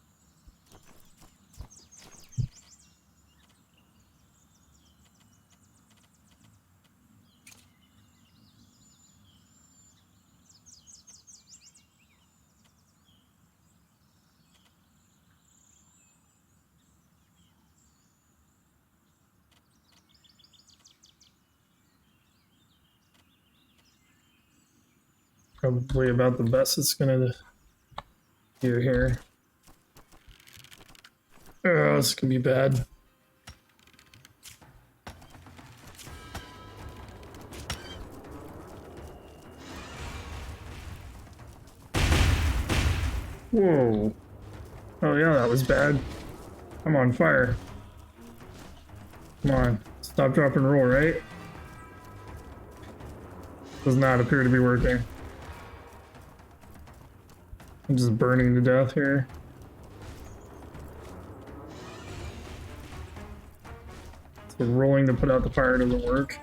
S1: Probably about the best it's gonna do here. Oh, this could be bad. Whoa. Oh yeah, that was bad. I'm on fire. Come on. Stop, drop, and roll, right? Does not appear to be working. I'm just burning to death here. So rolling to put out the fire doesn't work.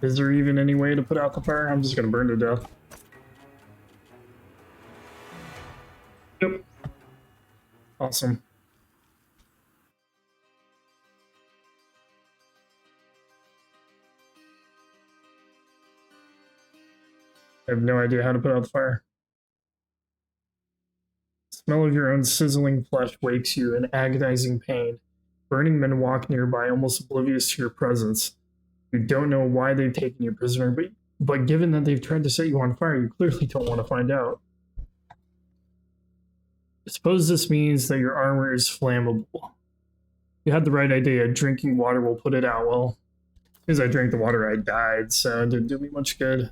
S1: Is there even any way to put out the fire? I'm just gonna burn to death. Yep. Awesome. I have no idea how to put out the fire. The smell of your own sizzling flesh wakes you in agonizing pain. Burning men walk nearby, almost oblivious to your presence. You don't know why they've taken you prisoner, but given that they've tried to set you on fire, you clearly don't want to find out. I suppose this means that your armor is flammable. You had the right idea. Drinking water will put it out. Well, as soon as I drank the water, I died, so it didn't do me much good.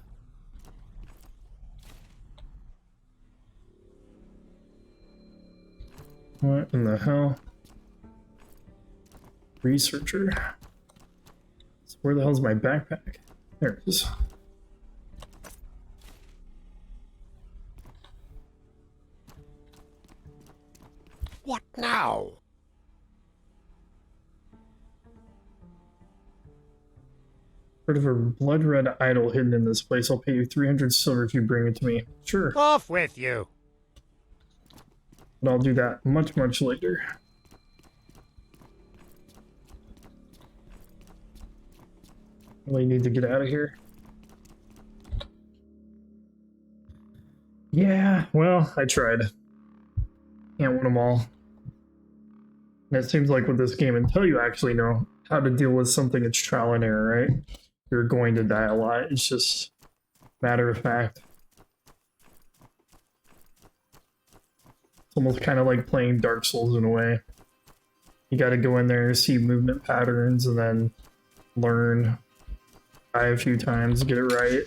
S1: What in the hell? Researcher. So where the hell's my backpack? There it is.
S2: What now?
S1: Heard of a blood red idol hidden in this place. I'll pay you 300 silver if you bring it to me. Sure.
S2: Off with you.
S1: But I'll do that much, much later. Really need to get out of here. Yeah, well, I tried. Can't win them all. And it seems like with this game, until you actually know how to deal with something, it's trial and error, right? You're going to die a lot. It's just matter of fact. It's almost kind of like playing Dark Souls in a way. You got to go in there, see movement patterns, and then learn. Die a few times, get it right,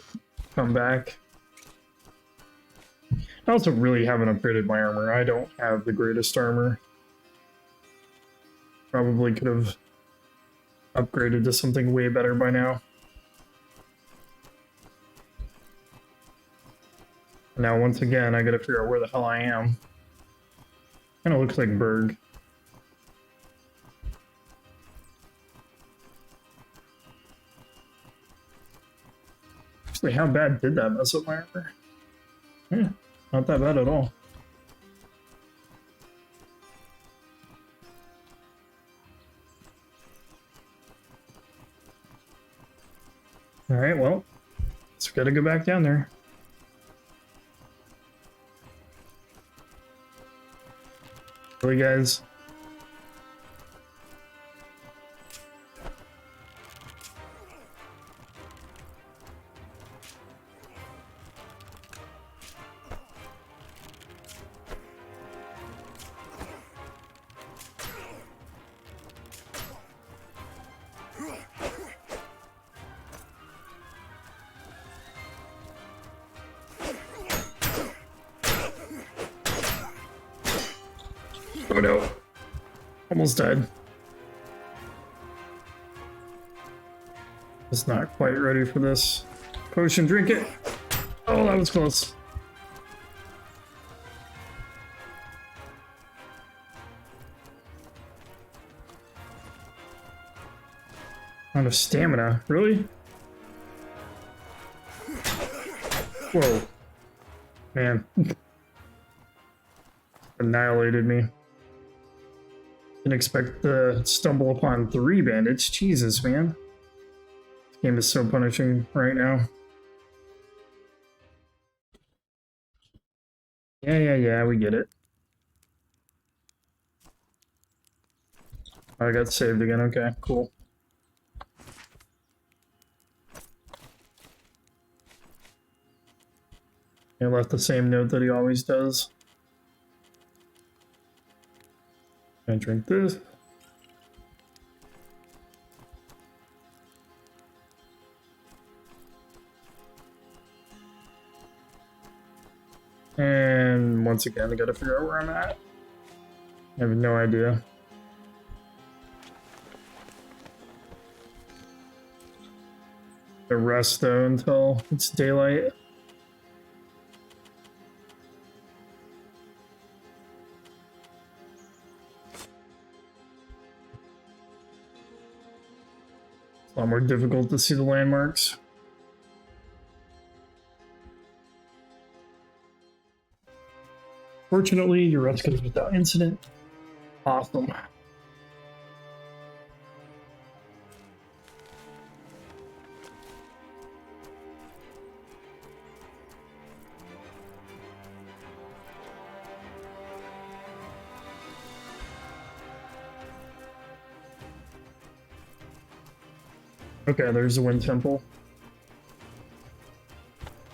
S1: come back. I also really haven't upgraded my armor. I don't have the greatest armor. Probably could have upgraded to something way better by now. Now, once again, I gotta figure out where the hell I am. Kinda looks like Berg. Actually, how bad did that mess up my armor? Yeah, not that bad at all. Alright, well, just gotta go back down there. Really, guys? Oh no. Almost died. Just not quite ready for this. Potion, drink it. Oh, that was close. Out of stamina, really? Whoa. Man. Annihilated me. Didn't expect to stumble upon 3 bandits. Jesus, man. This game is so punishing right now. Yeah, we get it. Oh, I got saved again. Okay, cool. He left the same note that he always does. I drink this. And once again, I gotta figure out where I'm at. I have no idea. The rest though until it's daylight. It's a lot more difficult to see the landmarks. Fortunately, your rest goes without incident. Awesome. Okay, there's the Wind Temple.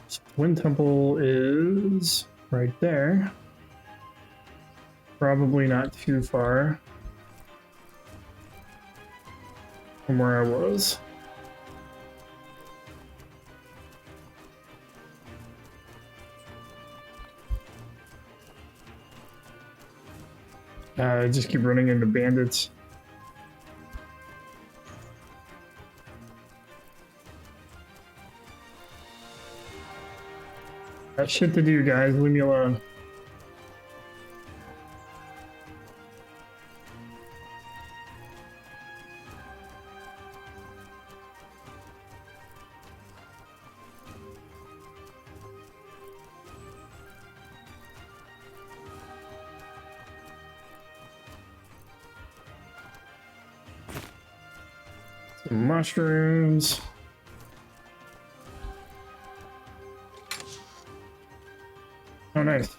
S1: So Wind Temple is right there. Probably not too far from where I was. I just keep running into bandits. Got shit to do, guys. Leave me alone. Some mushrooms. Oh, nice.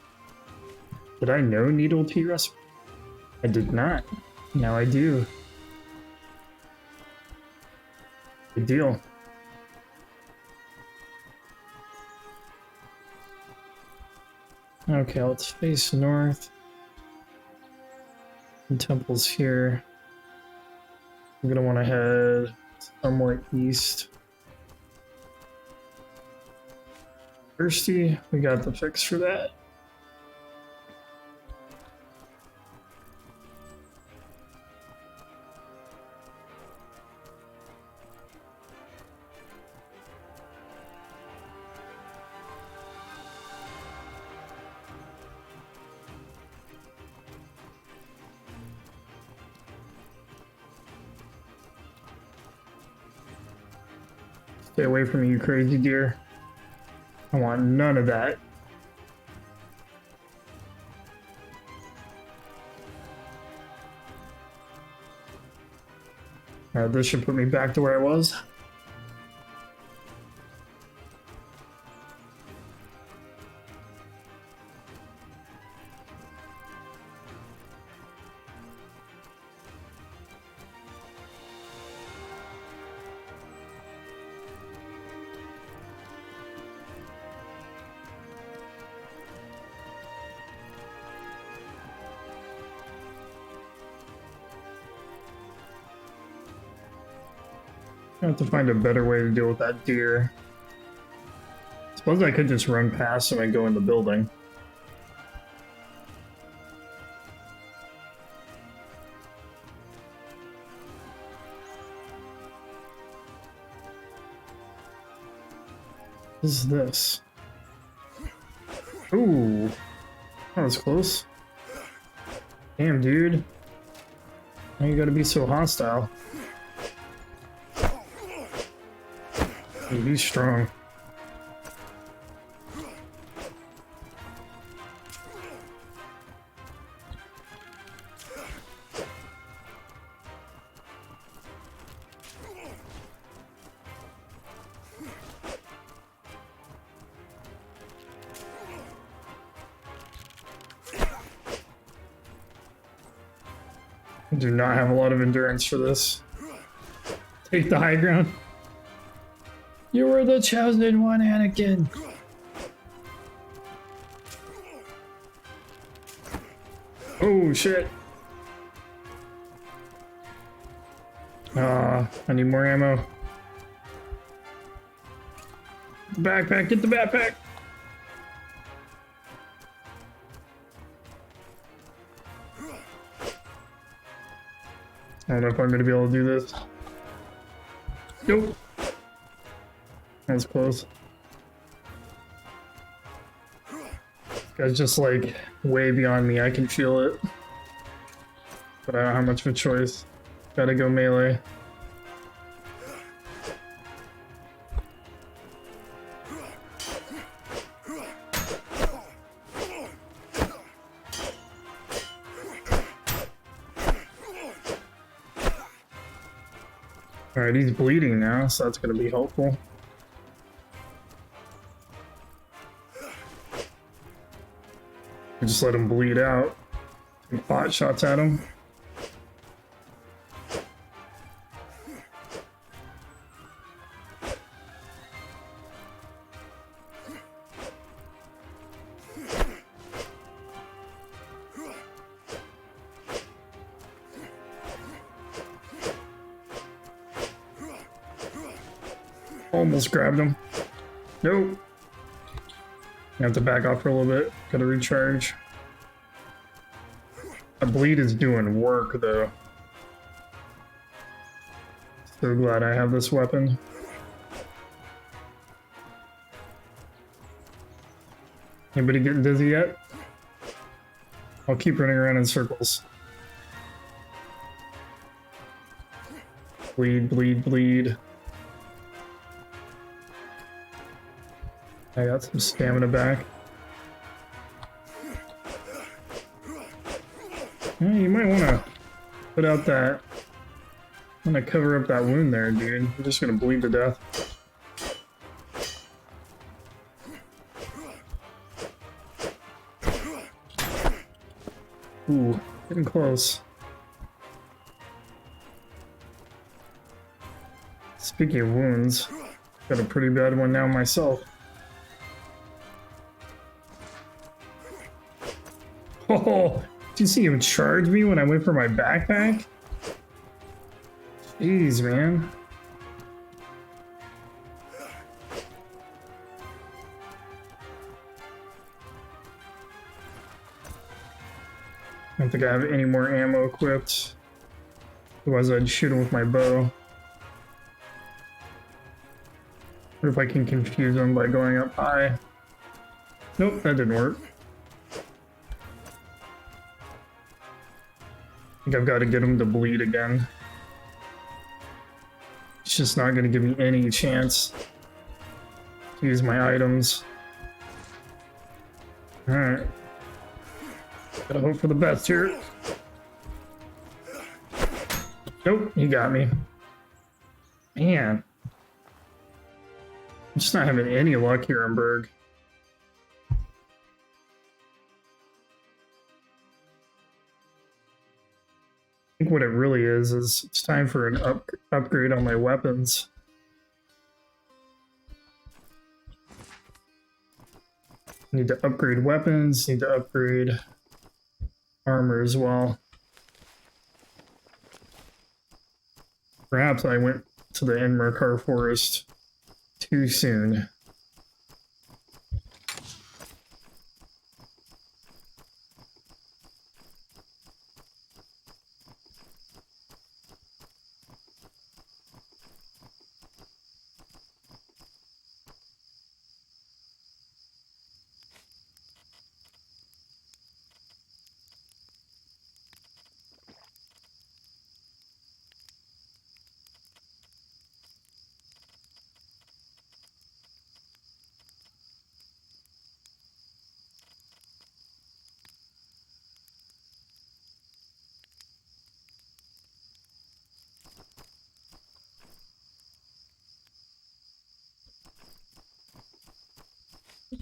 S1: Did I know needle tea recipe? I did not. Now I do. Good deal. Okay, let's face north. The temple's here. I'm gonna want to head somewhat east. Thirsty, we got the fix for that. Stay away from me, you crazy deer. I want none of that. Alright, this should put me back to where I was. I have to find a better way to deal with that deer. Suppose I could just run past him and go in the building. What is this? Ooh, that was close. Damn, dude. Why you gotta be so hostile? He's strong. I do not have a lot of endurance for this. Take the high ground. You were the chosen one, Anakin. Oh shit. I need more ammo. The backpack, get the backpack. I don't know if I'm gonna be able to do this. Nope. That was close. This guy's just like way beyond me. I can feel it. But I don't have much of a choice. Gotta go melee. Alright, he's bleeding now, so that's gonna be helpful. Just let him bleed out. Some pot shots at him. Almost grabbed him. Nope. I have to back off for a little bit. Gotta recharge. The bleed is doing work though. So glad I have this weapon. Anybody getting dizzy yet? I'll keep running around in circles. Bleed, bleed, bleed. I got some stamina back. Yeah, you might want to put out that... I'm gonna cover up that wound there, dude. I'm just gonna bleed to death. Ooh, getting close. Speaking of wounds, got a pretty bad one now myself. Oh, did you see him charge me when I went for my backpack? Jeez, man. I don't think I have any more ammo equipped. Otherwise I'd shoot him with my bow. What if I can confuse him by going up high? Nope, that didn't work. I think I've got to get him to bleed again. It's just not going to give me any chance to use my items. Alright. Gotta hope for the best here. Nope, he got me. Man. I'm just not having any luck here in Berg. I think what it really is it's time for an upgrade on my weapons. Need to upgrade weapons, need to upgrade armor as well. Perhaps I went to the Enmerkar forest too soon.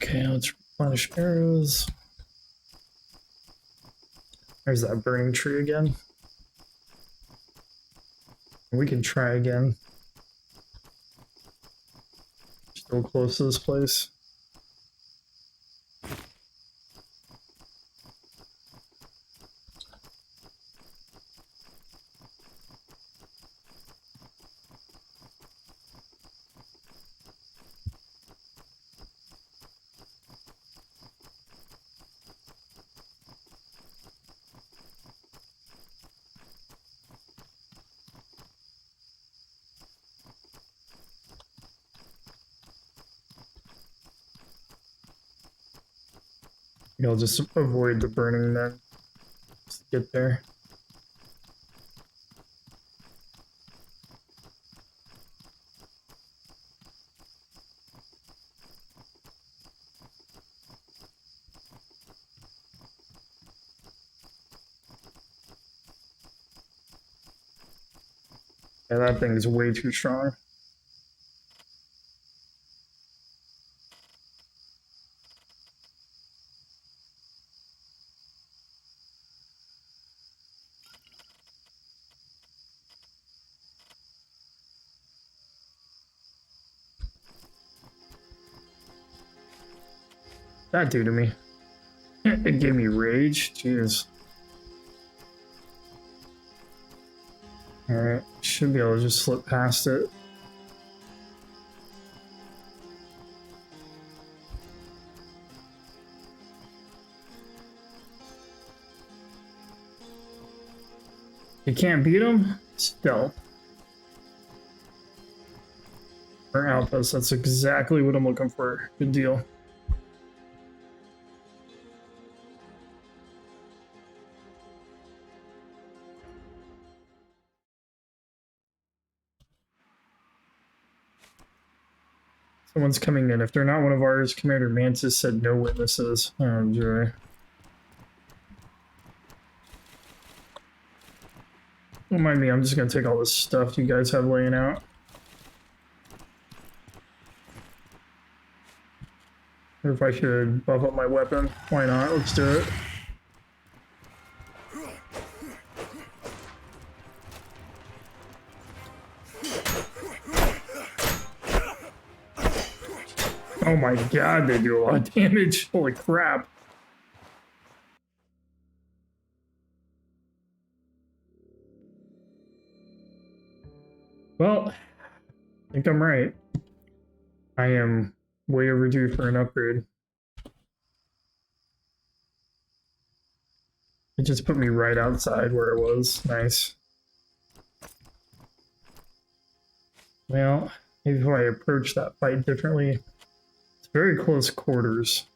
S1: Okay, let's replenish arrows. There's that burning tree again. We can try again. Still close to this place. I'll just avoid the burning then. Just get there. Yeah, that thing is way too strong. That do to me? It gave me rage? Jeez. Alright, should be able to just slip past it. You can't beat him? Stealth. Or outpost, that's exactly what I'm looking for. Good deal. Someone's coming in. If they're not one of ours, Commander Mantis said no witnesses. Oh, joy. Don't mind me, I'm just gonna take all this stuff you guys have laying out. Or if I should buff up my weapon. Why not? Let's do it. Oh my god, they do a lot of damage. Holy crap. Well, I think I'm right. I am way overdue for an upgrade. It just put me right outside where it was. Nice. Well, maybe if I approach that fight differently. It's very close quarters.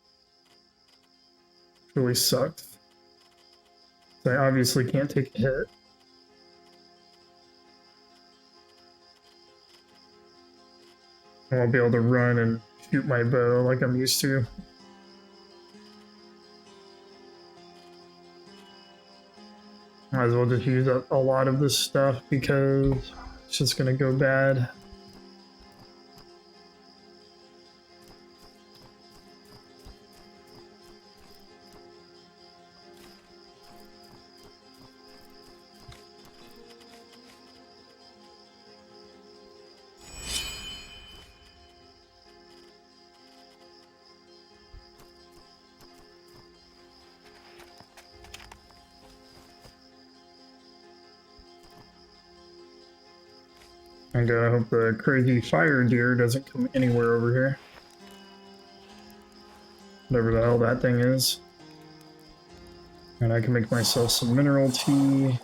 S1: Really sucked. So I obviously can't take a hit. I won't be able to run and shoot my bow like I'm used to. Might as well just use up a lot of this stuff because it's just gonna go bad. I gotta hope the crazy fire deer doesn't come anywhere over here. Whatever the hell that thing is. And I can make myself some mineral tea.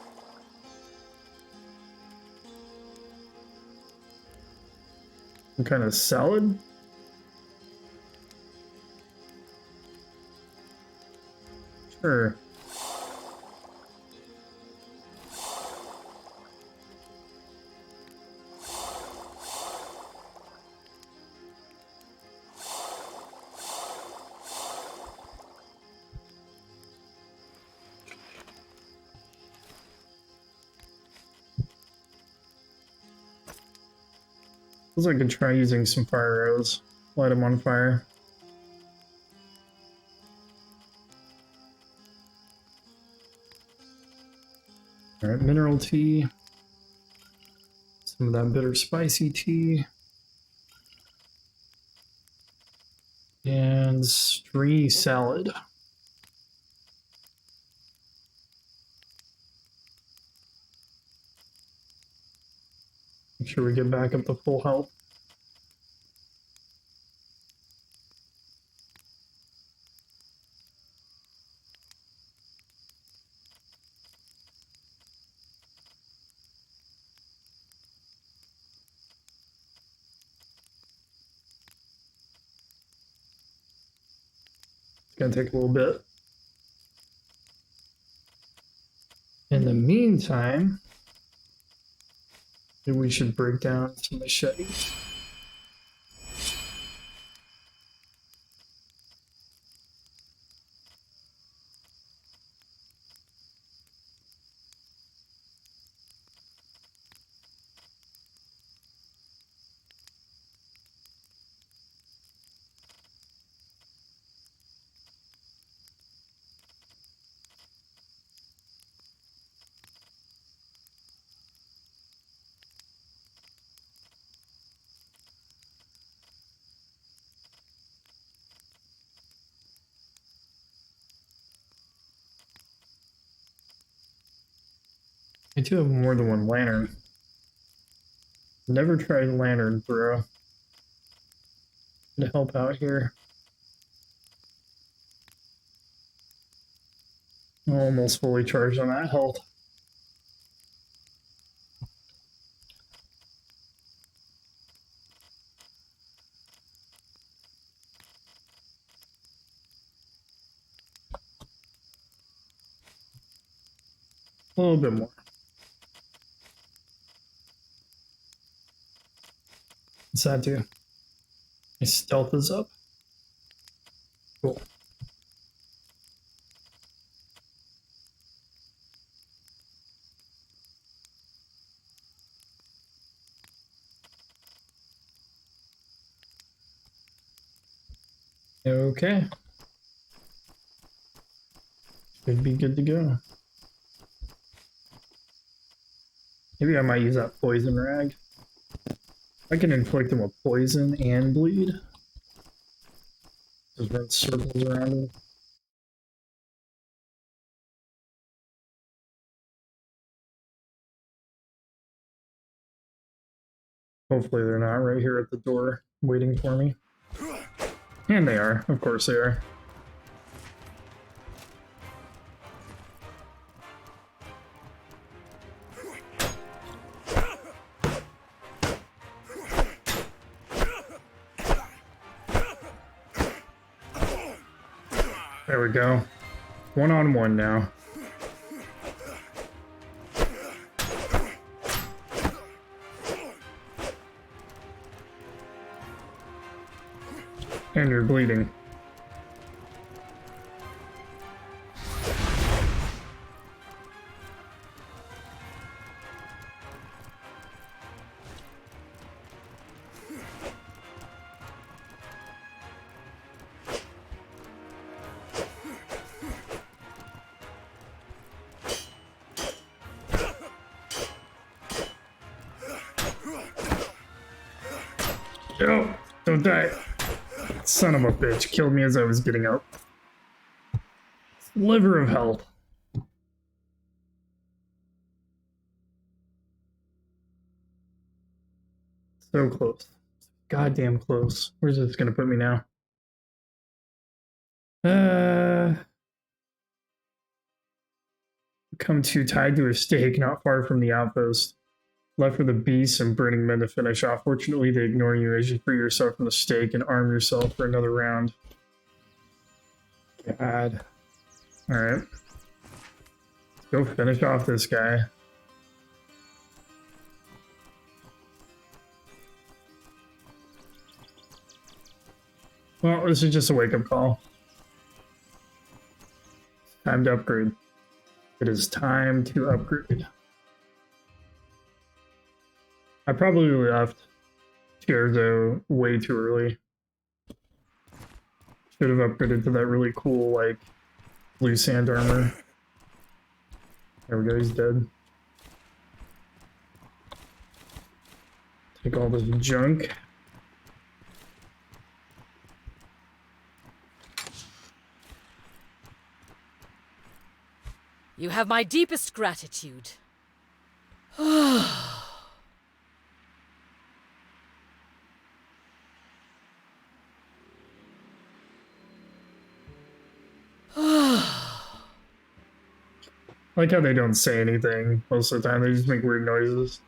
S1: Some kind of salad? Sure. Suppose I could try using some fire arrows. Light them on fire. Alright, mineral tea. Some of that bitter spicy tea. And stringy salad. Make sure we get back up to full health. It's gonna take a little bit. In the meantime, maybe we should break down some machetes. I do have more than one lantern. Never tried lantern throw. To help out here. Almost fully charged on that health. A little bit more. What's that do? My stealth is up. Cool. Okay. Should be good to go. Maybe I might use that poison rag. I can inflict him with poison and bleed. Just run circles around him. Hopefully they're not right here at the door waiting for me. And they are. Of course they are. There we go. 1-on-1 now. And you're bleeding. No, don't die. Son of a bitch killed me as I was getting up. Sliver of health. So close. Goddamn close. Where's this gonna put me now? Come to tied to a stake not far from the outpost. Left for the beasts and burning men to finish off. Fortunately, they ignore you as you free yourself from the stake and arm yourself for another round. God. Alright. Let's go finish off this guy. Well, this is just a wake-up call. Time to upgrade. It is time to upgrade. I probably left Scherzo way too early. Should have upgraded to that really cool, like, blue sand armor. There we go, he's dead. Take all this junk.
S7: You have my deepest gratitude.
S1: I like how they don't say anything most of the time, they just make weird noises.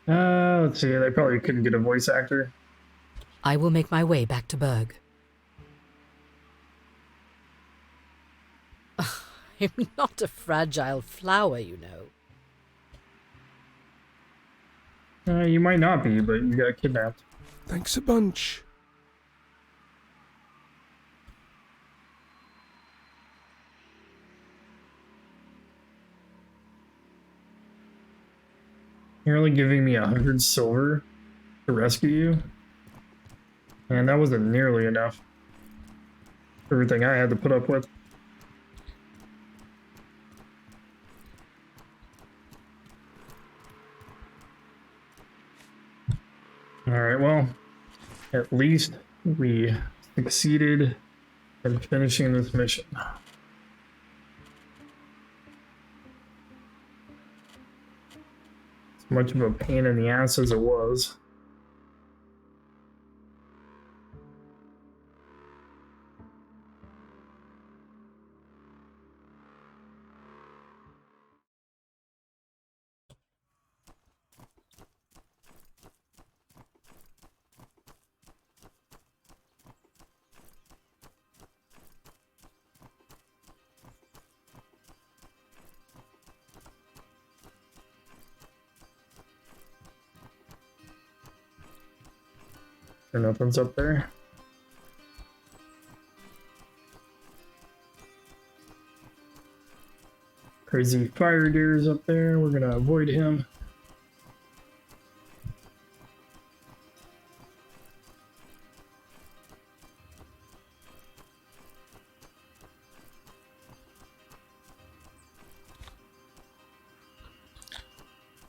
S1: Let's see, they probably couldn't get a voice actor.
S7: I will make my way back to Berg. I'm not a fragile flower, you know.
S1: You might not be, but you got kidnapped.
S5: Thanks a bunch.
S1: You're only giving me 100 silver to rescue you? Man, that wasn't nearly enough. Everything I had to put up with. Alright, well, at least we succeeded in finishing this mission. As much of a pain in the ass as it was. Or nothing's up there. Crazy fire deer's up there. We're gonna avoid him.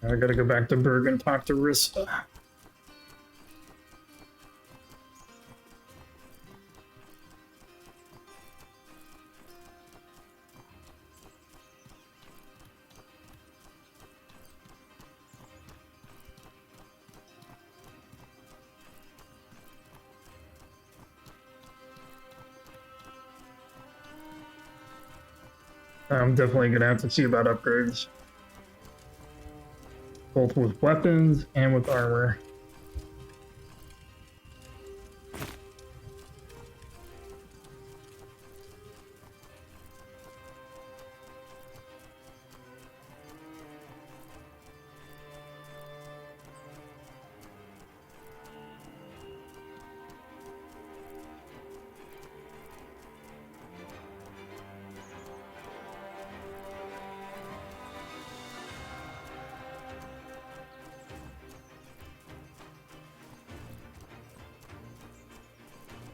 S1: I gotta go back to Berg and talk to Rissa. I'm definitely gonna have to see about upgrades. Both with weapons and with armor.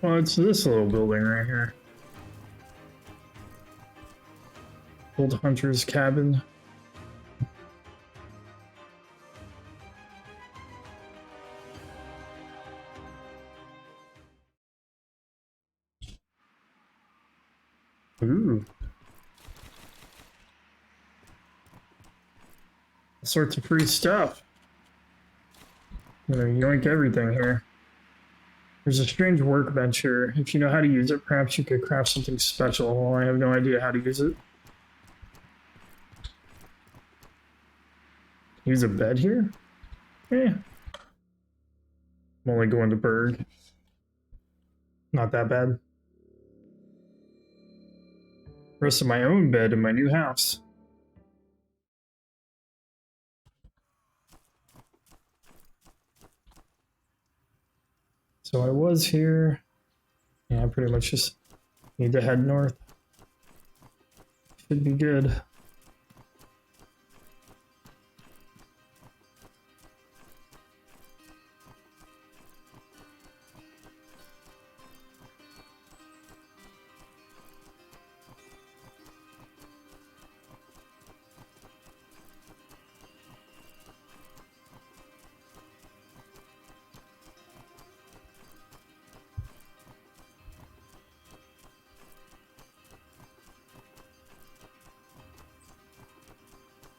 S1: Well, it's this little building right here. Old Hunter's Cabin. Ooh. All sorts of free stuff. I'm gonna yoink everything here. There's a strange workbench here. If you know how to use it, perhaps you could craft something special. Well, I have no idea how to use it. Use a bed here? Eh. I'm only going to Berg. Not that bad. Rest of my own bed in my new house. So I was here. Yeah, I pretty much just need to head north. Should be good.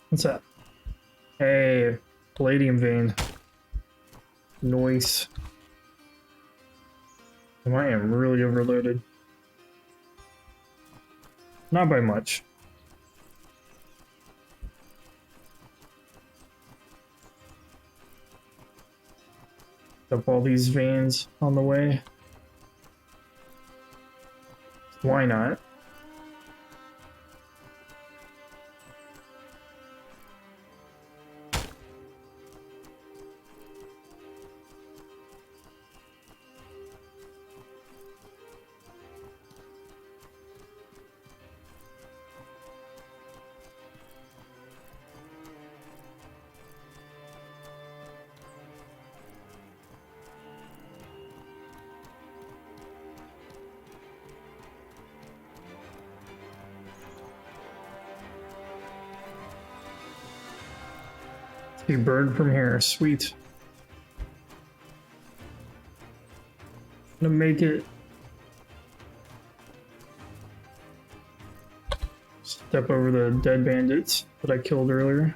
S1: What's that? Hey, palladium vein. Noise. I am really overloaded. Not by much. Up all these veins on the way. Why not? You bird from here, sweet. I'm gonna make it. Step over the dead bandits that I killed earlier.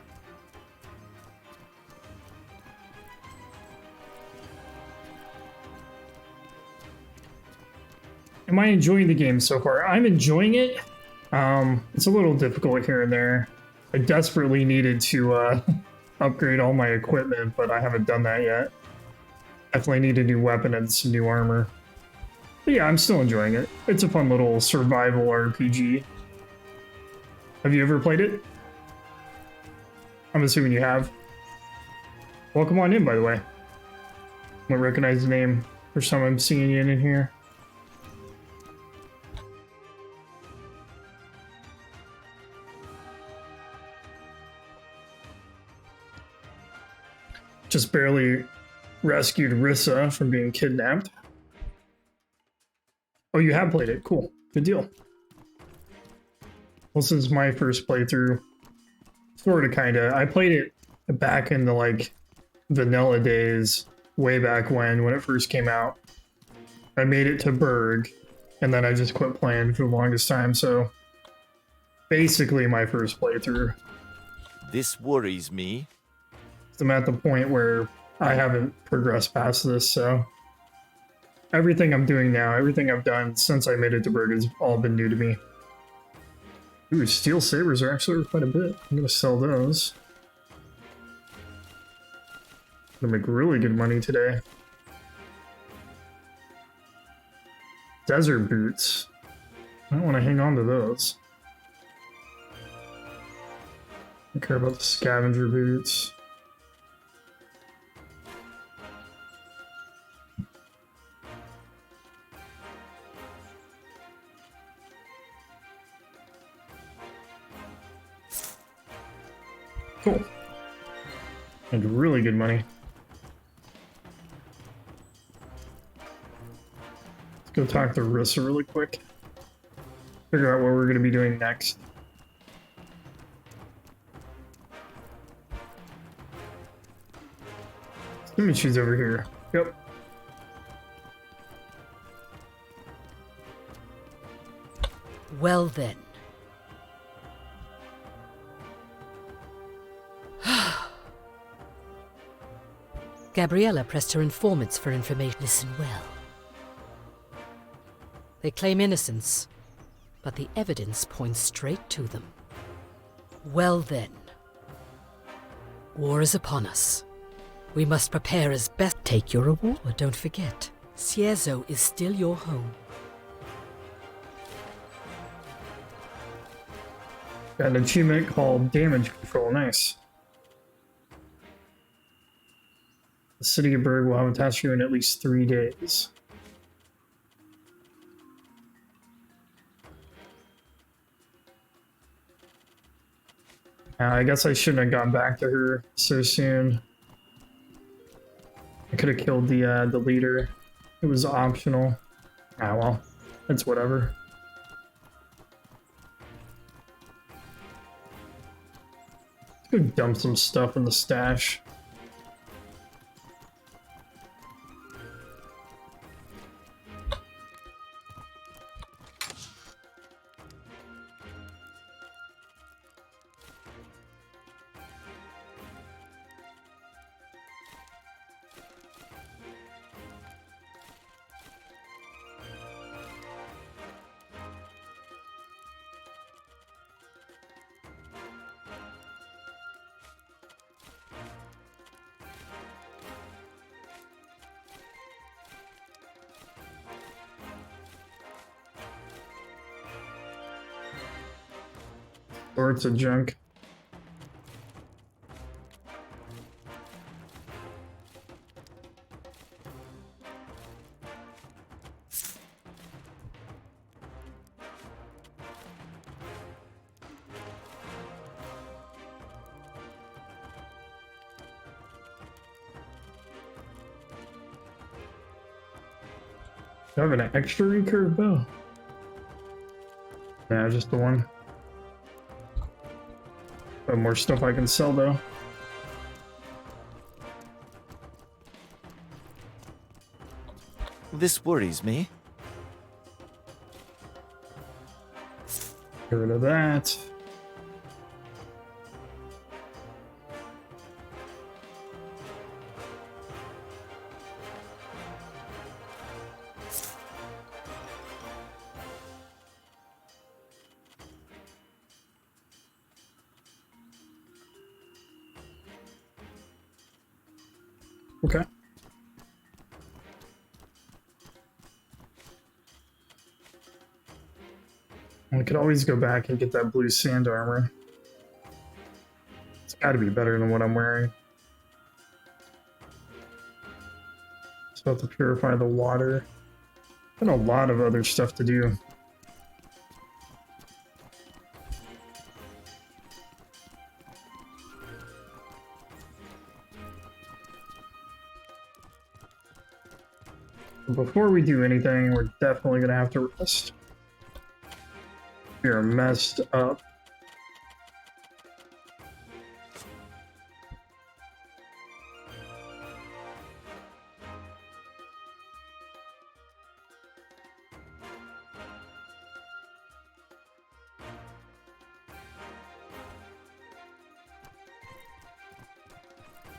S1: Am I enjoying the game so far? I'm enjoying it. It's a little difficult here and there. I desperately needed to upgrade all my equipment, but I haven't done that yet. Definitely need a new weapon and some new armor. But yeah, I'm still enjoying it. It's a fun little survival RPG. Have you ever played it? I'm assuming you have. Welcome on in, by the way. I don't recognize the name. First time I'm seeing you in here. Just barely rescued Rissa from being kidnapped. Oh, you have played it. Cool. Good deal. Well, since my first playthrough, sort of, kind of. I played it back in the, like, vanilla days, way back when it first came out. I made it to Berg, and then I just quit playing for the longest time, so basically my first playthrough.
S8: This worries me.
S1: I'm at the point where I haven't progressed past this, so everything I'm doing now, everything I've done since I made it to Berg has all been new to me. Ooh, steel sabers are actually worth quite a bit. I'm gonna sell those. Gonna make really good money today. Desert boots. I don't want to hang on to those. I care about the scavenger boots. Cool. And really good money. Let's go talk to Rissa really quick. Figure out what we're going to be doing next. Assuming she's over here. Yep.
S7: Well then. Gabriella pressed her informants for information. Listen well. They claim innocence, but the evidence points straight to them. Well then. War is upon us. We must prepare as best. Take your reward, but don't forget, Ciezo is still your home.
S1: Got an achievement called Damage Control. Nice. The city of Berg will have a task you in at least 3 days. I guess I shouldn't have gone back to her so soon. I could have killed the leader. It was optional. Ah well, it's whatever. Let's go dump some stuff in the stash. Sorts of junk. Do I have an extra recurve bow? Yeah, just the one. Got more stuff I can sell though.
S8: This worries me.
S1: Get rid of that. Okay. I could always go back and get that blue sand armor. It's gotta be better than what I'm wearing. So I have to purify the water. Got a lot of other stuff to do. Before we do anything, we're definitely gonna have to rest. We are messed up.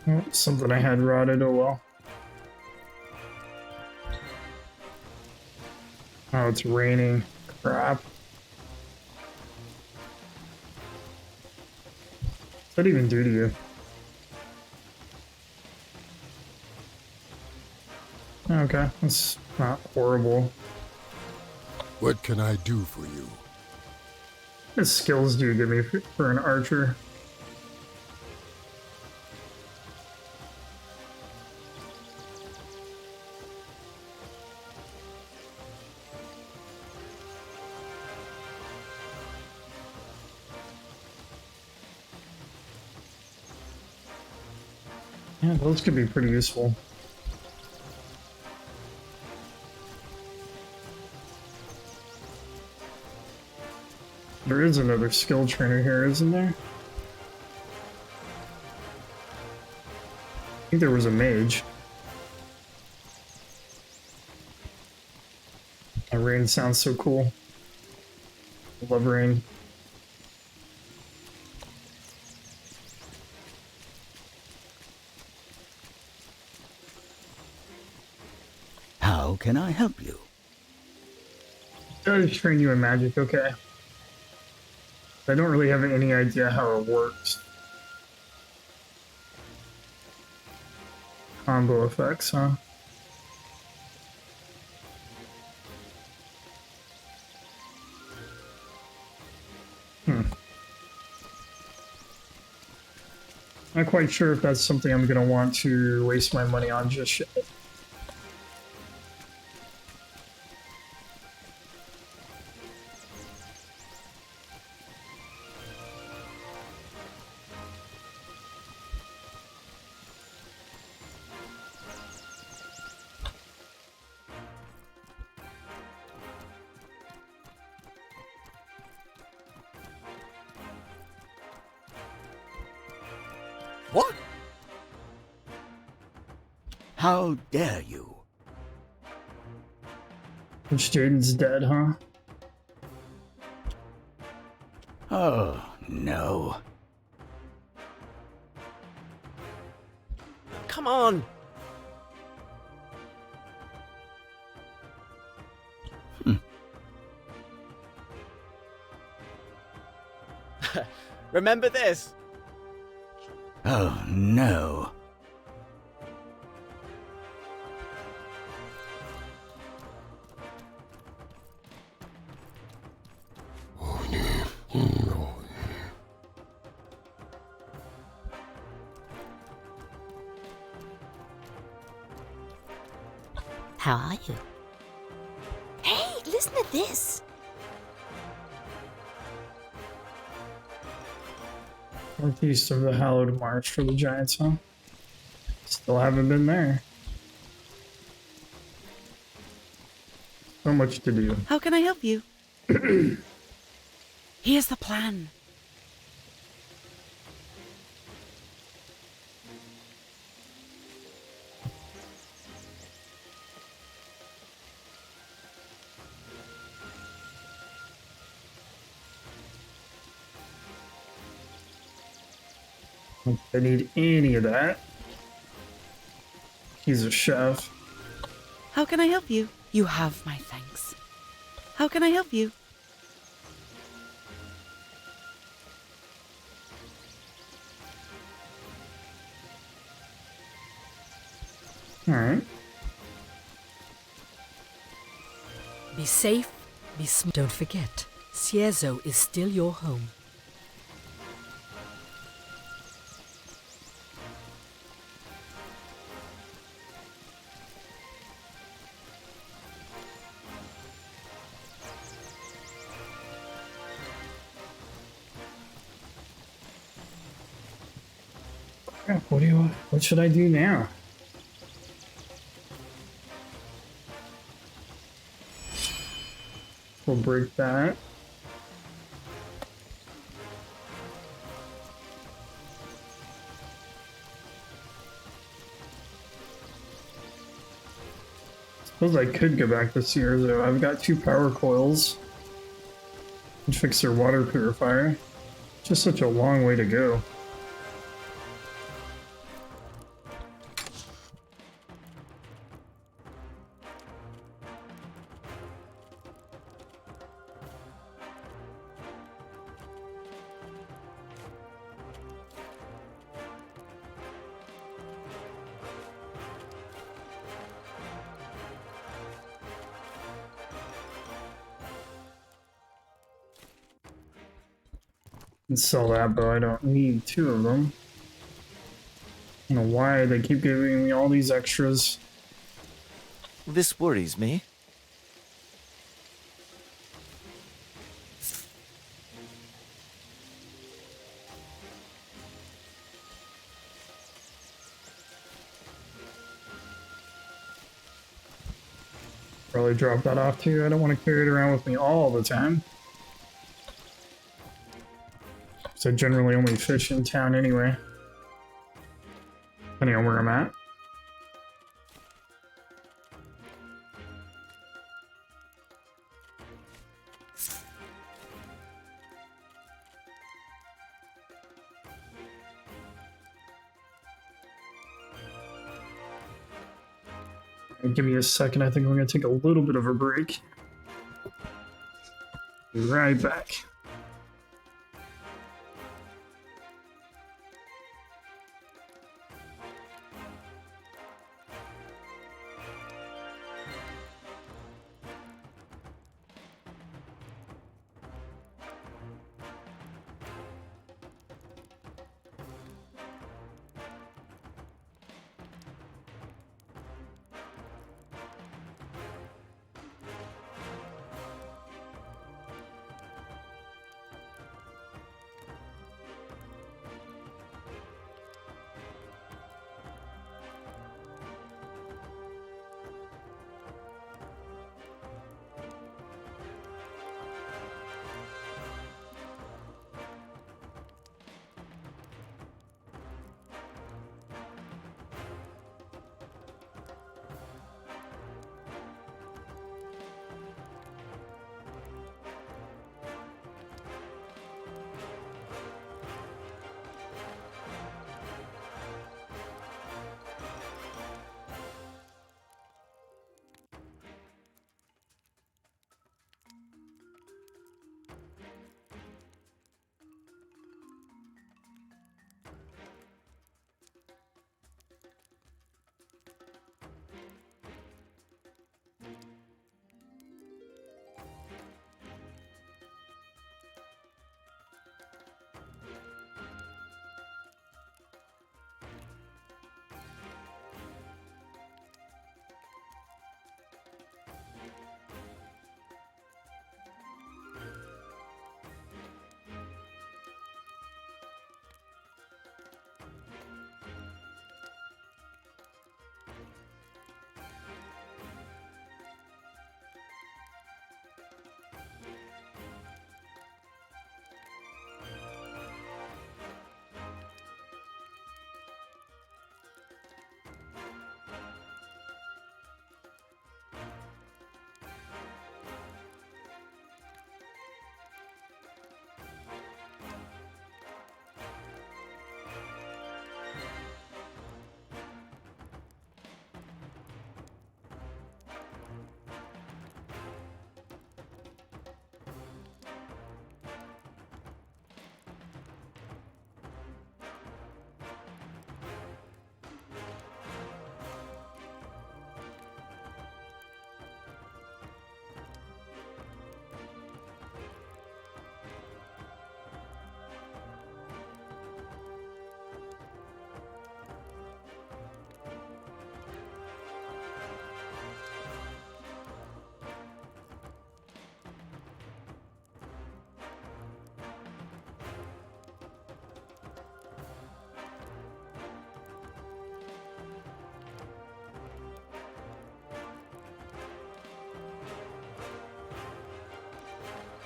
S1: Oh, something I had rotted, oh well. Oh, it's raining. Crap. What's that even do to you? Okay, that's not horrible.
S5: What can I do for you?
S1: What skills do you give me for an archer? Yeah, those could be pretty useful. There is another skill trainer here, isn't there? I think there was a mage. Rain sounds so cool. I love rain.
S3: How can I help you?
S1: Does train you in magic, okay. I don't really have any idea how it works. Combo effects, huh? Not quite sure if that's something I'm gonna want to waste my money on just yet.
S2: What?
S3: How dare you?
S1: Which Jaden's dead, huh?
S3: Oh, no.
S4: Come on! Remember this?
S3: Oh, no.
S7: How are you?
S9: Hey, listen to this.
S1: Northeast of the Hallowed March for the Giants, huh? Still haven't been there. So much to do.
S4: How can I help you? Here's the plan.
S1: Don't think I need any of that. He's a chef.
S4: How can I help you? You have my thanks. How can I help you?
S1: Alright.
S7: Be safe, be smart. Don't forget, Ciezo is still your home.
S1: Crap, what should I do now? We'll break that. Suppose I could go back to Sierra though. I've got 2 power coils. And fix their water purifier. Just such a long way to go. And sell that, but I don't need 2 of them. I don't know why they keep giving me all these extras.
S8: This worries me.
S1: Probably drop that off too. I don't want to carry it around with me all the time. So I generally only fish in town anyway. Depending on where I'm at. Give me a second. I think we're gonna take a little bit of a break. Be right back.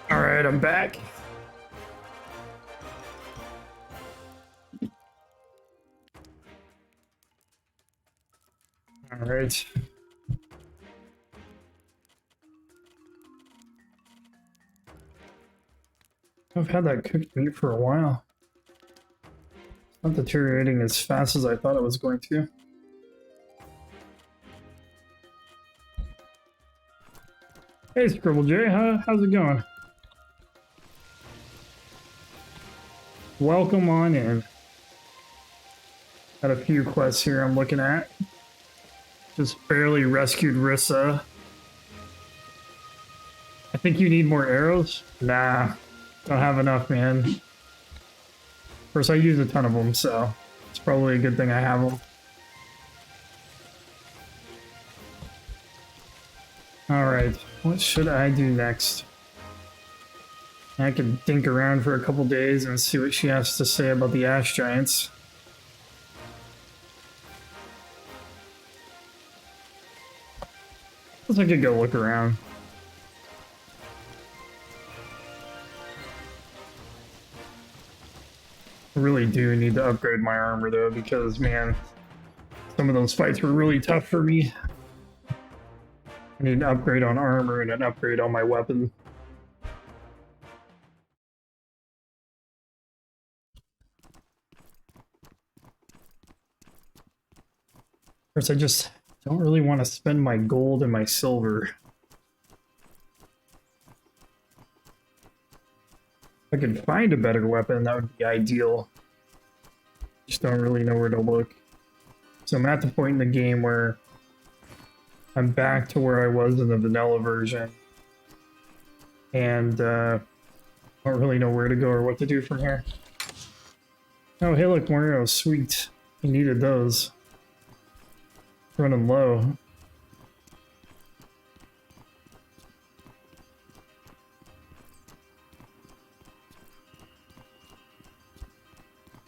S1: All right, I'm back. All right. I've had that cooked meat for a while. It's not deteriorating as fast as I thought it was going to. Hey, Scribble J, how's it going? Welcome on in. Got a few quests here I'm looking at. Just barely rescued Rissa. I think you need more arrows? Nah, don't have enough, man. Of course, I use a ton of them, so it's probably a good thing I have them. Alright, what should I do next? I could dink around for a couple days and see what she has to say about the Ash Giants. Guess I could go look around. I really do need to upgrade my armor though, because man, some of those fights were really tough for me. I need an upgrade on armor and an upgrade on my weapon. Of course, I just Don't really want to spend my gold and my silver. If I could find a better weapon, that would be ideal. Just don't really know where to look. So I'm at the point in the game where I'm back to where I was in the vanilla version. And don't really know where to go or what to do from here. Oh, hey look, more arrows. Sweet. I needed those. Running low.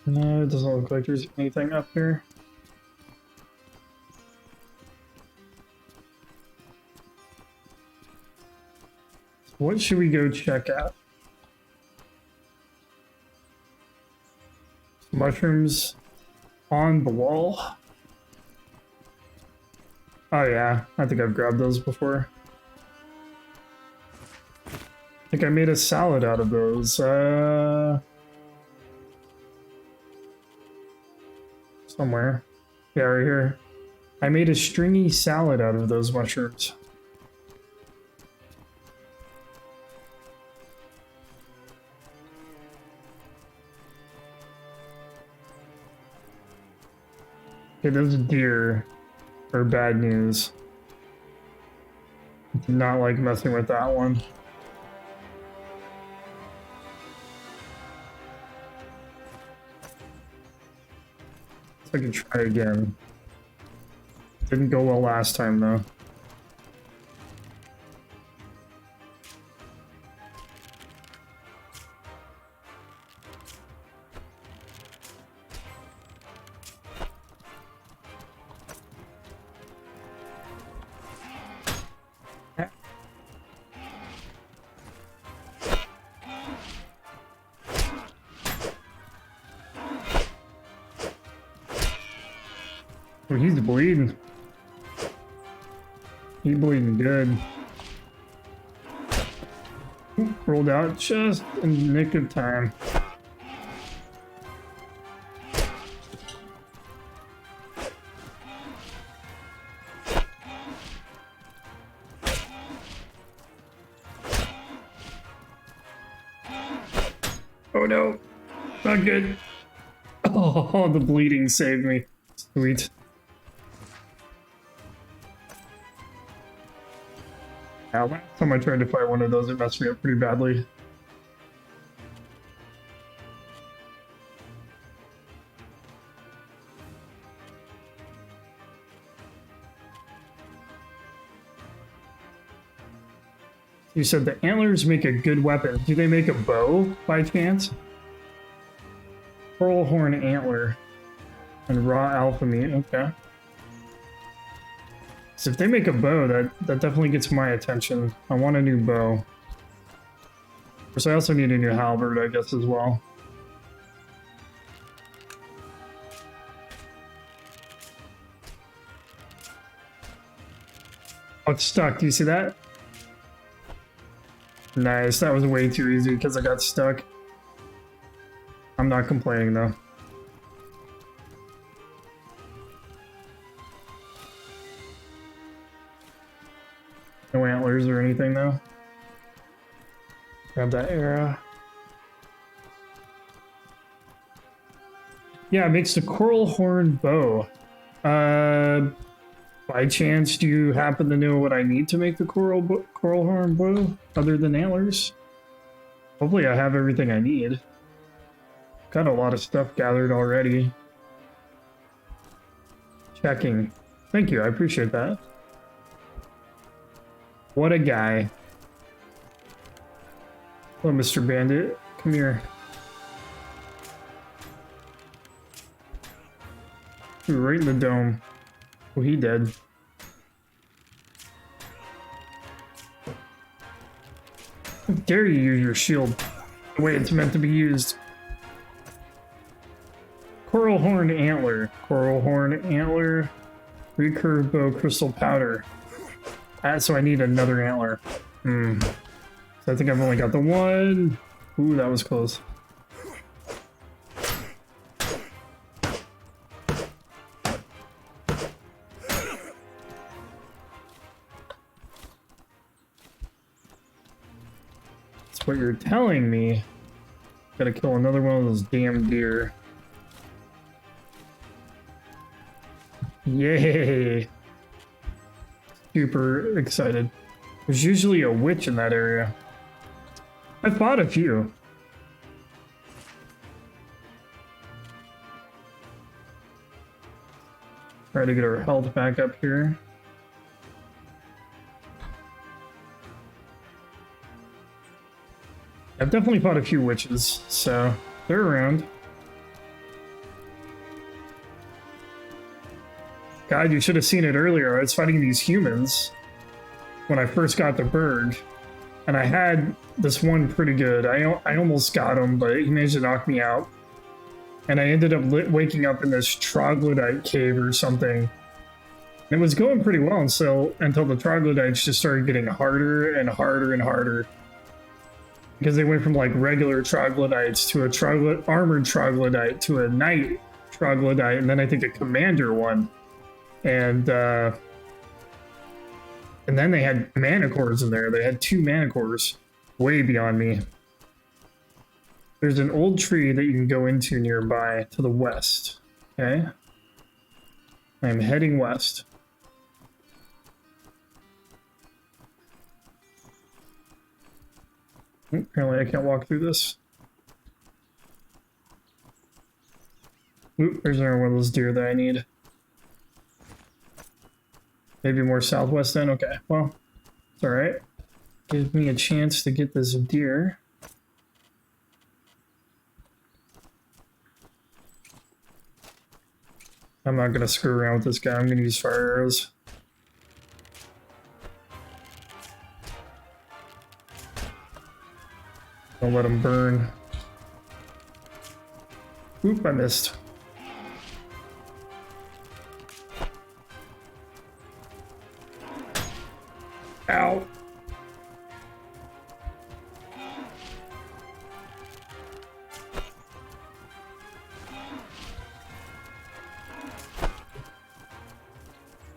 S1: No, it doesn't look like there's anything up here. What should we go check out? Mushrooms on the wall. Oh yeah, I think I've grabbed those before. I think I made a salad out of those. Somewhere. Yeah, right here. I made a stringy salad out of those mushrooms. Okay, those deer are bad news. I do not like messing with that one. So I can try again. Didn't go well last time though. Oh, he's bleeding. He's bleeding good. Rolled out just in the nick of time. Oh no, not good. Oh, the bleeding saved me. Sweet. Yeah, last time I tried to fight one of those, it messed me up pretty badly. You said the antlers make a good weapon. Do they make a bow by chance? Coral horn antler and raw alpha meat. Okay. So if they make a bow, that definitely gets my attention. I want a new bow. Of course, I also need a new halberd, I guess, as well. Oh, it's stuck. Do you see that? Nice. That was way too easy because I got stuck. I'm not complaining, though. No antlers or anything, though. Grab that arrow. Yeah, it makes the coral horn bow. By chance, do you happen to know what I need to make the coral horn bow, other than antlers? Hopefully I have everything I need. Got a lot of stuff gathered already. Checking. Thank you, I appreciate that. What a guy. Hello, Mr. Bandit. Come here. Ooh, right in the dome. Oh, he dead. How dare you use your shield the way it's meant to be used? Coral horn antler. Coral horn antler. Recurve bow crystal powder. So I need another antler. So I think I've only got the one. Ooh, that was close. what you're telling me. Gotta kill another one of those damn deer. Yay! Super excited. There's usually a witch in that area. I fought a few. Try to get our health back up here. I've definitely fought a few witches, so they're around. God, you should have seen it earlier. I was fighting these humans when I first got the bird, and I had this one pretty good. I almost got him, but he managed to knock me out. And I ended up waking up in this troglodyte cave or something. And it was going pretty well until the troglodytes just started getting harder and harder and harder. Because they went from like regular troglodytes to a armored troglodyte to a knight troglodyte, and then I think a commander one. And then they had manticores in there. They had 2 manticores, way beyond me. There's an old tree that you can go into nearby to the west. Okay? I'm heading west. Apparently I can't walk through this. Oop, there's another one of those deer that I need. Maybe more southwest then? Okay, well, it's alright. Gives me a chance to get this deer. I'm not gonna screw around with this guy. I'm gonna use fire arrows. Don't let him burn. Oop, I missed. Ow.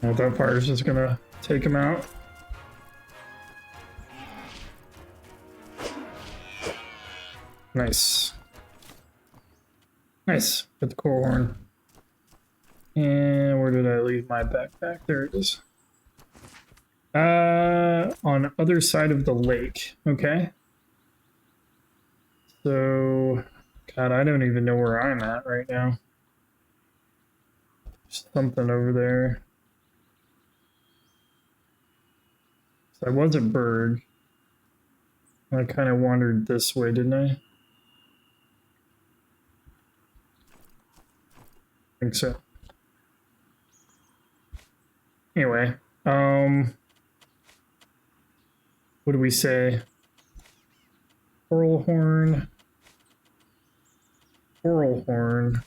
S1: Well, that fire's just gonna take him out. Nice. Nice. Get the coral horn. And where did I leave my backpack? There it is. On other side of the lake. Okay. So, God, I don't even know where I'm at right now. Something over there. So I was at Berg. I kind of wandered this way, didn't I? I think so. Anyway, what do we say? Coral horn. Coral horn.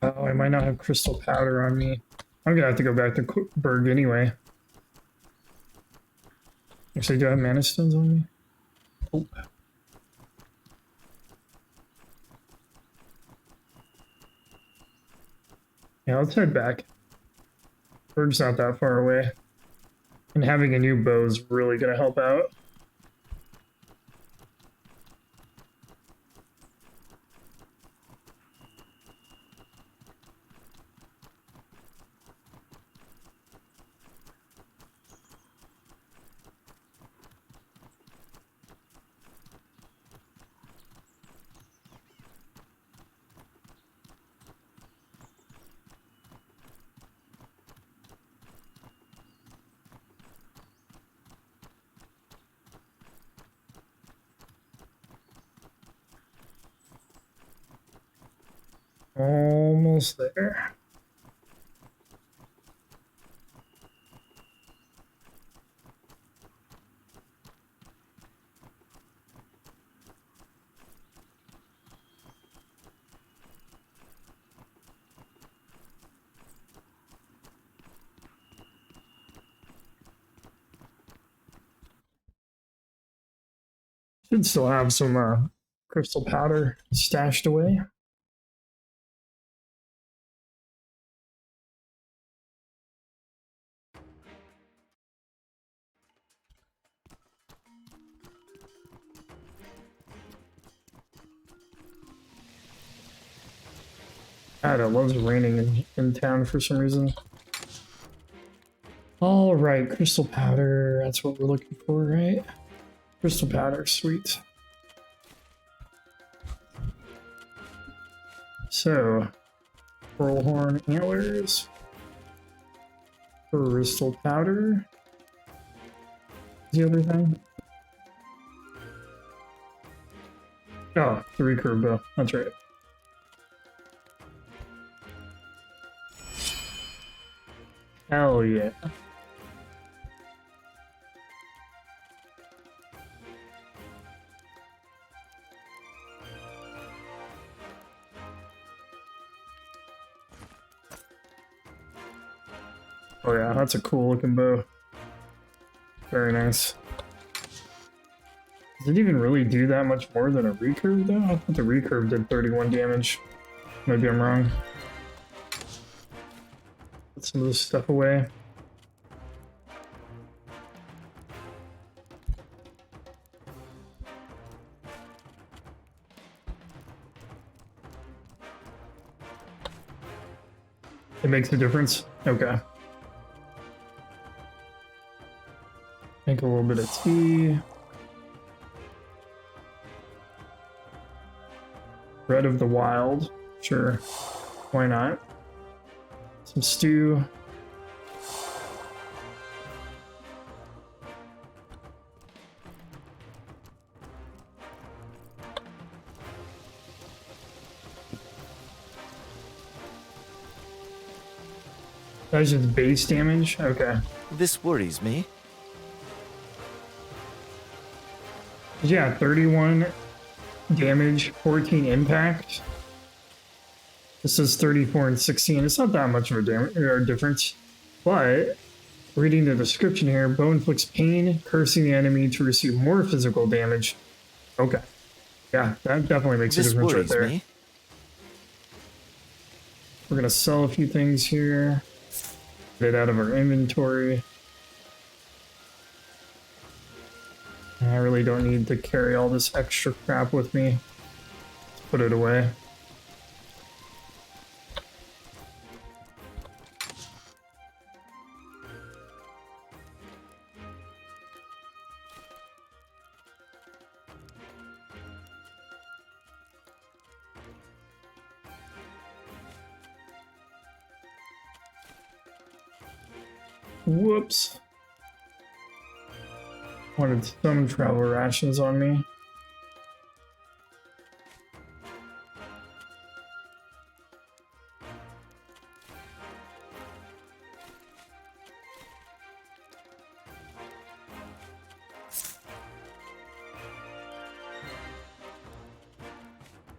S1: Oh, I might not have crystal powder on me. I'm gonna have to go back to Berg anyway. Actually, do I have mana stones on me? Oh. Yeah, let's head back. Berg's not that far away. And having a new bow is really gonna help out. Almost there. Should still have some crystal powder stashed away. God, it loves raining in town for some reason. All right, crystal powder. That's what we're looking for, right? Crystal powder, sweet. So, pearl horn antlers, crystal powder. The other thing. Oh, the recurve bow. That's right. Hell yeah. Oh yeah, that's a cool looking bow. Very nice. Does it even really do that much more than a recurve though? I thought the recurve did 31 damage. Maybe I'm wrong. Put some of this stuff away. It makes a difference? Okay. Make a little bit of tea. Bread of the Wild. Sure. Why not? Some stew. That's just base damage? Okay.
S8: This worries me.
S1: Yeah, 31 damage, 14 impact. This is 34 and 16. It's not that much of a difference. But, reading the description here, bow inflicts pain, cursing the enemy to receive more physical damage. Okay. Yeah, that definitely makes a
S8: This
S1: difference right
S8: worries
S1: there.
S8: me.
S1: We're gonna sell a few things here. Get it out of our inventory. I really don't need to carry all this extra crap with me. Let's put it away. Whoops. Wanted some travel rations on me.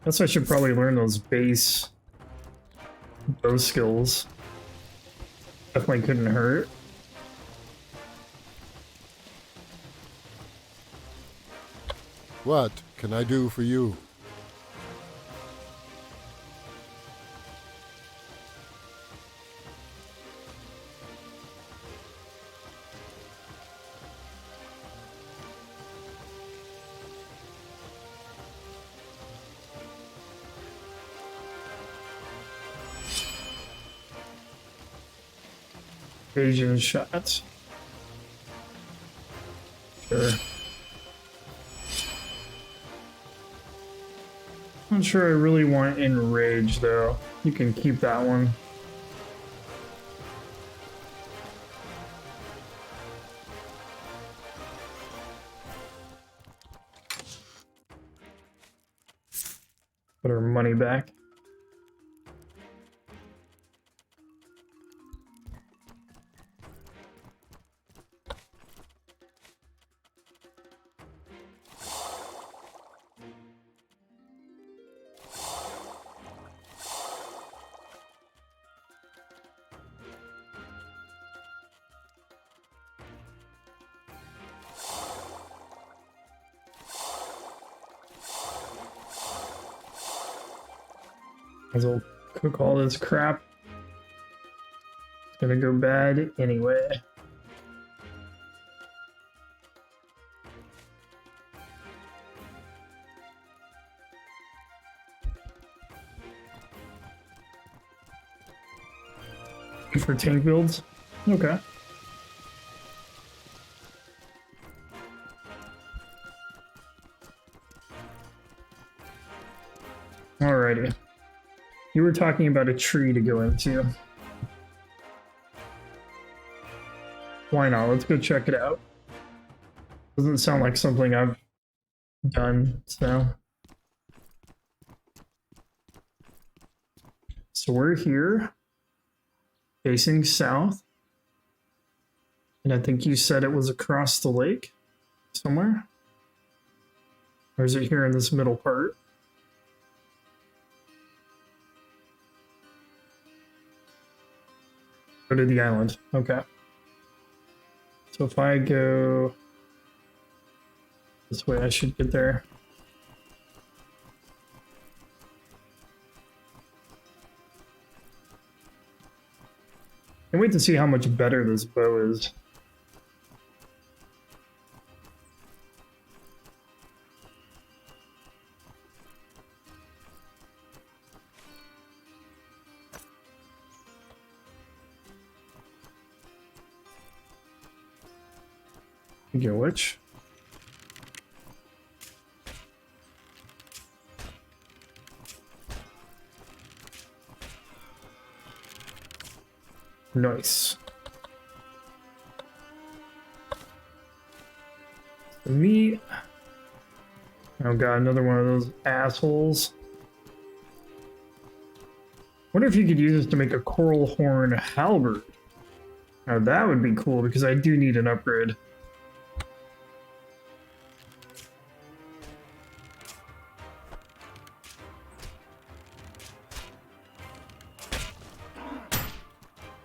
S1: Guess I should probably learn those base bow skills. Definitely couldn't hurt.
S5: What can I do for you?
S1: Asian shots. Sure. Not sure I really want Enrage though. You can keep that one. Put our money back. Might as well cook all this crap. It's gonna go bad anyway. For tank builds? Okay. Alrighty. You were talking about a tree to go into. Why not? Let's go check it out. Doesn't sound like something I've done, so. So we're here, facing south. And I think you said it was across the lake somewhere? Or is it here in this middle part? Go to the island. Okay. So if I go this way, I should get there. Can't wait to see how much better this bow is. Get which? Nice. The meat. Oh god, another one of those assholes. Wonder if you could use this to make a coral horn halberd. Now that would be cool because I do need an upgrade.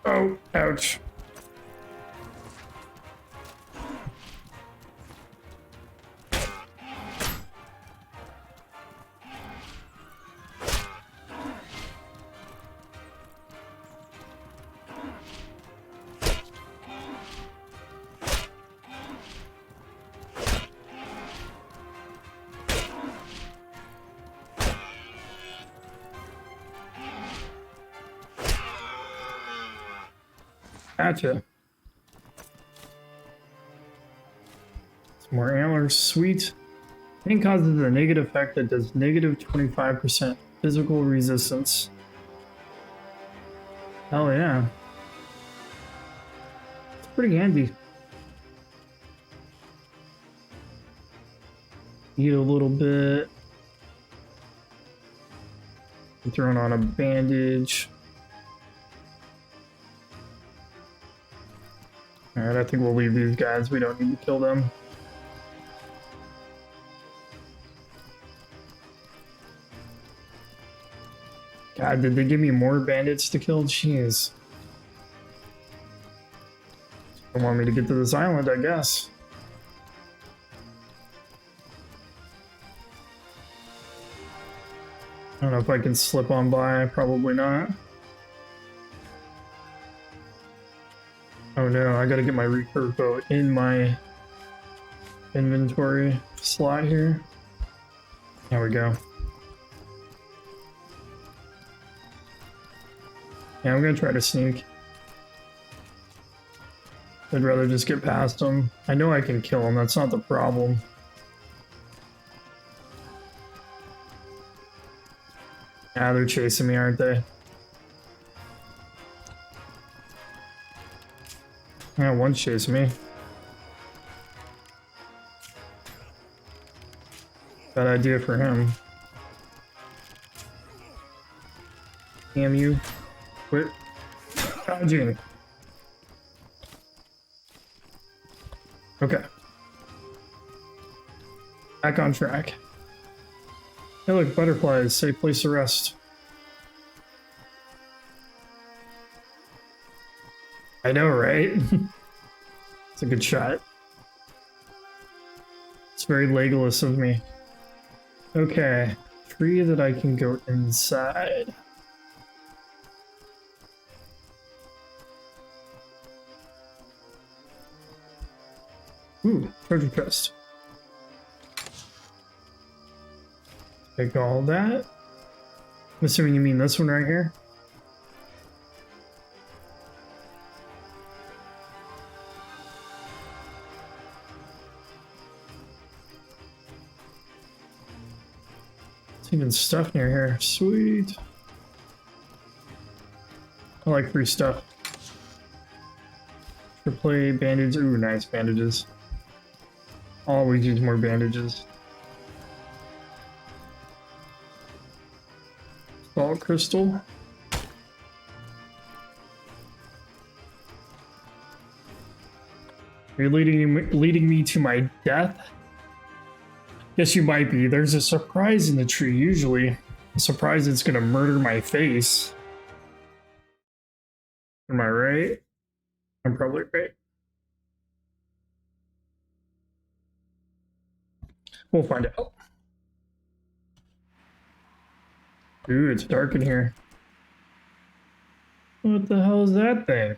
S1: Oh, ouch. Gotcha. Some more antlers, sweet. Pain causes a negative effect that does negative 25% physical resistance. Hell yeah. It's pretty handy. Eat a little bit. Throwing on a bandage. Alright, I think we'll leave these guys. We don't need to kill them. God, did they give me more bandits to kill? Jeez. They want me to get to this island, I guess. I don't know if I can slip on by. Probably not. Oh no, I gotta get my recurve bow in my inventory slot here. There we go. Yeah, I'm gonna try to sneak. I'd rather just get past them. I know I can kill them, that's not the problem. Yeah, they're chasing me, aren't they? Yeah, one's chasing me. Bad idea for him. Damn you. Quit dodging. Okay. Back on track. Hey look, butterflies. Safe place to rest. I know, right? It's a good shot. It's very Legolas of me. Okay. Tree that I can go inside. Ooh, treasure chest. Take all that. I'm assuming you mean this one right here. There's even stuff near here. Sweet. I like free stuff. Play bandage. Ooh, nice bandages. Always use more bandages. Salt crystal. You're leading me to my death? Yes, you might be. There's a surprise in the tree, usually. A surprise that's gonna murder my face. Am I right? I'm probably right. We'll find out. Ooh, it's dark in here. What the hell is that thing?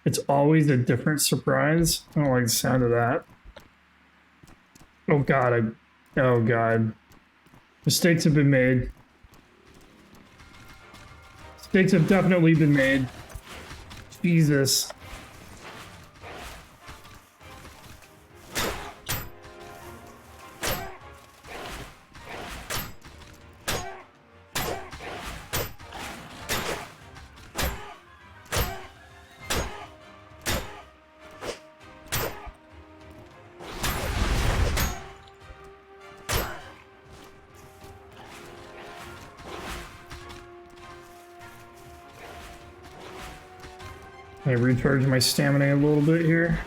S1: It's always a different surprise. I don't like the sound of that. Oh god, oh god. Mistakes have been made. Mistakes have definitely been made. Jesus. I recharge my stamina a little bit here.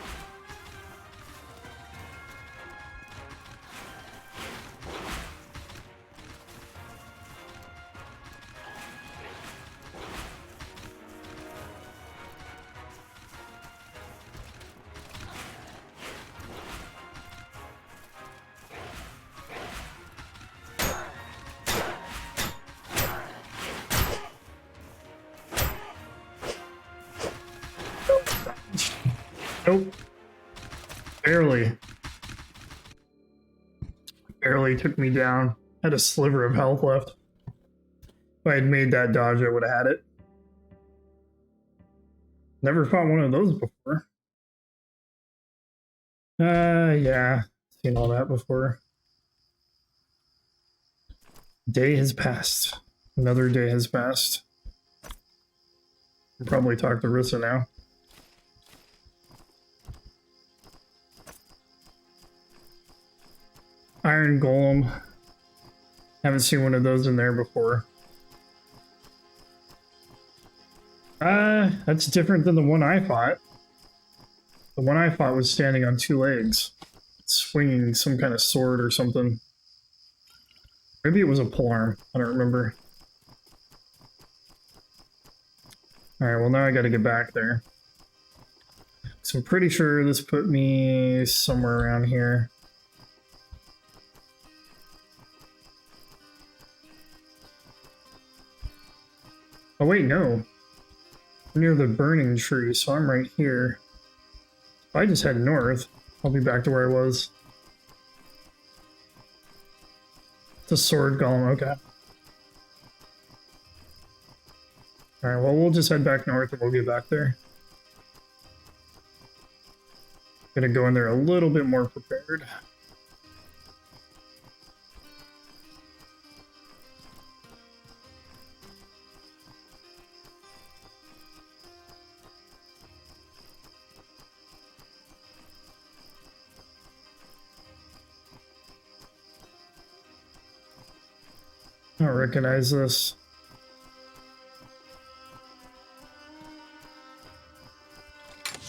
S1: Nope. Barely. Barely took me down. Had a sliver of health left. If I had made that dodge, I would have had it. Never fought one of those before. Yeah. Seen all that before. Day has passed. Another day has passed. I'll probably talk to Rissa now. Iron Golem. Haven't seen one of those in there before. That's different than the one I fought. The one I fought was standing on 2 legs, swinging some kind of sword or something. Maybe it was a polearm. I don't remember. Alright, well now I gotta get back there. So I'm pretty sure this put me somewhere around here. Oh wait, no. I'm near the burning tree, so I'm right here. If I just head north, I'll be back to where I was. It's a sword golem, okay. Alright, well we'll just head back north and we'll get back there. Gonna go in there a little bit more prepared. I don't recognize this.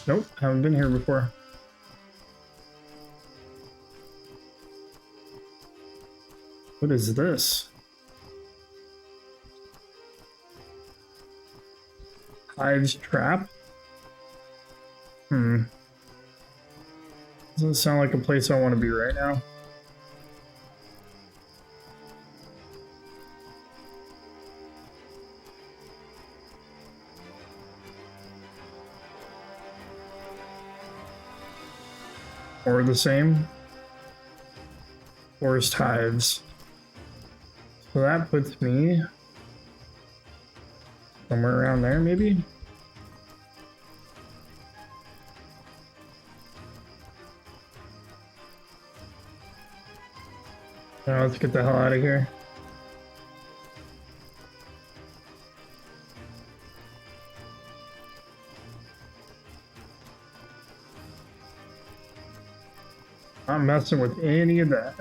S1: Nope, haven't been here before. What is this? Hive's Trap? Doesn't sound like a place I want to be right now. Or the same. Forest hives. So that puts me somewhere around there, maybe? Now let's get the hell out of here. I'm messing with any of that.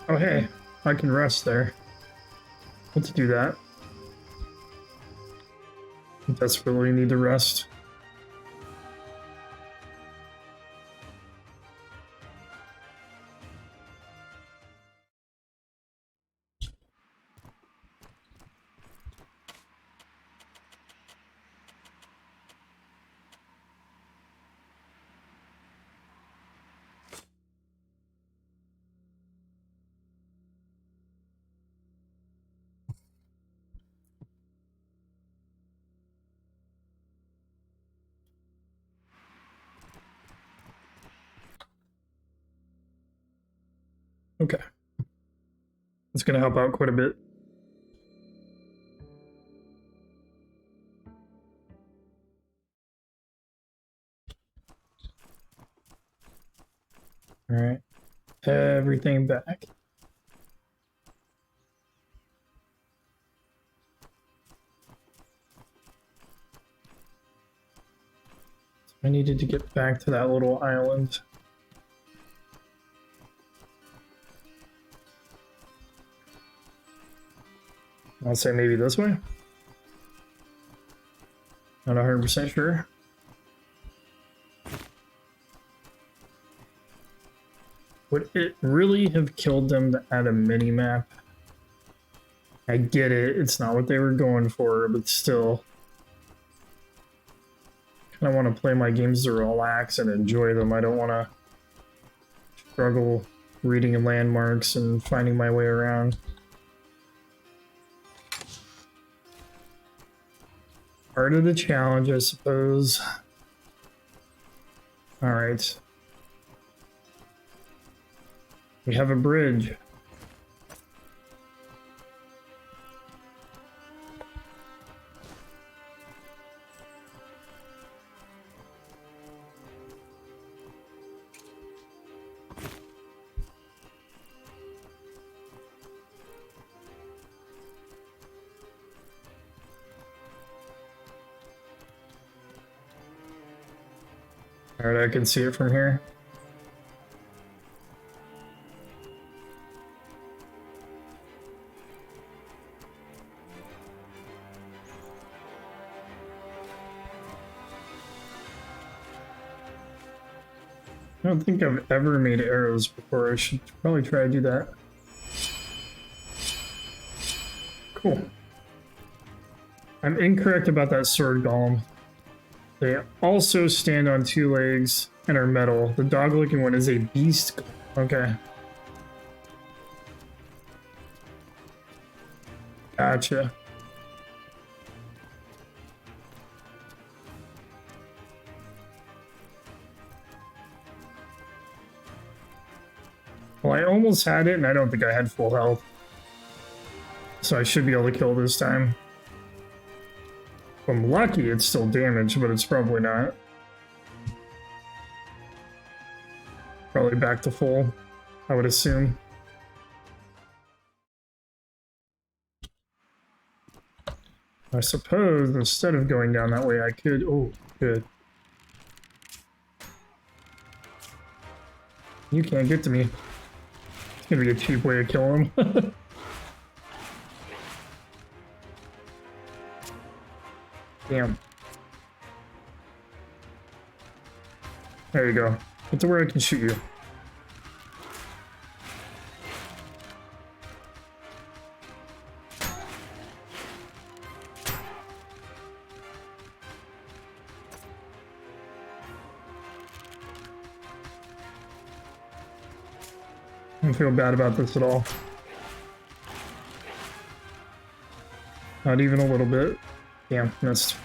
S1: Oh hey, I can rest there. Let's do that. I desperately need to rest. Okay. It's going to help out quite a bit. All right. Everything back. I needed to get back to that little island. I'll say maybe this way. Not 100% sure. Would it really have killed them to add a mini-map? I get it, it's not what they were going for, but still. I want to play my games to relax and enjoy them. I don't want to struggle reading landmarks and finding my way around. Part of the challenge, I suppose. All right. We have a bridge. All right, I can see it from here. I don't think I've ever made arrows before. I should probably try to do that. Cool. I'm incorrect about that sword golem. They also stand on 2 legs and are metal. The dog-looking one is a beast. Okay. Gotcha. Well, I almost had it, and I don't think I had full health. So I should be able to kill this time. If I'm lucky, it's still damaged, but it's probably not. Probably back to full, I would assume. I suppose instead of going down that way, I could... Oh, good. You can't get to me. It's gonna be a cheap way to kill him. Damn. There you go. Get to where I can shoot you. I don't feel bad about this at all. Not even a little bit. Damn, missed.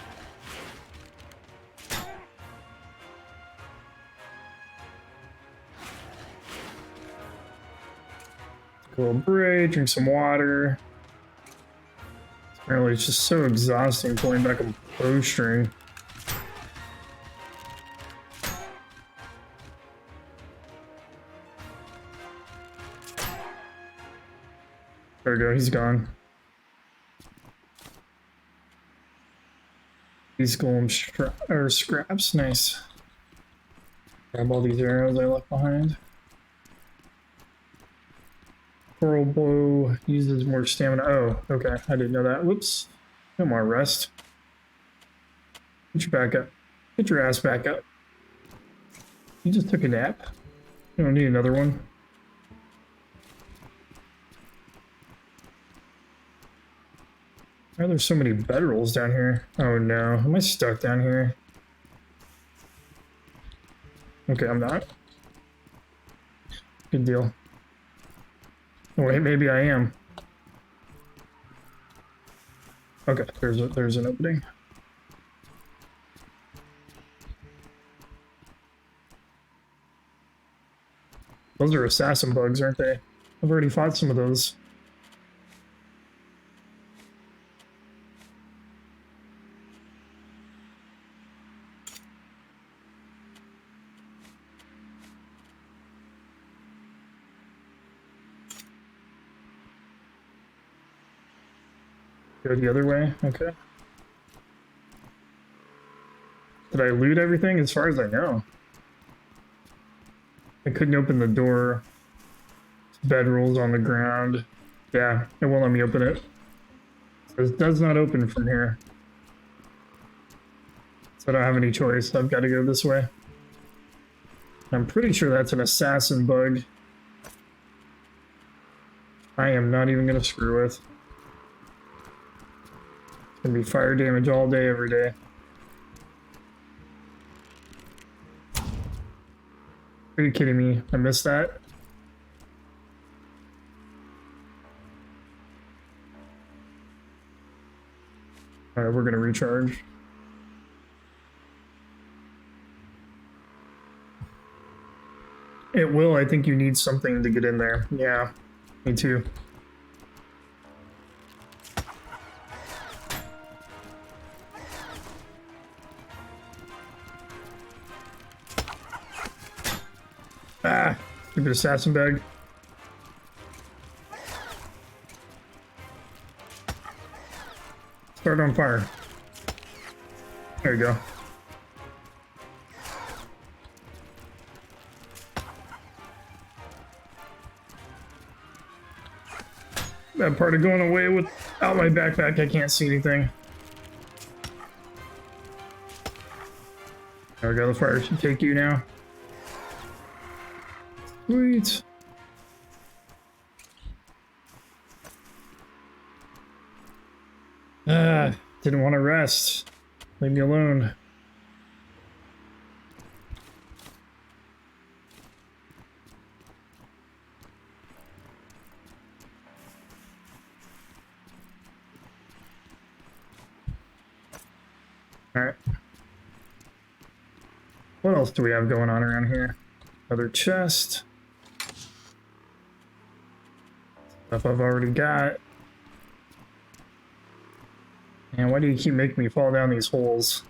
S1: A little break, drink some water. Apparently it's just so exhausting pulling back a bowstring. There we go, he's gone. These golem scraps, nice. Grab all these arrows I left behind. Coral bow uses more stamina. Oh, okay, I didn't know that. Whoops. No more rest. Get your back up. Get your ass back up. You just took a nap. You don't need another one. Why are there so many bedrolls down here? Oh no, am I stuck down here? Okay, I'm not. Good deal. Oh, wait, maybe I am. Okay, there's an opening. Those are assassin bugs, aren't they? I've already fought some of those. Go the other way? Okay. Did I loot everything? As far as I know. I couldn't open the door. Bedrolls on the ground. Yeah, it won't let me open it. It does not open from here. So I don't have any choice. I've got to go this way. I'm pretty sure that's an assassin bug. I am not even going to screw with. It's going to be fire damage all day, every day. Are you kidding me? I missed that? Alright, we're gonna recharge. It will. I think you need something to get in there. Yeah, me too. Ah, stupid assassin bag. Start on fire. There you go. That part of going away without my backpack, I can't see anything. There we go, the fire should take you now. Sweet. Didn't want to rest. Leave me alone. Alright. What else do we have going on around here? Another chest. Stuff I've already got. And why do you keep making me fall down these holes?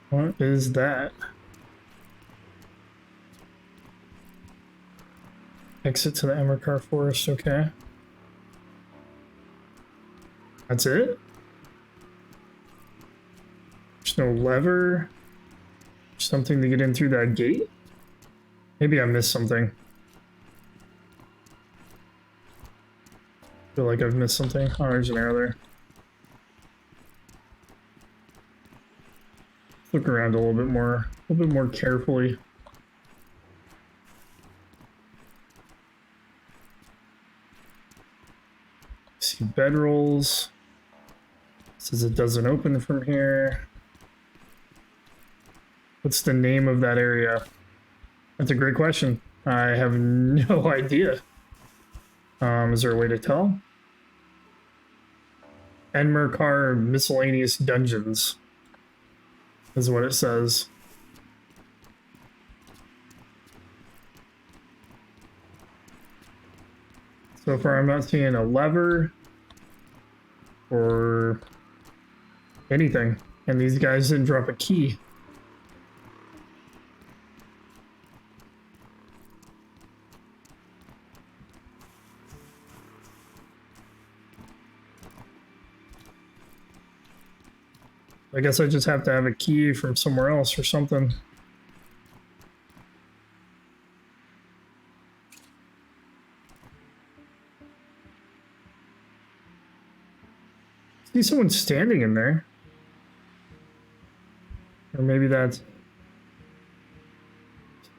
S1: What is that? Exit to the Emerkar Forest, okay. That's it? There's no lever? Something to get in through that gate? Maybe I missed something. I feel like I've missed something. Oh, there's an arrow there. Look around a little bit more carefully. See bedrolls. Says it doesn't open from here. What's the name of that area? That's a great question. I have no idea. Is there a way to tell? Emerkar Miscellaneous Dungeons is what it says. So far, I'm not seeing a lever or anything. And these guys didn't drop a key. I guess I just have to have a key from somewhere else or something. See someone standing in there. Or maybe that's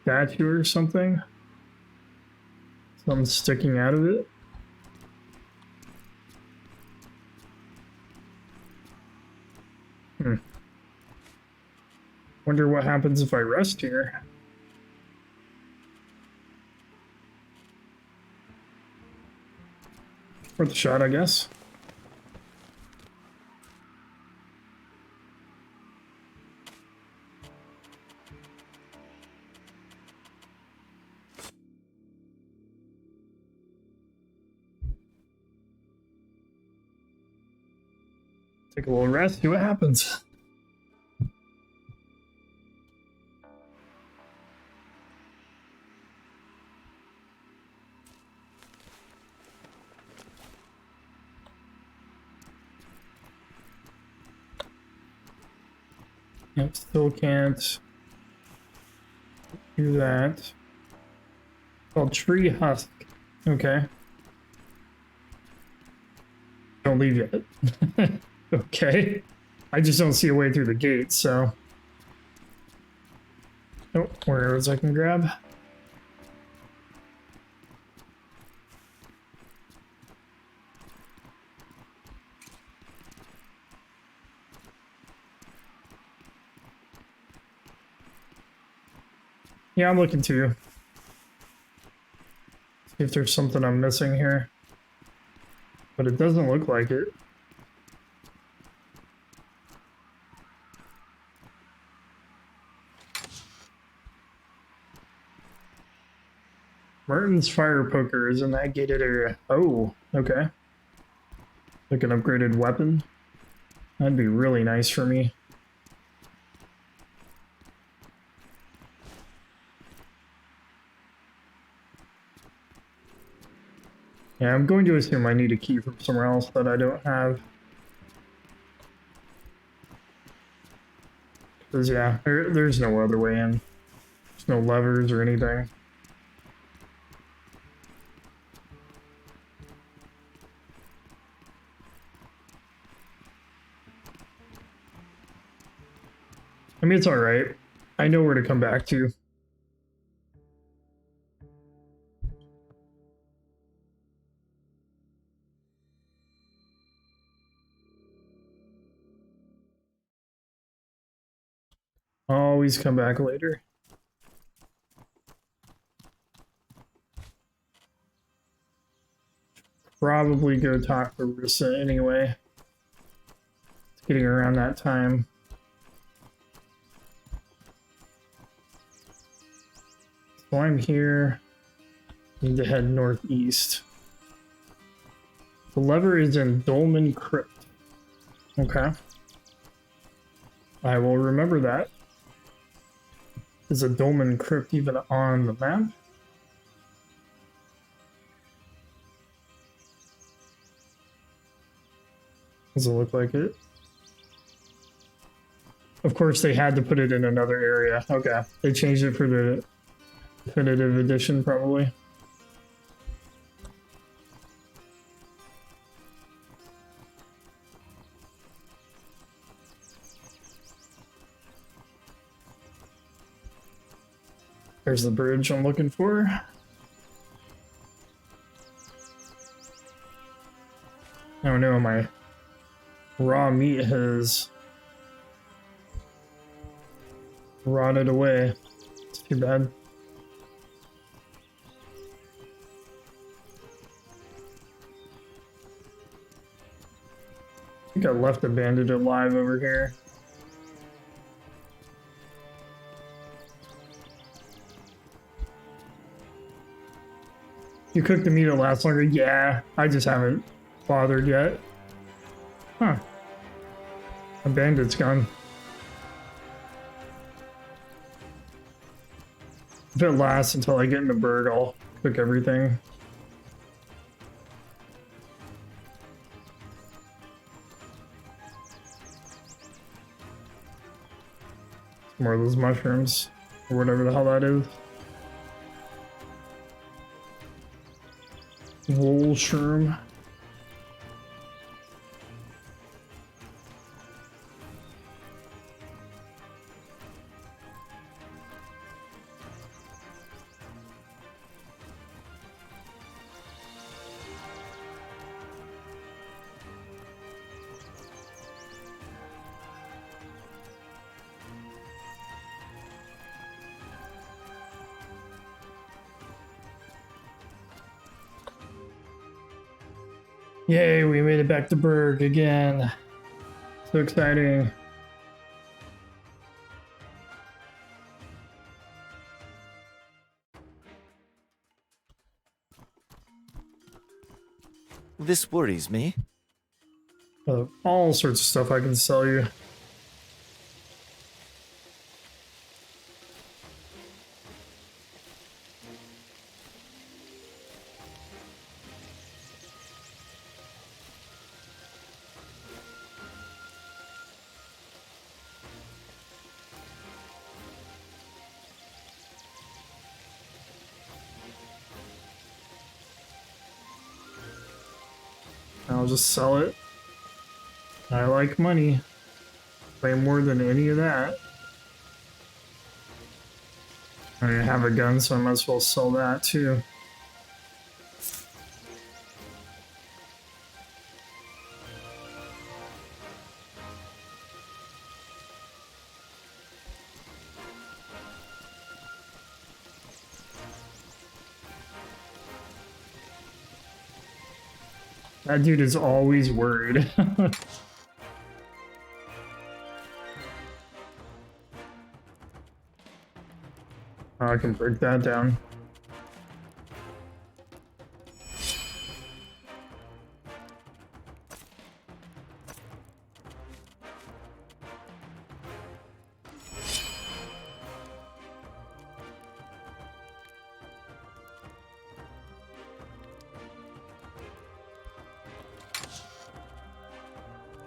S1: statue or something. Something sticking out of it. Wonder what happens if I rest here. Worth a shot, I guess. Take a little rest, see what happens. Yep, still can't do that. Called tree husk. Okay. Don't leave yet. Okay. I just don't see a way through the gate, so. Oh, where arrows I can grab. Yeah, I'm looking too. See if there's something I'm missing here. But it doesn't look like it. Martin's fire poker is in that gated area. Oh, okay. Like an upgraded weapon. That'd be really nice for me. Yeah, I'm going to assume I need a key from somewhere else that I don't have. Because, yeah, there's no other way in. There's no levers or anything. I mean, it's alright. I know where to come back to. Always come back later. Probably go talk to Rissa anyway. It's getting around that time. So I'm here. Need to head northeast. The lever is in Dolmen Crypt. Okay. I will remember that. Is a Dolmen Crypt even on the map? Does it look like it? Of course, they had to put it in another area. Okay. They changed it for the definitive edition, probably. There's the bridge I'm looking for. Oh no, my raw meat has rotted away. It's too bad. I think I left a bandit alive over here. You cook the meat, it'll last longer? Yeah, I just haven't bothered yet. Huh. A bandit's gun. If it lasts until I get into Berg, I'll cook everything. More of those mushrooms, or whatever the hell that is. Wool shroom. Yay, we made it back to Berg again. So exciting.
S8: This worries me.
S1: All sorts of stuff I can sell you. I'll just sell it. I like money. Way more than any of that. I have a gun, so I might as well sell that too. That dude is always worried. Oh, I can break that down.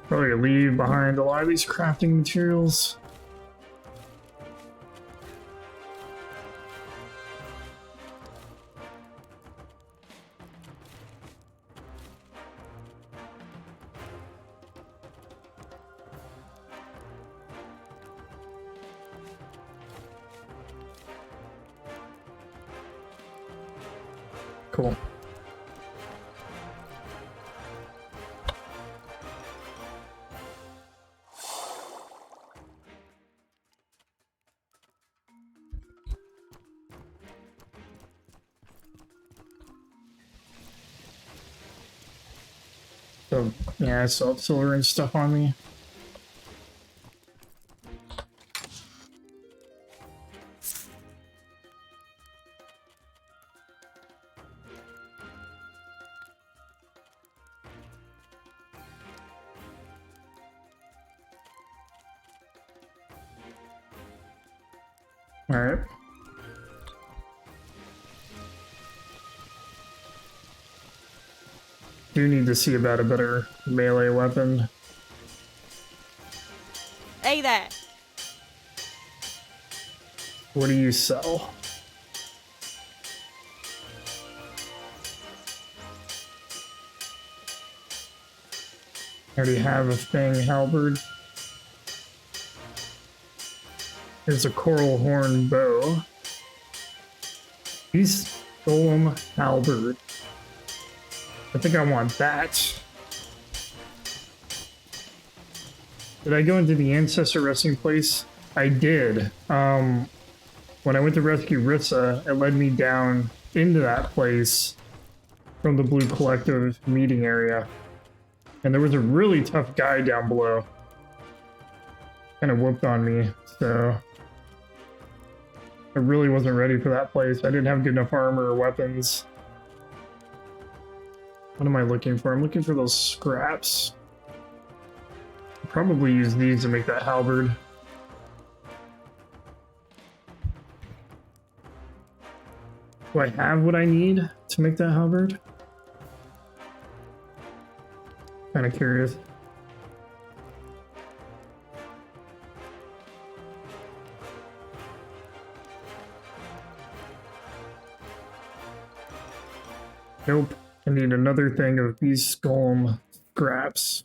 S1: Probably leave behind a lot of these crafting materials. Cool. So, yeah, I still have silver and stuff on me. All right. Do need to see about a better melee weapon.
S6: Hey there.
S1: What do you sell? I already have a Fang halberd. There's a coral horn bow. He's golem halberd. I think I want that. Did I go into the ancestor resting place? I did. When I went to rescue Rissa, it led me down into that place from the Blue Collective meeting area. And there was a really tough guy down below. Kind of whooped on me, so I really wasn't ready for that place. I didn't have good enough armor or weapons. What am I looking for? I'm looking for those scraps. I'll probably use these to make that halberd. Do I have what I need to make that halberd? Kind of curious. Nope. I need another thing of these skull scraps.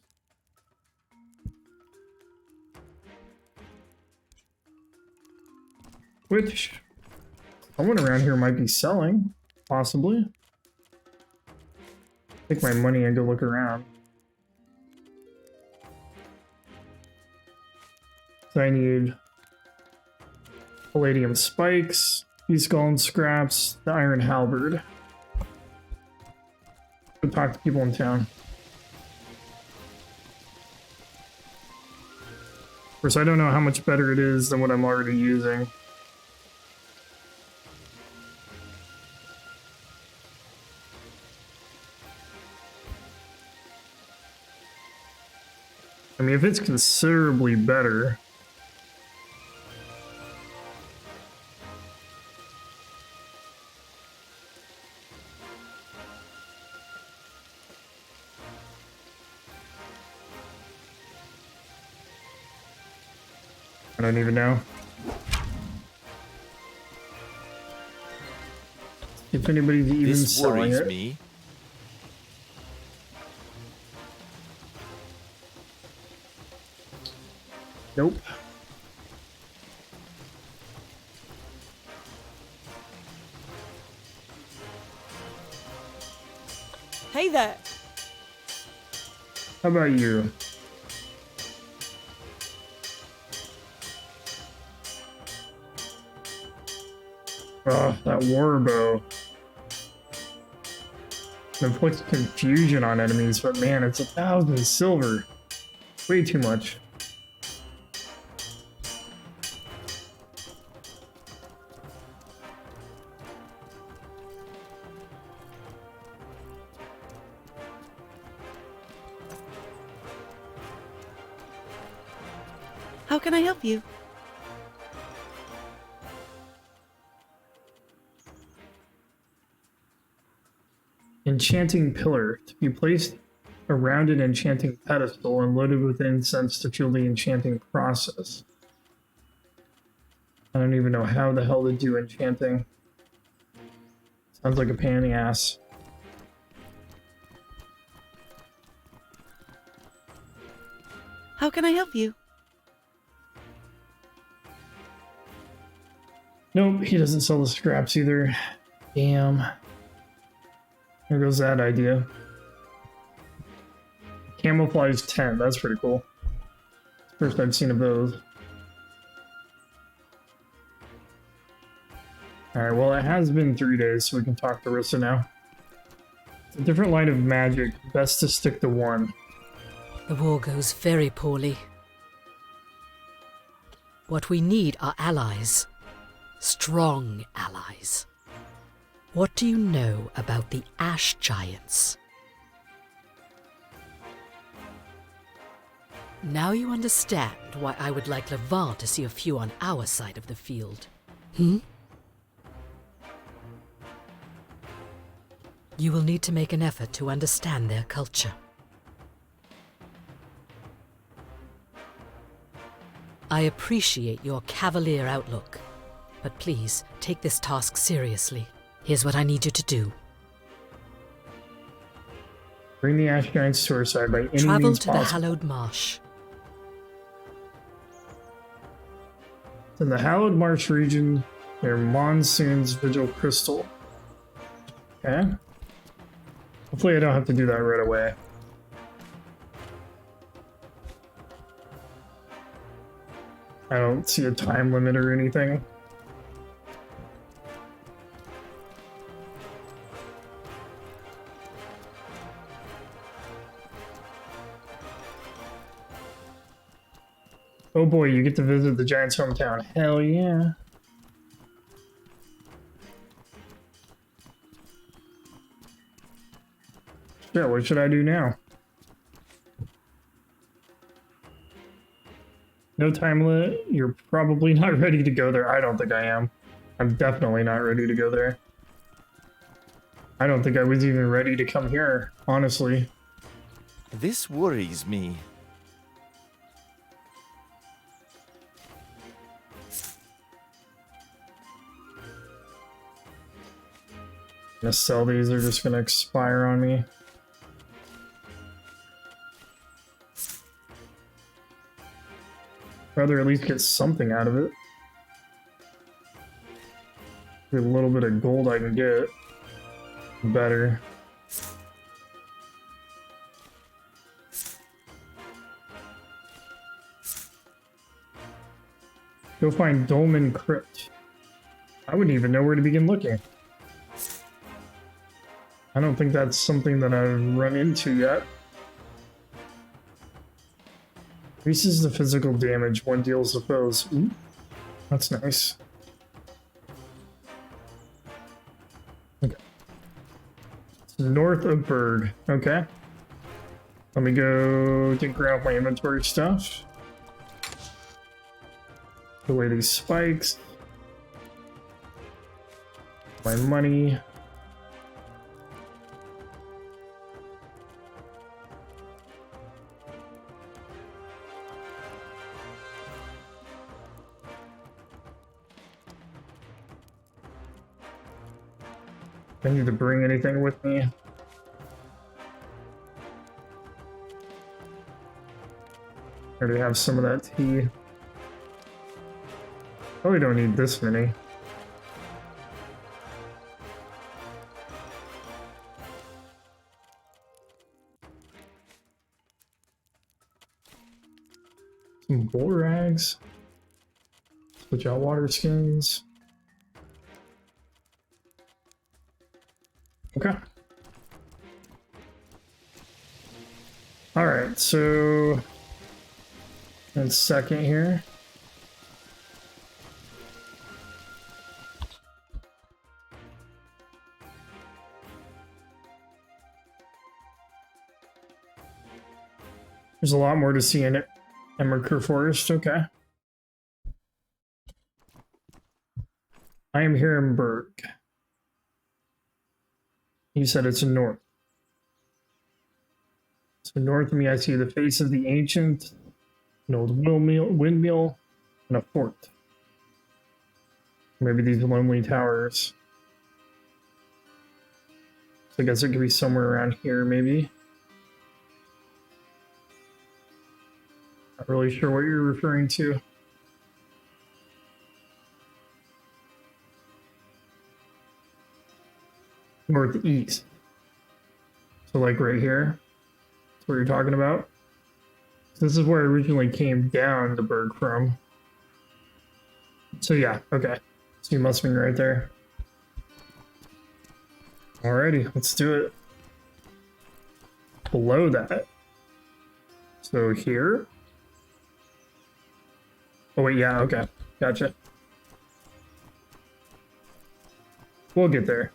S1: Which someone around here might be selling, possibly. Take my money and go look around. So I need palladium spikes, these skull and scraps, the iron halberd. Go talk to people in town. Of course, I don't know how much better it is than what I'm already using. I mean, if it's considerably better. I don't even know. If anybody's even
S8: This
S1: selling
S8: worries
S1: it.
S8: me.
S1: Nope.
S6: Hey there.
S1: How about you? Oh, that war bow. It inflicts confusion on enemies, but man, it's 1,000 silver. Way too much.
S4: How can I help you?
S1: Enchanting pillar to be placed around an enchanting pedestal and loaded with incense to fuel the enchanting process. I don't even know how the hell to do enchanting. Sounds like a pain in the ass.
S4: How can I help you?
S1: Nope, he doesn't sell the scraps either. Damn. There goes that idea. Camouflage 10, that's pretty cool. First I've seen of those. Alright, well it has been 3 days, so we can talk to Rissa now. It's a different line of magic, best to stick to one.
S7: The war goes very poorly. What we need are allies. Strong allies. What do you know about the Ash Giants? Now you understand why I would like Levant to see a few on our side of the field. Hmm? You will need to make an effort to understand their culture. I appreciate your cavalier outlook, but please take this task seriously. Here's what I need you to do.
S1: Bring the Ash Giants to our side by any
S7: Travel
S1: means
S7: to the
S1: possible.
S7: Hallowed Marsh.
S1: In the Hallowed Marsh region, near Monsoon's Vigil Crystal. Okay. Hopefully I don't have to do that right away. I don't see a time limit or anything. Oh boy, you get to visit the Giants' hometown. Hell yeah. Yeah, what should I do now? No time limit. You're probably not ready to go there. I don't think I am. I'm definitely not ready to go there. I don't think I was even ready to come here, honestly.
S8: This worries me.
S1: I'm gonna sell these, they're just gonna expire on me. Rather at least get something out of it. A little bit of gold I can get. Better. Go find Dolmen Crypt. I wouldn't even know where to begin looking. I don't think that's something that I've run into yet. Increases the physical damage one deals to foes. Ooh, that's nice. Okay. It's north of Berg. Okay. Let me go tinker out my inventory stuff. Put away these spikes. My money. I need to bring anything with me. I already have some of that tea. Probably don't need this many. Some bull rags. Switch out water skins. Okay. Alright, so... in a second here. There's a lot more to see in it. Emmerker Forest, okay. I am here in Berg. You said it's north. So north of me, I see the face of the ancient, an old windmill, and a fort. Maybe these lonely towers. So I guess it could be somewhere around here, maybe. Not really sure what you're referring to. Northeast. So like right here. That's what you're talking about. This is where I originally came down to Berg from. So yeah, okay. So you must have been right there. Alrighty, let's do it. Below that. So here. Oh wait, yeah, okay. Gotcha. We'll get there.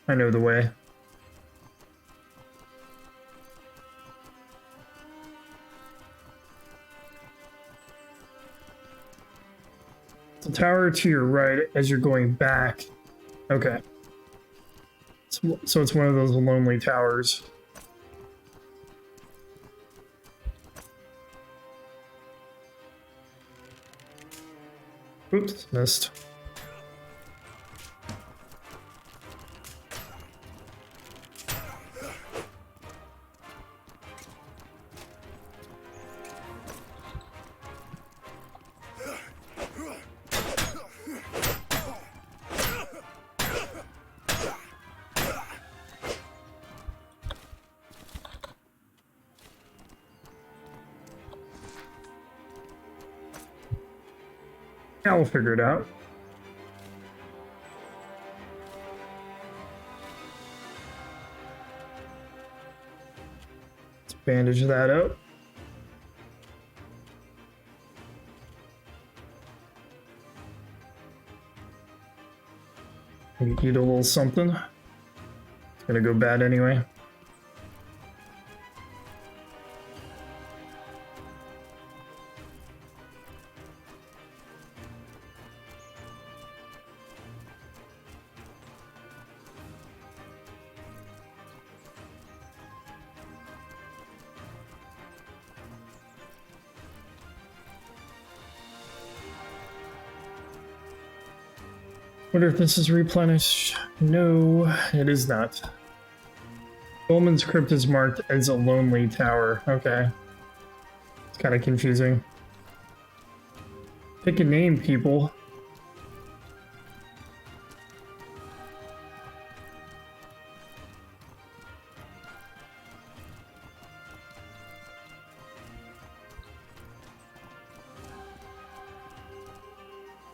S1: I know the way. The tower to your right as you're going back. Okay. So it's one of those lonely towers. Oops, missed. Yeah, we'll figure it out. Let's bandage that up. Maybe eat a little something. It's gonna go bad anyway. Wonder if this is replenished. No, it is not. Goldman's Crypt is marked as a lonely tower. Okay. It's kind of confusing. Pick a name, people.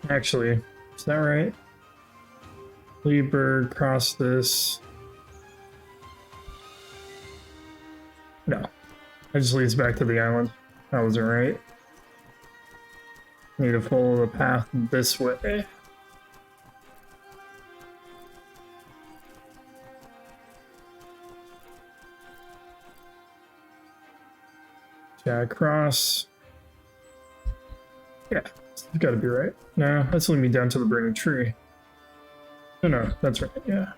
S1: Actually, is that right? Lieber, cross this. No. That just leads back to the island. That wasn't right. Need to follow the path this way. Yeah, cross. Yeah, it's gotta be right. No, that's leading me down to the burning tree. No, that's right, yeah.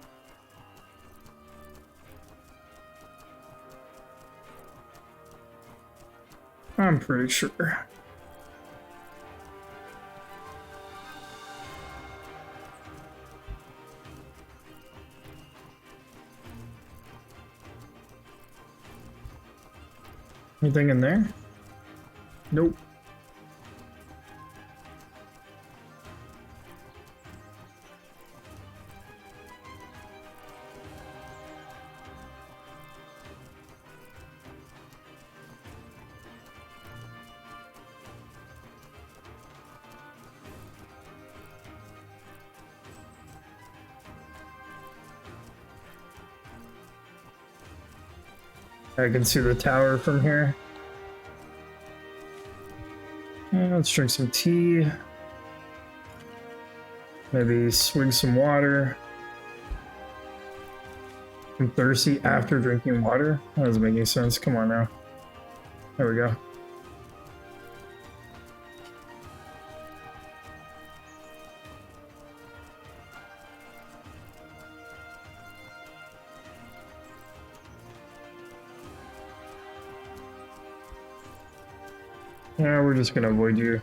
S1: I'm pretty sure. Anything in there? Nope. I can see the tower from here. Let's drink some tea. Maybe swig some water. I'm thirsty after drinking water? That doesn't make any sense. Come on now. There we go. Yeah, we're just gonna avoid you.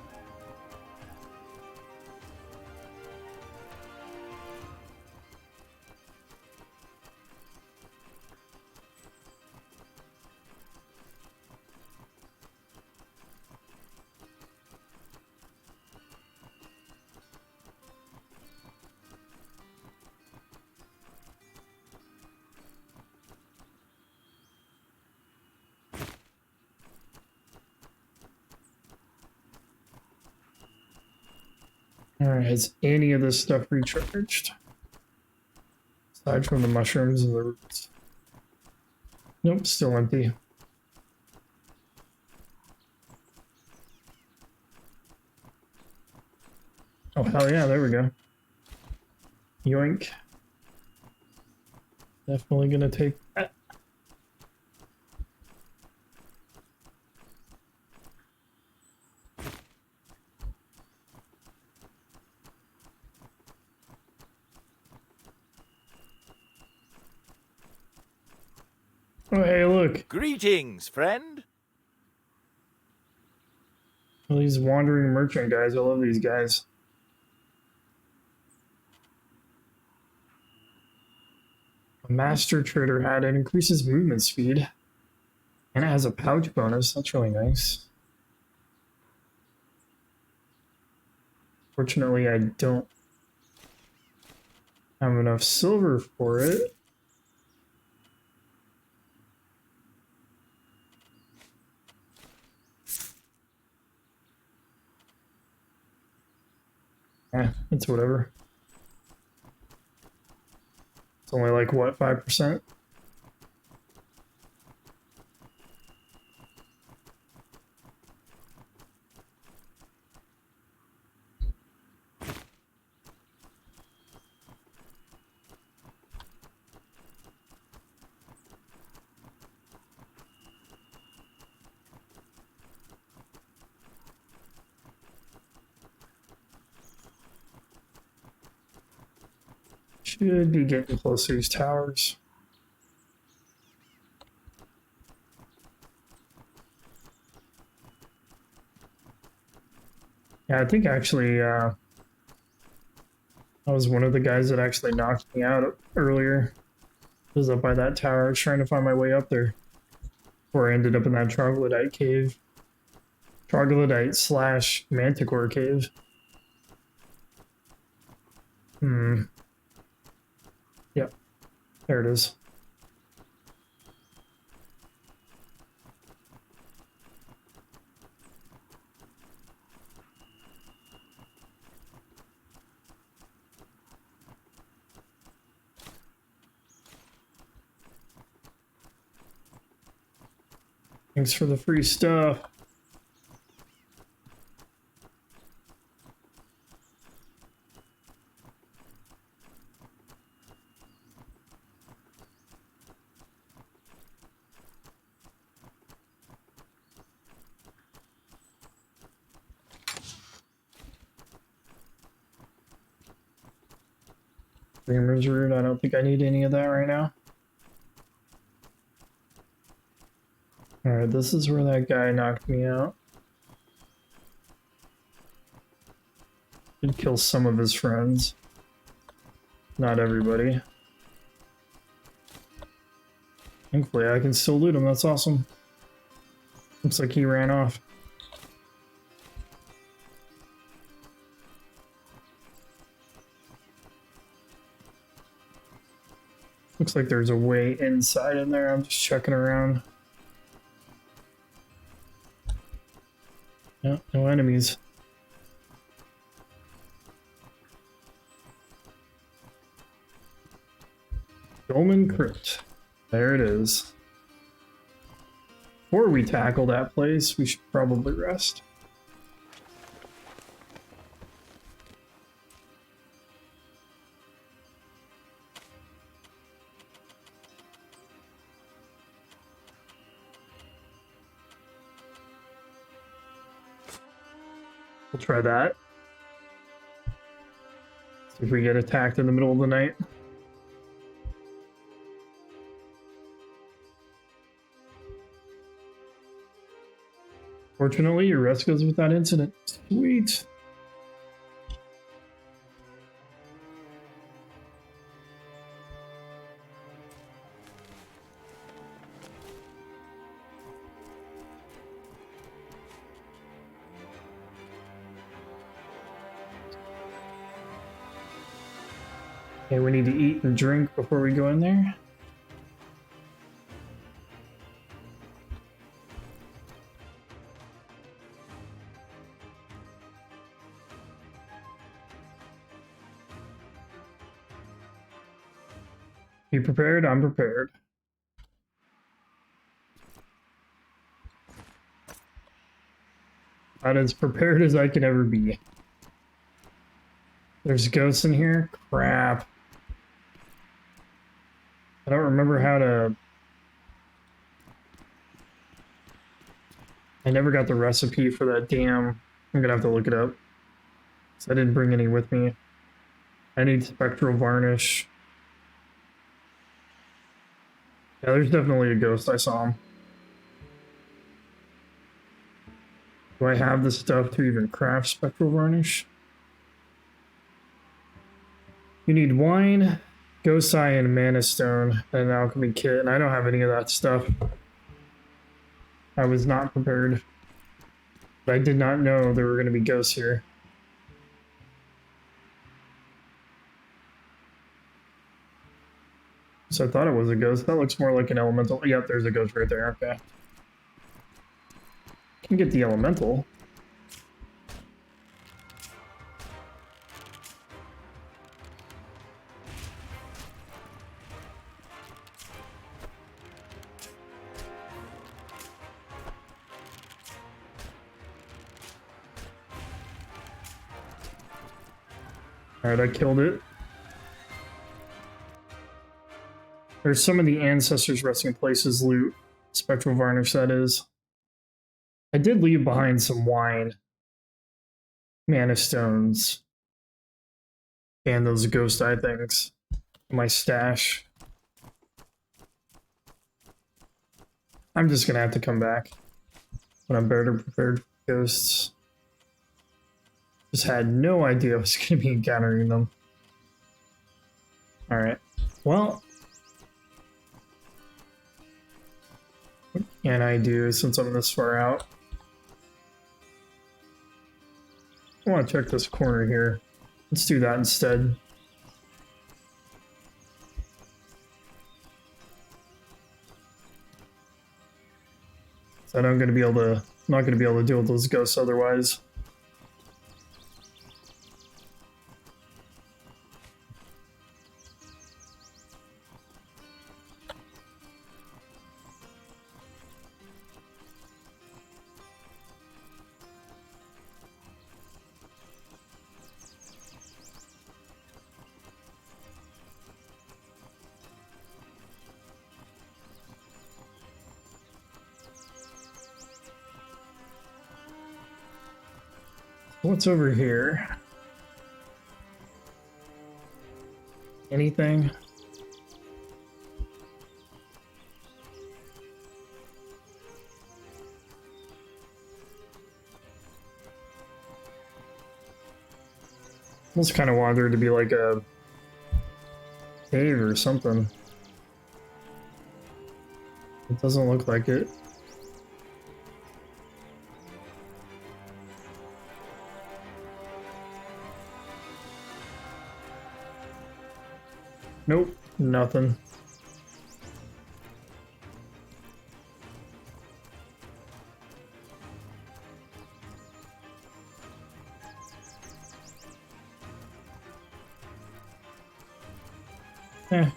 S1: Alright, has any of this stuff recharged? Aside from the mushrooms and the roots. Nope, still empty. Oh, hell yeah, there we go. Yoink. Definitely gonna take that. Oh, hey, look.
S8: Greetings, friend.
S1: All these wandering merchant guys. I love these guys. A master trader hat. It increases movement speed. And it has a pouch bonus. That's really nice. Fortunately, I don't have enough silver for it. It's whatever. It's only like, what, 5%? Should be getting close to these towers. Yeah, I think actually, That was one of the guys that actually knocked me out earlier. I was up by that tower. I was trying to find my way up there. Before I ended up in that troglodyte cave. Troglodyte / manticore cave. Yep. There it is. Thanks for the free stuff. Dreamer's Root, I don't think I need any of that right now. Alright, this is where that guy knocked me out. Did kill some of his friends. Not everybody. Thankfully, I can still loot him, that's awesome. Looks like he ran off. Looks like there's a way inside in there. I'm just checking around. Yeah, no enemies. Dolmen Crypt. There it is. Before we tackle that place, we should probably rest. We'll try that. See if we get attacked in the middle of the night. Fortunately, your rest goes without incident. Sweet. Okay, we need to eat and drink before we go in there. You prepared? I'm prepared. About as prepared as I can ever be. There's ghosts in here? Crap. I don't remember how to... I never got the recipe for that damn... I'm gonna have to look it up. So I didn't bring any with me. I need spectral varnish. Yeah, there's definitely a ghost. I saw him. Do I have the stuff to even craft spectral varnish? You need wine, ghost eye, and mana stone, and an alchemy kit, and I don't have any of that stuff. I was not prepared. But I did not know there were going to be ghosts here. So I thought it was a ghost. That looks more like an elemental. Yep, there's a ghost right there. Okay. Can get the elemental. Alright, I killed it. There's some of the ancestors' resting places loot. Spectral varnish, that is. I did leave behind some wine, mana stones, and those ghost eye things in my stash. I'm just gonna have to come back when I'm better prepared for ghosts. Just had no idea I was gonna be encountering them. Alright. Well, what can I do since I'm this far out? I want to check this corner here. Let's do that instead. So I'm gonna be able to, not gonna be able to deal with those ghosts otherwise. What's over here? Anything? Almost kind of wanted there to be like a cave or something. It doesn't look like it. Nope, nothing.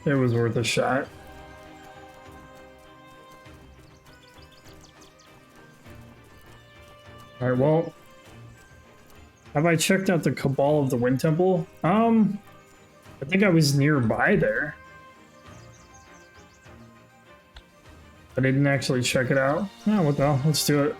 S1: It was worth a shot. Alright, well, have I checked out the Cabal of the Wind Temple? I think I was nearby there. But I didn't actually check it out. Oh, what the hell? Let's do it.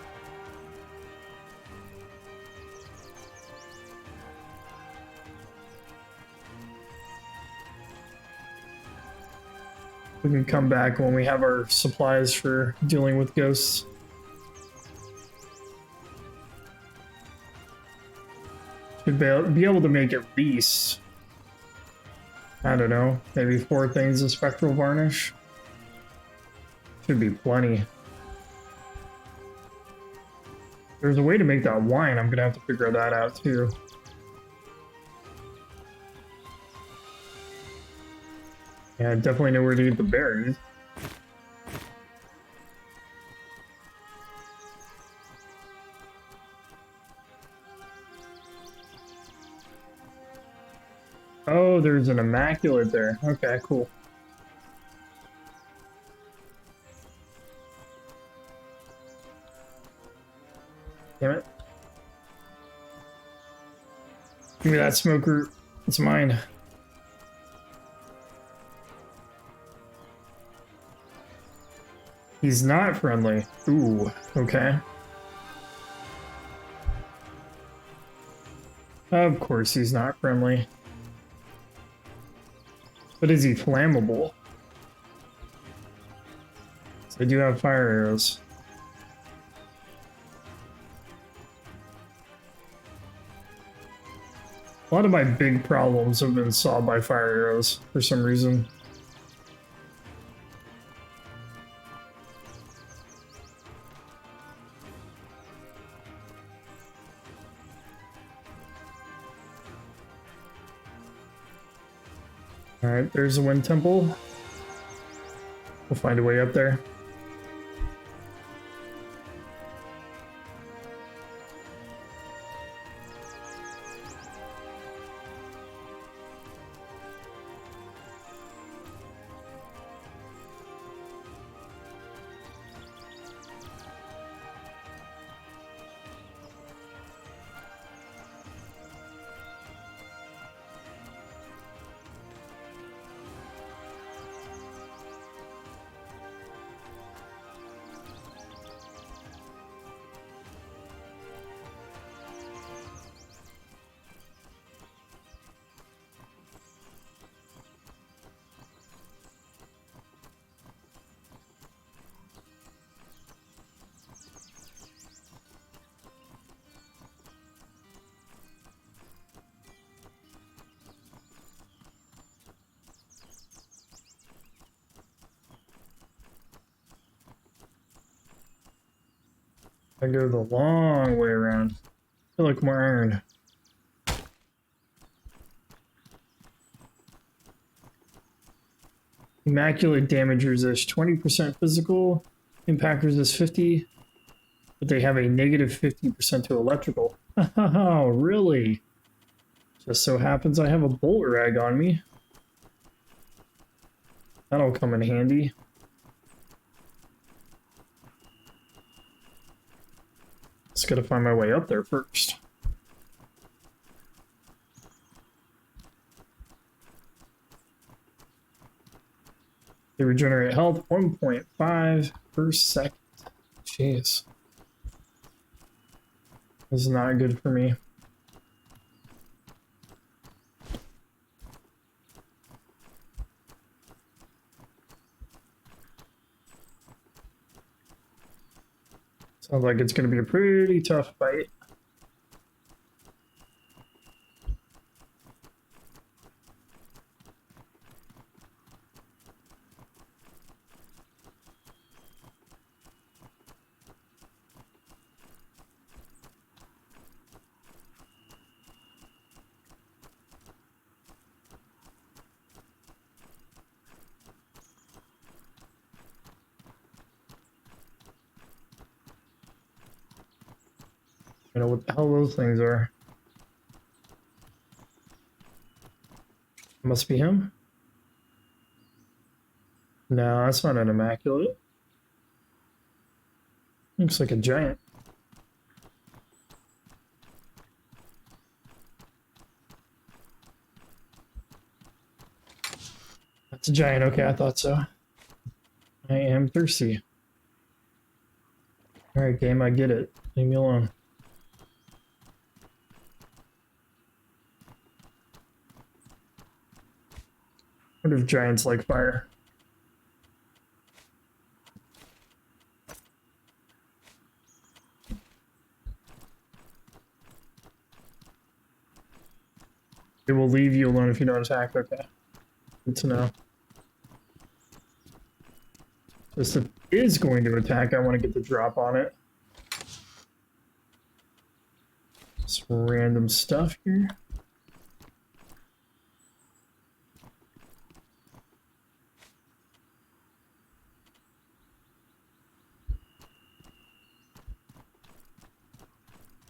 S1: We can come back when we have our supplies for dealing with ghosts. Should be able to make at least, I don't know, maybe 4 things of spectral varnish. Should be plenty. There's a way to make that wine. I'm gonna have to figure that out too. Yeah, I definitely know where to get the berries. Oh, there's an immaculate there. Okay, cool. Damn it. Give me that smoker. It's mine. He's not friendly. Ooh, okay. Of course he's not friendly. But is he flammable? So I do have fire arrows. A lot of my big problems have been solved by fire arrows for some reason. Alright, there's the Wind Temple. We'll find a way up there. I go the long way around. I feel like more iron. Immaculate damage resist 20% physical, impact resist 50, but they have a negative 50% to electrical. Oh, really? Just so happens I have a bolt rag on me. That'll come in handy. Just gotta find my way up there first. They regenerate health 1.5 per second. Jeez. This is not good for me. Sounds like it's going to be a pretty tough fight. I don't know what the hell those things are. Must be him? No, that's not an immaculate. Looks like a giant. That's a giant, okay, I thought so. I am thirsty. Alright, game, I get it. Leave me alone. What if giants like fire? It will leave you alone if you don't attack. Okay. Good to know. Just if it is going to attack, I want to get the drop on it. Some random stuff here.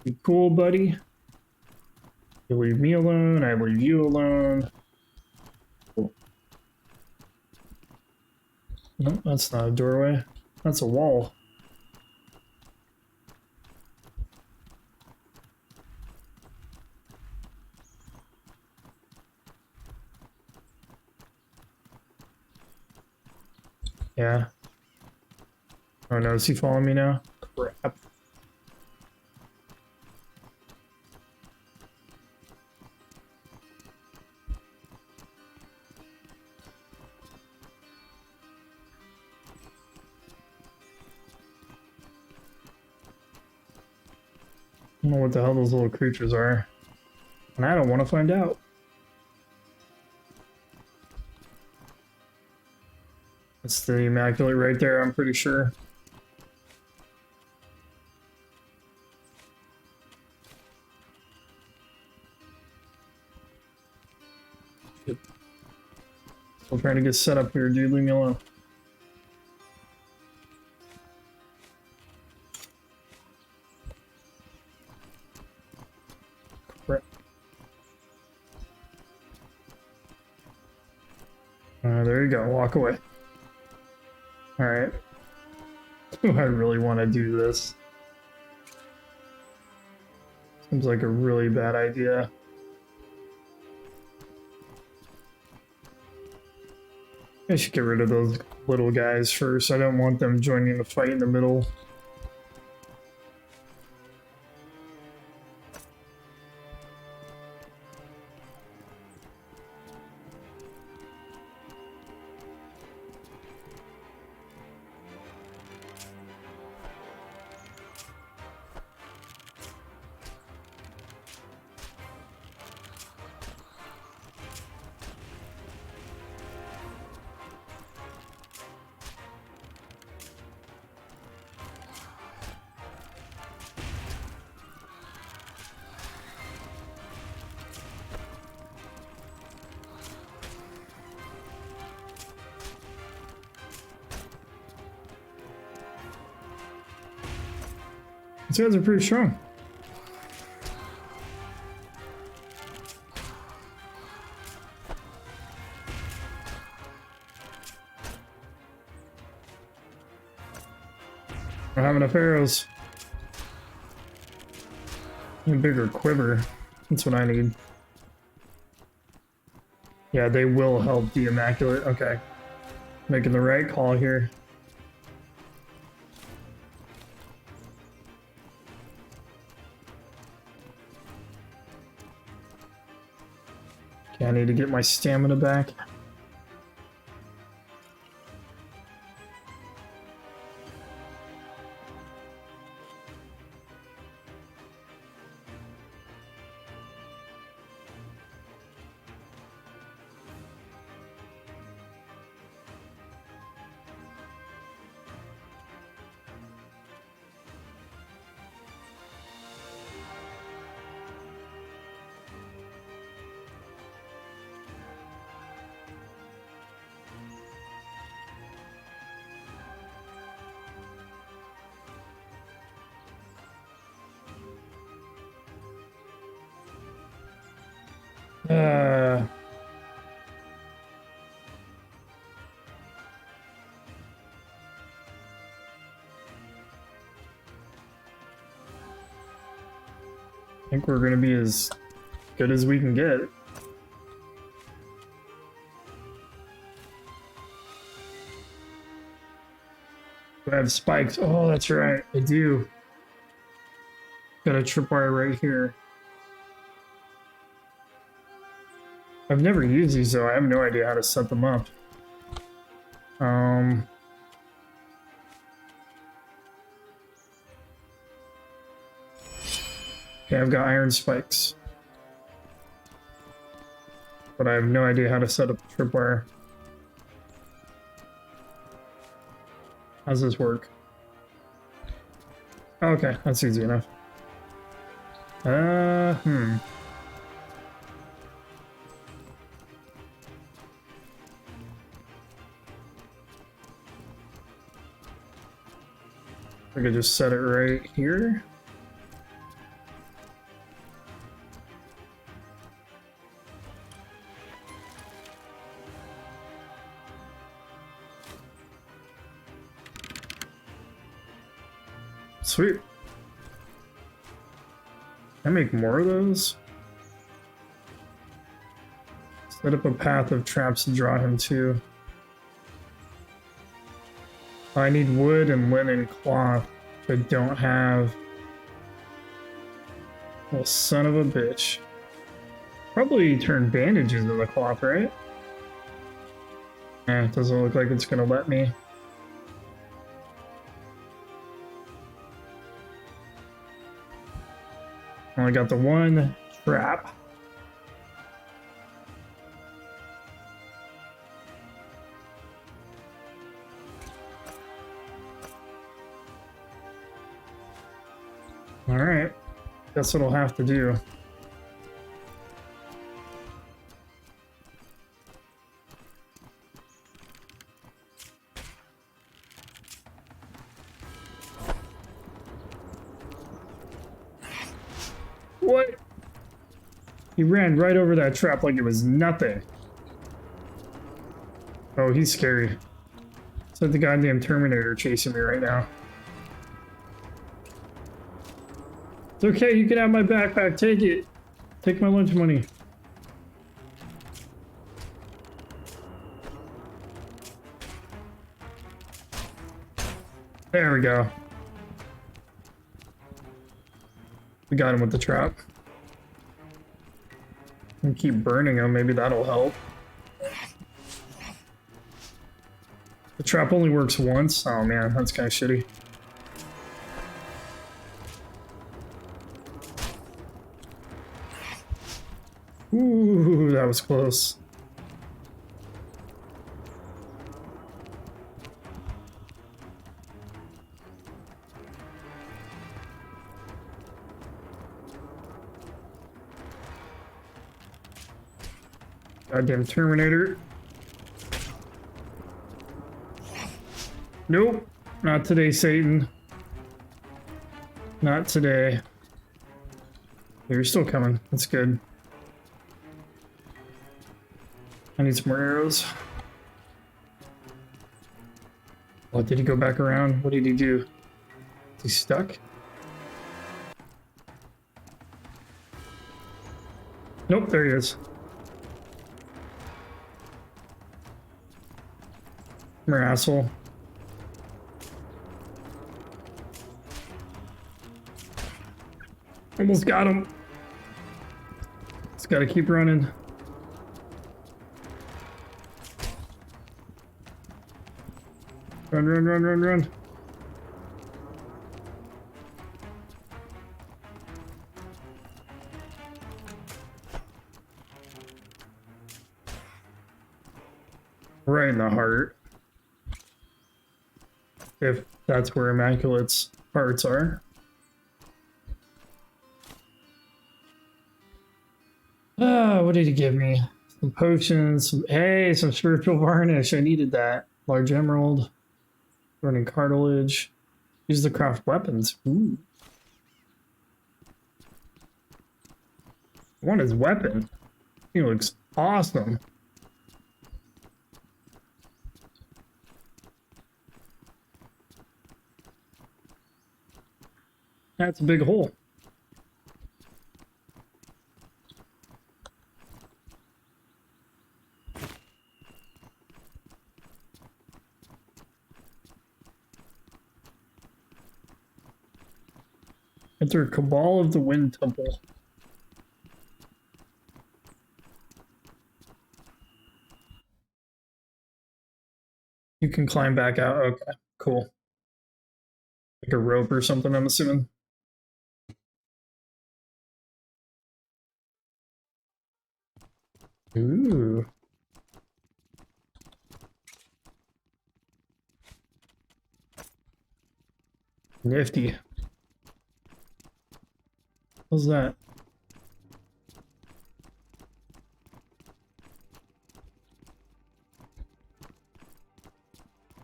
S1: Be cool, buddy. You leave me alone, I leave you alone. Cool. No, that's not a doorway. That's a wall. Yeah. Oh no, is he following me now? Crap. I don't know what the hell those little creatures are. And I don't want to find out. That's the Immaculate right there, I'm pretty sure. Shit. Still trying to get set up here, dude. Leave me alone. There you go, walk away. Alright. Do I really want to do this? Seems like a really bad idea. I should get rid of those little guys first. I don't want them joining the fight in the middle. These guys are pretty strong. I don't have enough arrows. A bigger quiver. That's what I need. Yeah, they will help the Immaculate. Okay. Making the right call here. Okay, I need to get my stamina back. I think we're gonna be as good as we can get. Do I have spikes? Oh, that's right, I do. Got a tripwire right here. I've never used these though. I have no idea how to set them up. Okay, I've got iron spikes. But I have no idea how to set up the tripwire. How's this work? Okay, that's easy enough. I could just set it right here. Sweet. Can I make more of those? Set up a path of traps to draw him to. I need wood and linen cloth, which I don't have. Well, son of a bitch. Probably turn bandages into the cloth, right? Eh, it doesn't look like it's gonna let me. Only got the one trap. Alright. Guess what I'll have to do. What? He ran right over that trap like it was nothing. Oh, he's scary. It's like the goddamn Terminator chasing me right now. It's okay, you can have my backpack, take it. Take my lunch money. There we go. We got him with the trap. And keep burning him, maybe that'll help. The trap only works once? Oh man, that's kind of shitty. Ooh, that was close. Goddamn Terminator. Nope, not today, Satan. Not today. You're still coming. That's good. I need some more arrows. What, did he go back around? What did he do? Is he stuck? Nope, there he is. Come here, asshole. Almost got him. Just gotta keep running. Run, run, run, run, run. Right in the heart. If that's where Immaculate's parts are. What did he give me? Some potions. Hey, some spiritual varnish. I needed that. Large emerald. Burning cartilage. Use the craft weapons. Ooh. I want his weapon. He looks awesome. That's a big hole. Enter Cabal of the Wind Temple. You can climb back out. Okay, cool. Like a rope or something, I'm assuming. Ooh. Nifty. What's that?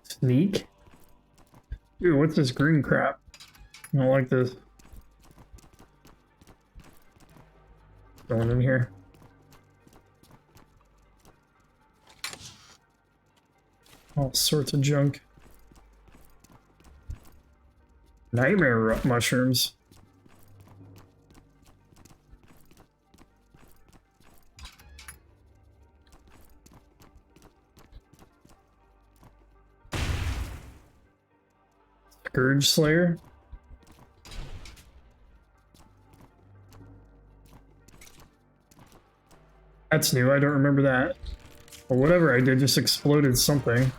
S1: Sneak? Dude, what's this green crap? I don't like this. Going in here. All sorts of junk. Nightmare mushrooms. Scourge Slayer. That's new, I don't remember that. Well, whatever I did just exploded something.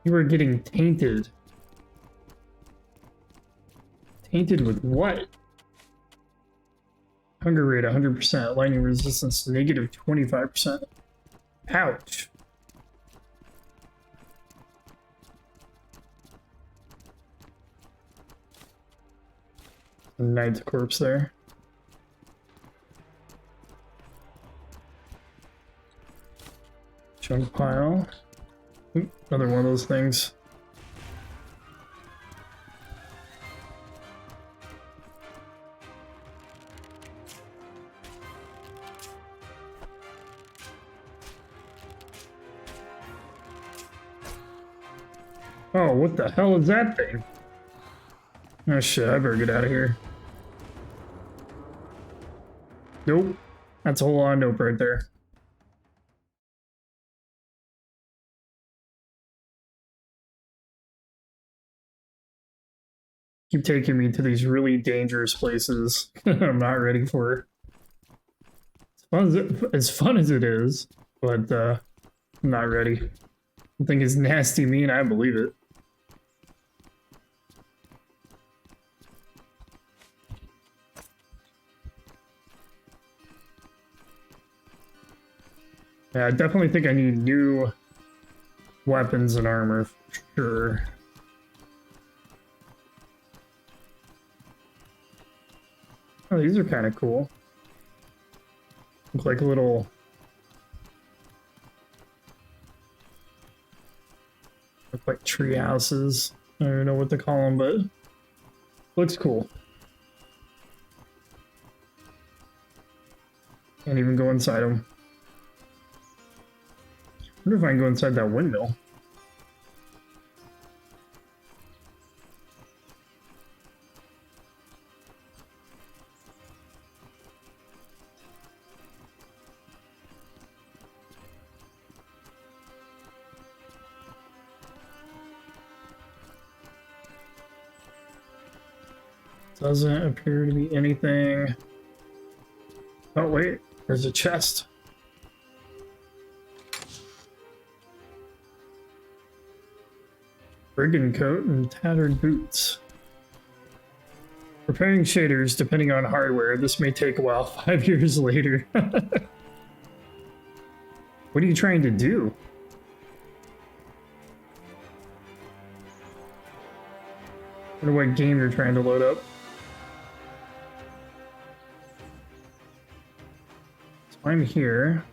S1: You were getting tainted. Tainted with what? Hunger rate 100%, lightning resistance negative 25%. Ouch. A knight's corpse there. Junk pile. Oop, another one of those things. Oh, what the hell is that thing? Oh shit, I better get out of here. Nope. That's a whole lot of nope right there. Keep taking me to these really dangerous places I'm not ready for. As fun as it is, but I'm not ready. I think it's nasty mean, I believe it. Yeah, I definitely think I need new weapons and armor for sure. Oh, these are kind of cool. Look like little... Look like tree houses. I don't even know what to call them, but... Looks cool. Can't even go inside them. Wonder if I can go inside that windmill. Doesn't appear to be anything. Oh wait, there's a chest. Brigand coat and tattered boots. Preparing shaders, depending on hardware, this may take a while. 5 years later. What are you trying to do? I wonder what game you're trying to load up. So I'm here.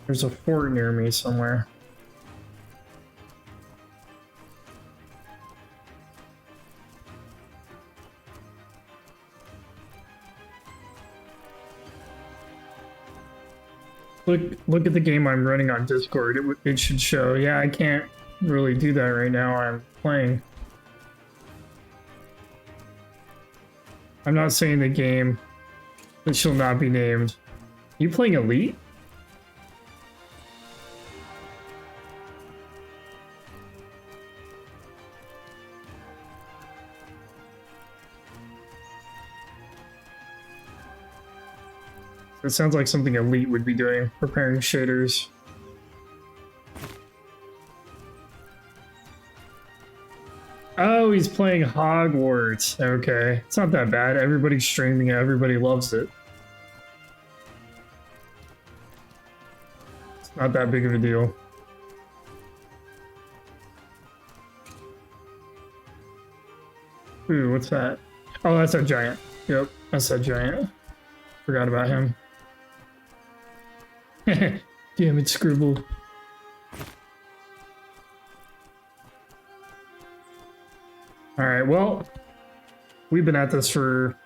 S1: There's a fort near me somewhere. Look at the game I'm running on Discord. It should show. Yeah, I can't really do that right now. I'm playing. I'm not saying the game that shall not be named. You playing Elite? It sounds like something Elite would be doing, preparing shaders. Oh, he's playing Hogwarts. Okay, it's not that bad. Everybody's streaming it. Everybody loves it. It's not that big of a deal. Ooh, what's that? Oh, that's that giant. Yep, that's that giant. Forgot about him. Damn it, Scribble. Alright, well, we've been at this for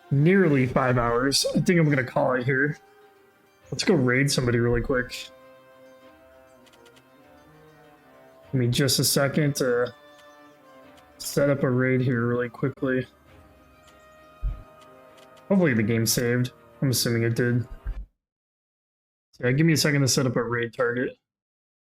S1: nearly 5 hours. I think I'm gonna call it here. Let's go raid somebody really quick. Give me just a second to set up a raid here really quickly. Hopefully the game saved. I'm assuming it did. Yeah, give me a second to set up a raid target.